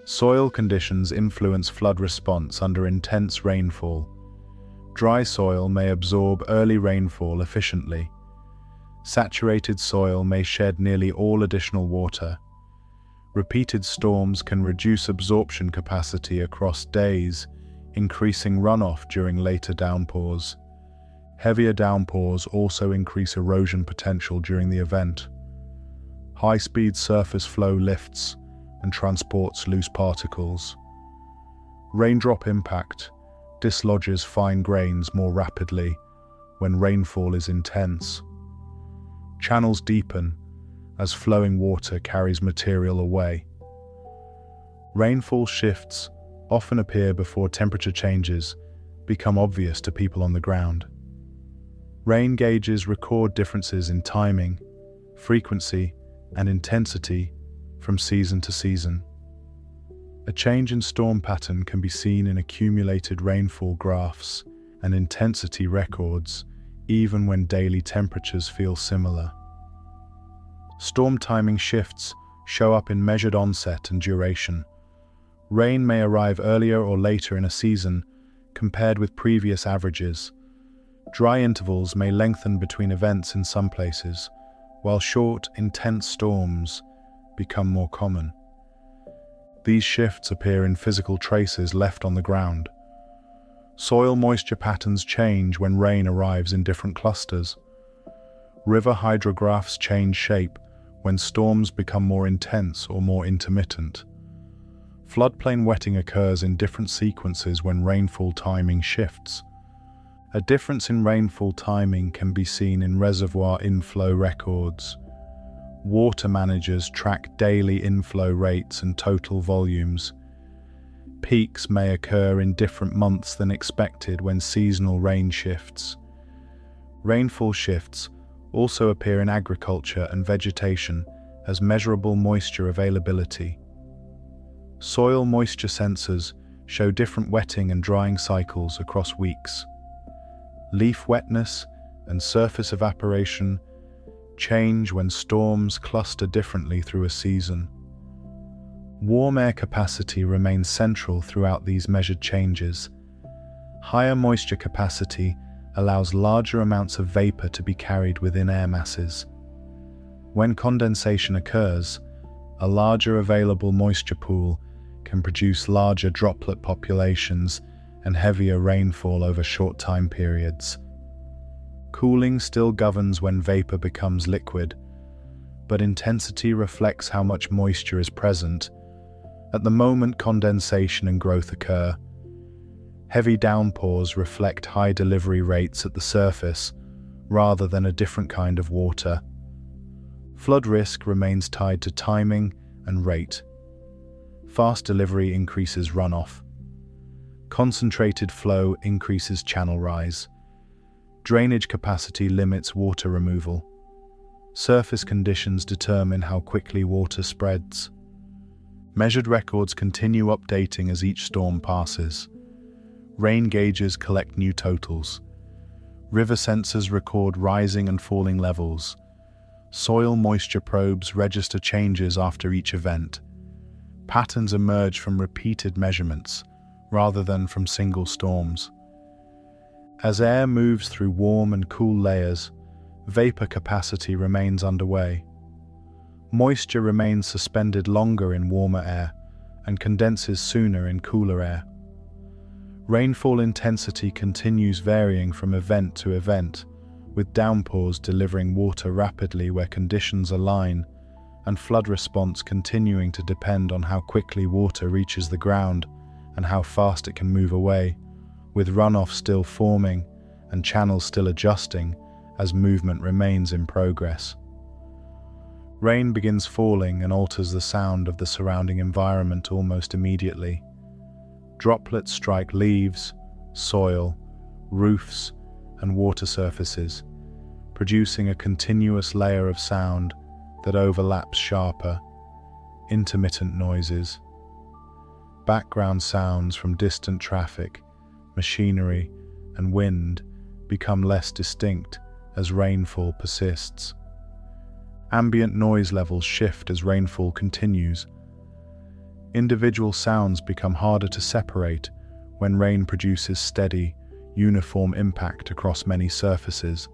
Soil conditions influence flood response under intense rainfall. Dry soil may absorb early rainfall efficiently. Saturated soil may shed nearly all additional water. Repeated storms can reduce absorption capacity across days, increasing runoff during later downpours. Heavier downpours also increase erosion potential during the event. High-speed surface flow lifts and transports loose particles. Raindrop impact dislodges fine grains more rapidly when rainfall is intense. Channels deepen as flowing water carries material away. Rainfall shifts often appear before temperature changes become obvious to people on the ground. Rain gauges record differences in timing, frequency, and intensity from season to season. A change in storm pattern can be seen in accumulated rainfall graphs and intensity records, even when daily temperatures feel similar. Storm timing shifts show up in measured onset and duration. Rain may arrive earlier or later in a season compared with previous averages. Dry intervals may lengthen between events in some places, while short, intense storms become more common. These shifts appear in physical traces left on the ground. Soil moisture patterns change when rain arrives in different clusters. River hydrographs change shape when storms become more intense or more intermittent. Floodplain wetting occurs in different sequences when rainfall timing shifts. A difference in rainfall timing can be seen in reservoir inflow records. Water managers track daily inflow rates and total volumes. Peaks may occur in different months than expected when seasonal rain shifts. Rainfall shifts also appear in agriculture and vegetation as measurable moisture availability. Soil moisture sensors show different wetting and drying cycles across weeks. Leaf wetness and surface evaporation change when storms cluster differently through a season. Warm air capacity remains central throughout these measured changes. Higher moisture capacity allows larger amounts of vapor to be carried within air masses. When condensation occurs, a larger available moisture pool can produce larger droplet populations and heavier rainfall over short time periods. Cooling still governs when vapor becomes liquid, but intensity reflects how much moisture is present. At the moment condensation and growth occur, heavy downpours reflect high delivery rates at the surface rather than a different kind of water. Flood risk remains tied to timing and rate. Fast delivery increases runoff. Concentrated flow increases channel rise. Drainage capacity limits water removal. Surface conditions determine how quickly water spreads. Measured records continue updating as each storm passes. Rain gauges collect new totals. River sensors record rising and falling levels. Soil moisture probes register changes after each event. Patterns emerge from repeated measurements, rather than from single storms. As air moves through warm and cool layers, vapor capacity remains underway. Moisture remains suspended longer in warmer air and condenses sooner in cooler air. Rainfall intensity continues varying from event to event, with downpours delivering water rapidly where conditions align, and flood response continuing to depend on how quickly water reaches the ground and how fast it can move away, with runoff still forming and channels still adjusting as movement remains in progress. Rain begins falling and alters the sound of the surrounding environment almost immediately. Droplets strike leaves, soil, roofs, and water surfaces, producing a continuous layer of sound that overlaps sharper, intermittent noises. Background sounds from distant traffic, machinery, and wind become less distinct as rainfall persists. Ambient noise levels shift as rainfall continues. Individual sounds become harder to separate when rain produces steady, uniform impact across many surfaces.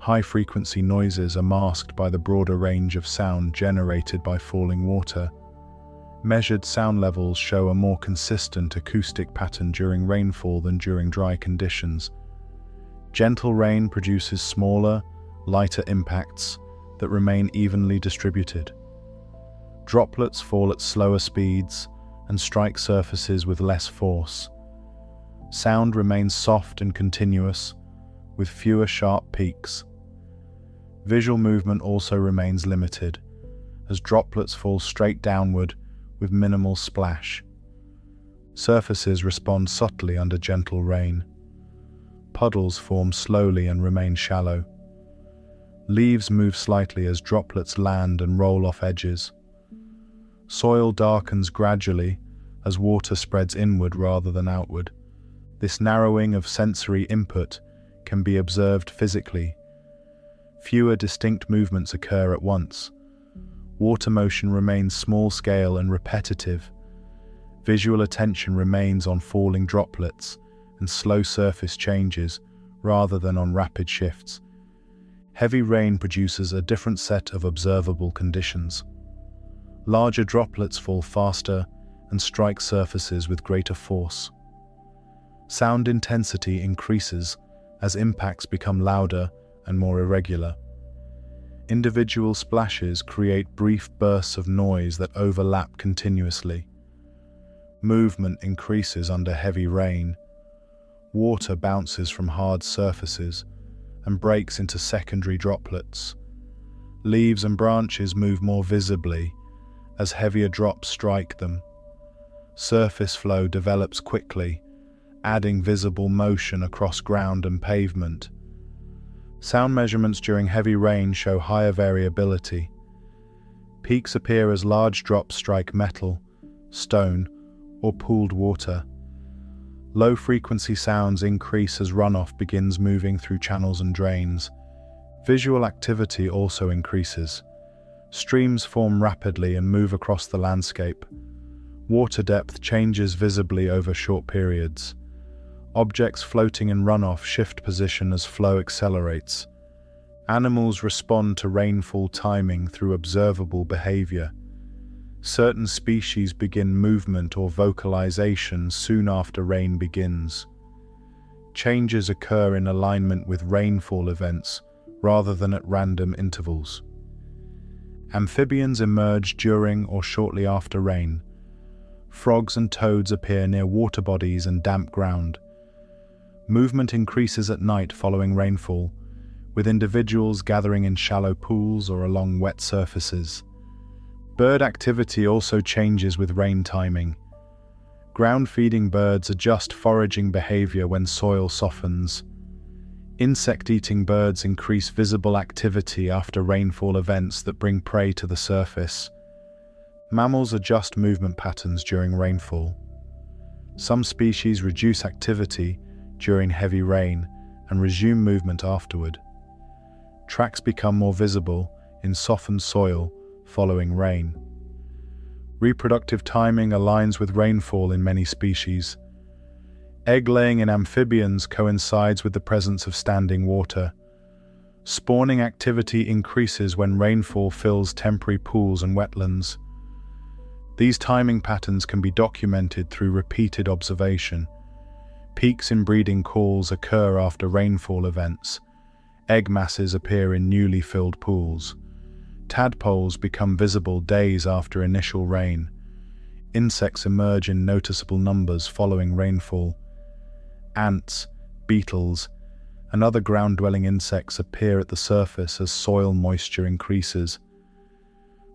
High-frequency noises are masked by the broader range of sound generated by falling water. Measured sound levels show a more consistent acoustic pattern during rainfall than during dry conditions. Gentle rain produces smaller, lighter impacts that remain evenly distributed. Droplets fall at slower speeds and strike surfaces with less force. Sound remains soft and continuous, with fewer sharp peaks. Visual movement also remains limited, as droplets fall straight downward with minimal splash. Surfaces respond subtly under gentle rain. Puddles form slowly and remain shallow. Leaves move slightly as droplets land and roll off edges. Soil darkens gradually as water spreads inward rather than outward. This narrowing of sensory input can be observed physically. Fewer distinct movements occur at once. Water motion remains small-scale and repetitive. Visual attention remains on falling droplets and slow surface changes rather than on rapid shifts. Heavy rain produces a different set of observable conditions. Larger droplets fall faster and strike surfaces with greater force. Sound intensity increases as impacts become louder and more irregular. Individual splashes create brief bursts of noise that overlap continuously. Movement increases under heavy rain. Water bounces from hard surfaces and breaks into secondary droplets. Leaves and branches move more visibly as heavier drops strike them. Surface flow develops quickly, adding visible motion across ground and pavement. Sound measurements during heavy rain show higher variability. Peaks appear as large drops strike metal, stone, or pooled water. Low-frequency sounds increase as runoff begins moving through channels and drains. Visual activity also increases. Streams form rapidly and move across the landscape. Water depth changes visibly over short periods. Objects floating in runoff shift position as flow accelerates. Animals respond to rainfall timing through observable behavior. Certain species begin movement or vocalization soon after rain begins. Changes occur in alignment with rainfall events rather than at random intervals. Amphibians emerge during or shortly after rain. Frogs and toads appear near water bodies and damp ground. Movement increases at night following rainfall, with individuals gathering in shallow pools or along wet surfaces. Bird activity also changes with rain timing. Ground-feeding birds adjust foraging behavior when soil softens. Insect-eating birds increase visible activity after rainfall events that bring prey to the surface. Mammals adjust movement patterns during rainfall. Some species reduce activity during heavy rain and resume movement afterward. Tracks become more visible in softened soil following rain. Reproductive timing aligns with rainfall in many species. Egg laying in amphibians coincides with the presence of standing water. Spawning activity increases when rainfall fills temporary pools and wetlands. These timing patterns can be documented through repeated observation. Peaks in breeding calls occur after rainfall events. Egg masses appear in newly filled pools. Tadpoles become visible days after initial rain. Insects emerge in noticeable numbers following rainfall. Ants, beetles, and other ground-dwelling insects appear at the surface as soil moisture increases.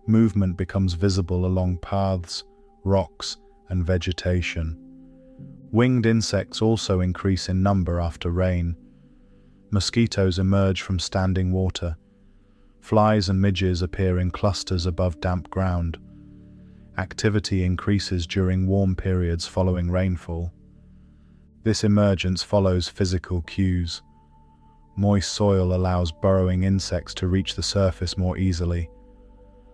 Movement becomes visible along paths, rocks, and vegetation. Winged insects also increase in number after rain. Mosquitoes emerge from standing water. Flies and midges appear in clusters above damp ground. Activity increases during warm periods following rainfall. This emergence follows physical cues. Moist soil allows burrowing insects to reach the surface more easily.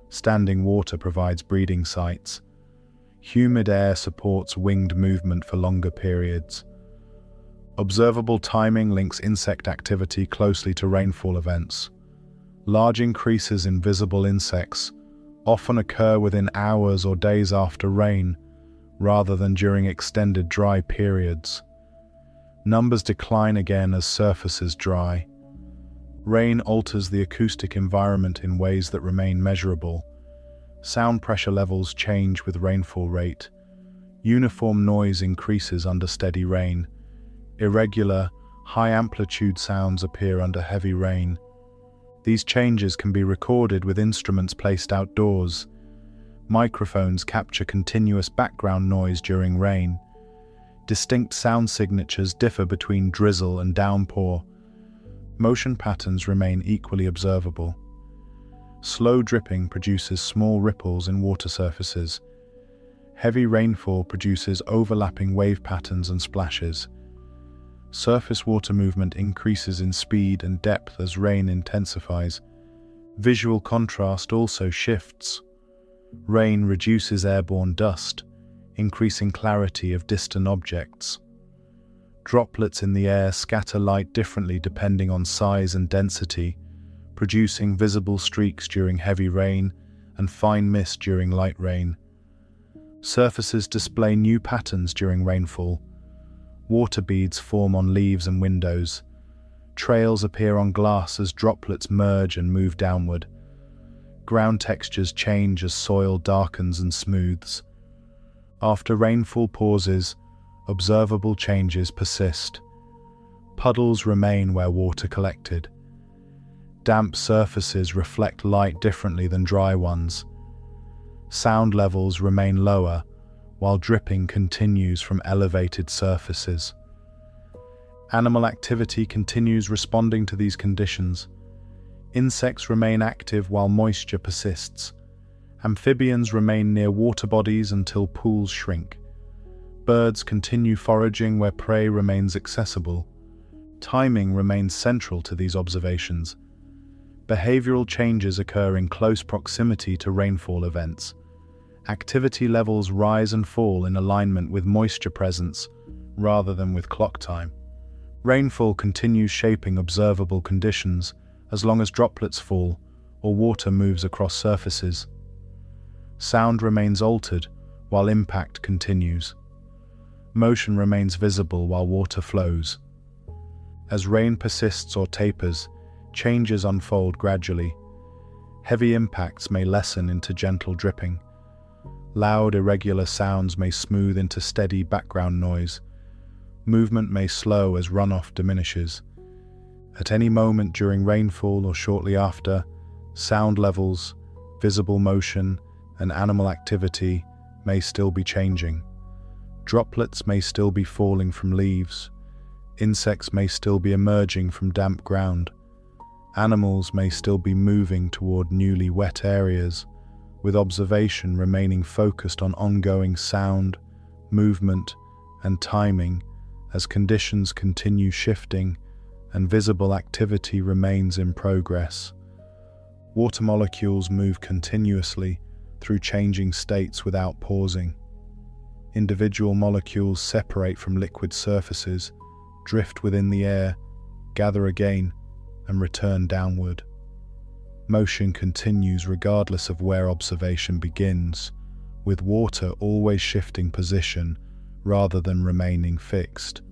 Standing water provides breeding sites. Humid air supports winged movement for longer periods. Observable timing links insect activity closely to rainfall events. Large increases in visible insects often occur within hours or days after rain, rather than during extended dry periods. Numbers decline again as surfaces dry. Rain alters the acoustic environment in ways that remain measurable. Sound pressure levels change with rainfall rate. Uniform noise increases under steady rain. Irregular, high-amplitude sounds appear under heavy rain. These changes can be recorded with instruments placed outdoors. Microphones capture continuous background noise during rain. Distinct sound signatures differ between drizzle and downpour. Motion patterns remain equally observable. Slow dripping produces small ripples in water surfaces. Heavy rainfall produces overlapping wave patterns and splashes. Surface water movement increases in speed and depth as rain intensifies. Visual contrast also shifts. Rain reduces airborne dust, increasing clarity of distant objects. Droplets in the air scatter light differently depending on size and density, producing visible streaks during heavy rain and fine mist during light rain. Surfaces display new patterns during rainfall. Water beads form on leaves and windows. Trails appear on glass as droplets merge and move downward. Ground textures change as soil darkens and smooths. After rainfall pauses, observable changes persist. Puddles remain where water collected. Damp surfaces reflect light differently than dry ones. Sound levels remain lower, while dripping continues from elevated surfaces. Animal activity continues responding to these conditions. Insects remain active while moisture persists. Amphibians remain near water bodies until pools shrink. Birds continue foraging where prey remains accessible. Timing remains central to these observations. Behavioral changes occur in close proximity to rainfall events. Activity levels rise and fall in alignment with moisture presence rather than with clock time. Rainfall continues shaping observable conditions as long as droplets fall or water moves across surfaces. Sound remains altered while impact continues. Motion remains visible while water flows. As rain persists or tapers, changes unfold gradually. Heavy impacts may lessen into gentle dripping. Loud, irregular sounds may smooth into steady background noise. Movement may slow as runoff diminishes. At any moment during rainfall or shortly after, sound levels, visible motion, and animal activity may still be changing. Droplets may still be falling from leaves. Insects may still be emerging from damp ground. Animals may still be moving toward newly wet areas, with observation remaining focused on ongoing sound, movement, and timing as conditions continue shifting and visible activity remains in progress. Water molecules move continuously through changing states without pausing. Individual molecules separate from liquid surfaces, drift within the air, gather again, and return downward. Motion continues regardless of where observation begins, with water always shifting position rather than remaining fixed.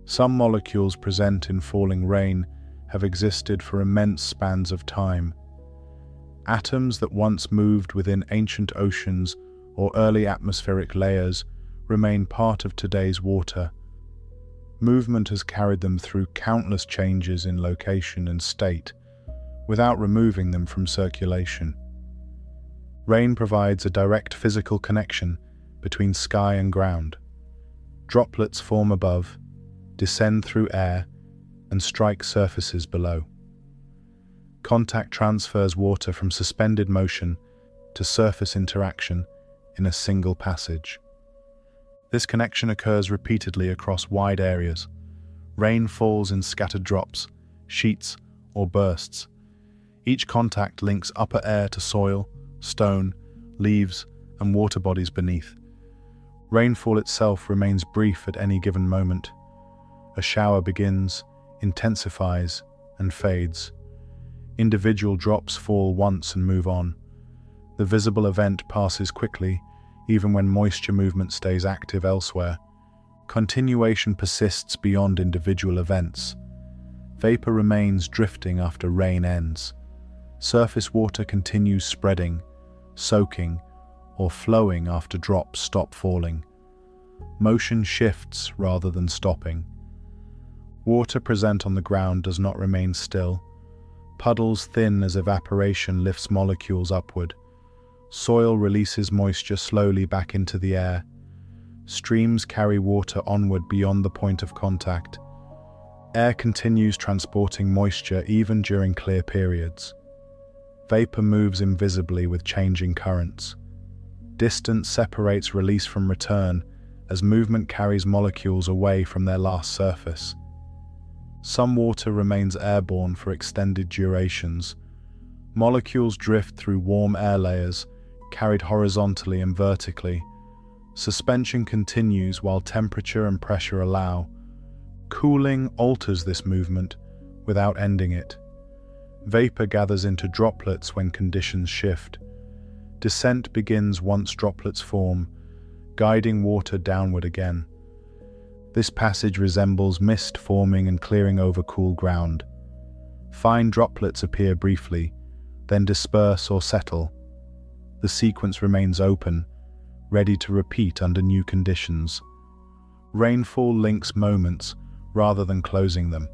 Some molecules present in falling rain have existed for immense spans of time. Atoms that once moved within ancient oceans or early atmospheric layers remain part of today's water. Movement has carried them through countless changes in location and state, without removing them from circulation. Rain provides a direct physical connection between sky and ground. Droplets form above, descend through air, and strike surfaces below. Contact transfers water from suspended motion to surface interaction in a single passage. This connection occurs repeatedly across wide areas. Rain falls in scattered drops, sheets, or bursts. Each contact links upper air to soil, stone, leaves, and water bodies beneath. Rainfall itself remains brief at any given moment. A shower begins, intensifies, and fades. Individual drops fall once and move on. The visible event passes quickly, even when moisture movement stays active elsewhere. Continuation persists beyond individual events. Vapor remains drifting after rain ends. Surface water continues spreading, soaking, or flowing after drops stop falling. Motion shifts rather than stopping. Water present on the ground does not remain still. Puddles thin as evaporation lifts molecules upward. Soil releases moisture slowly back into the air. Streams carry water onward beyond the point of contact. Air continues transporting moisture even during clear periods. Vapor moves invisibly with changing currents. Distance separates release from return as movement carries molecules away from their last surface. Some water remains airborne for extended durations. Molecules drift through warm air layers, carried horizontally and vertically. Suspension continues while temperature and pressure allow. Cooling alters this movement without ending it. Vapor gathers into droplets when conditions shift. Descent begins once droplets form, guiding water downward again. This passage resembles mist forming and clearing over cool ground. Fine droplets appear briefly, then disperse or settle. The sequence remains open, ready to repeat under new conditions. Rainfall links moments rather than closing them.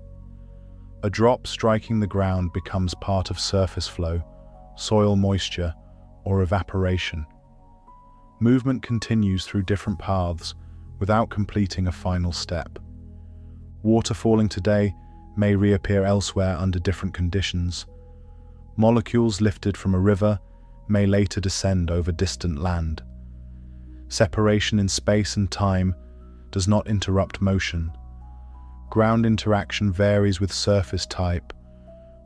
A drop striking the ground becomes part of surface flow, soil moisture, or evaporation. Movement continues through different paths without completing a final step. Water falling today may reappear elsewhere under different conditions. Molecules lifted from a river may later descend over distant land. Separation in space and time does not interrupt motion. Ground interaction varies with surface type.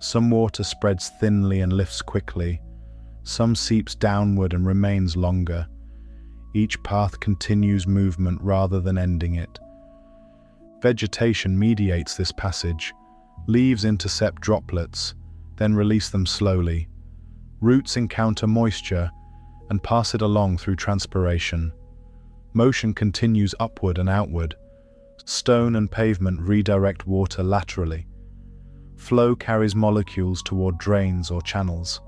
Some water spreads thinly and lifts quickly. Some seeps downward and remains longer. Each path continues movement rather than ending it. Vegetation mediates this passage. Leaves intercept droplets, then release them slowly. Roots encounter moisture and pass it along through transpiration. Motion continues upward and outward. Stone and pavement redirect water laterally. Flow carries molecules toward drains or channels.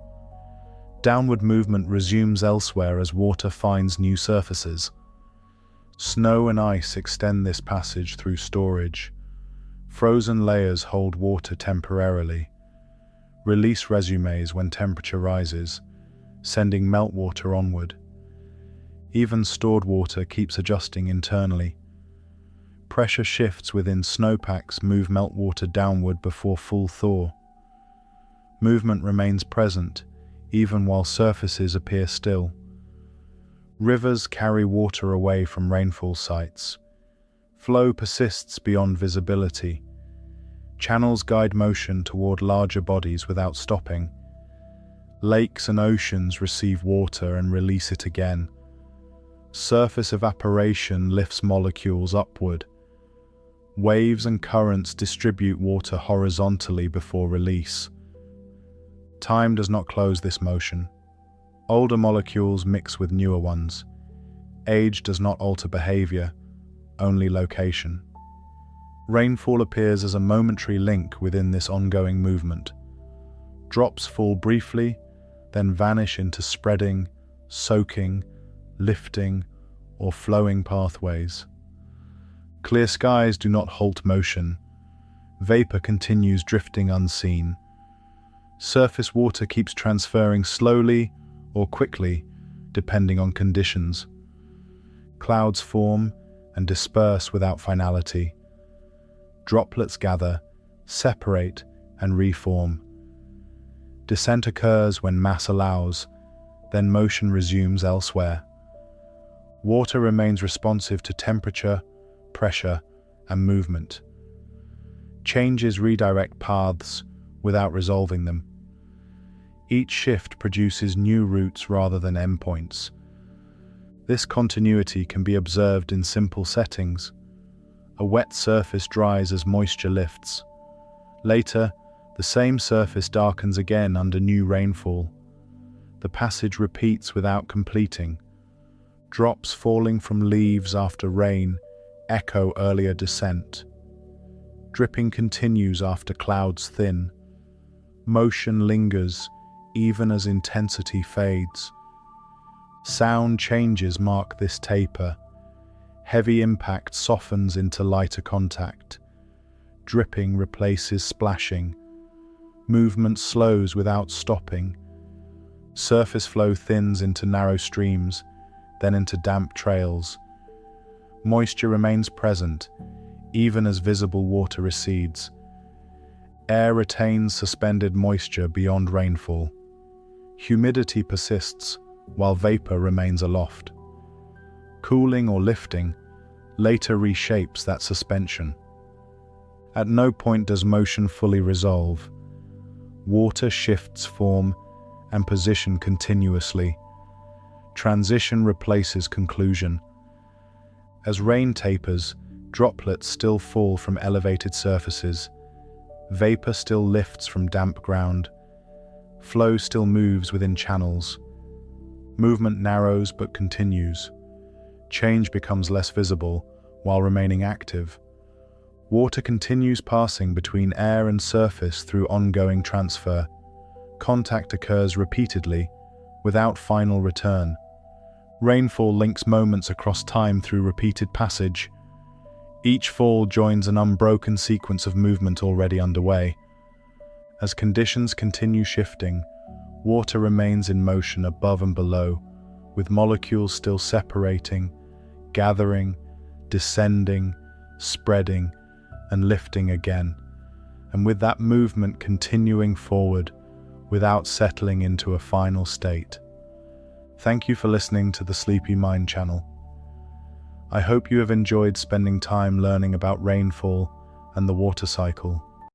Downward movement resumes elsewhere as water finds new surfaces. Snow and ice extend this passage through storage. Frozen layers hold water temporarily. Release resumes when temperature rises, sending meltwater onward. Even stored water keeps adjusting internally. Pressure shifts within snowpacks move meltwater downward before full thaw. Movement remains present, even while surfaces appear still. Rivers carry water away from rainfall sites. Flow persists beyond visibility. Channels guide motion toward larger bodies without stopping. Lakes and oceans receive water and release it again. Surface evaporation lifts molecules upward. Waves and currents distribute water horizontally before release. Time does not close this motion. Older molecules mix with newer ones. Age does not alter behavior, only location. Rainfall appears as a momentary link within this ongoing movement. Drops fall briefly, then vanish into spreading, soaking, lifting, or flowing pathways. Clear skies do not halt motion. Vapor continues drifting unseen. Surface water keeps transferring slowly or quickly, depending on conditions. Clouds form and disperse without finality. Droplets gather, separate, and reform. Descent occurs when mass allows, then motion resumes elsewhere. Water remains responsive to temperature, pressure, and movement. Changes redirect paths without resolving them. Each shift produces new routes rather than endpoints. This continuity can be observed in simple settings. A wet surface dries as moisture lifts. Later, the same surface darkens again under new rainfall. The passage repeats without completing. Drops falling from leaves after rain echo earlier descent. Dripping continues after clouds thin. Motion lingers even as intensity fades. Sound changes mark this taper. Heavy impact softens into lighter contact. Dripping replaces splashing. Movement slows without stopping. Surface flow thins into narrow streams, then into damp trails. Moisture remains present, even as visible water recedes. Air retains suspended moisture beyond rainfall. Humidity persists, while vapor remains aloft. Cooling or lifting later reshapes that suspension. At no point does motion fully resolve. Water shifts form and position continuously. Transition replaces conclusion. As rain tapers, droplets still fall from elevated surfaces. Vapor still lifts from damp ground. Flow still moves within channels. Movement narrows but continues. Change becomes less visible while remaining active. Water continues passing between air and surface through ongoing transfer. Contact occurs repeatedly, without final return. Rainfall links moments across time through repeated passage. Each fall joins an unbroken sequence of movement already underway. As conditions continue shifting, water remains in motion above and below, with molecules still separating, gathering, descending, spreading, and lifting again, and with that movement continuing forward without settling into a final state. Thank you for listening to the Sleepy Mind channel. I hope you have enjoyed spending time learning about rainfall and the water cycle.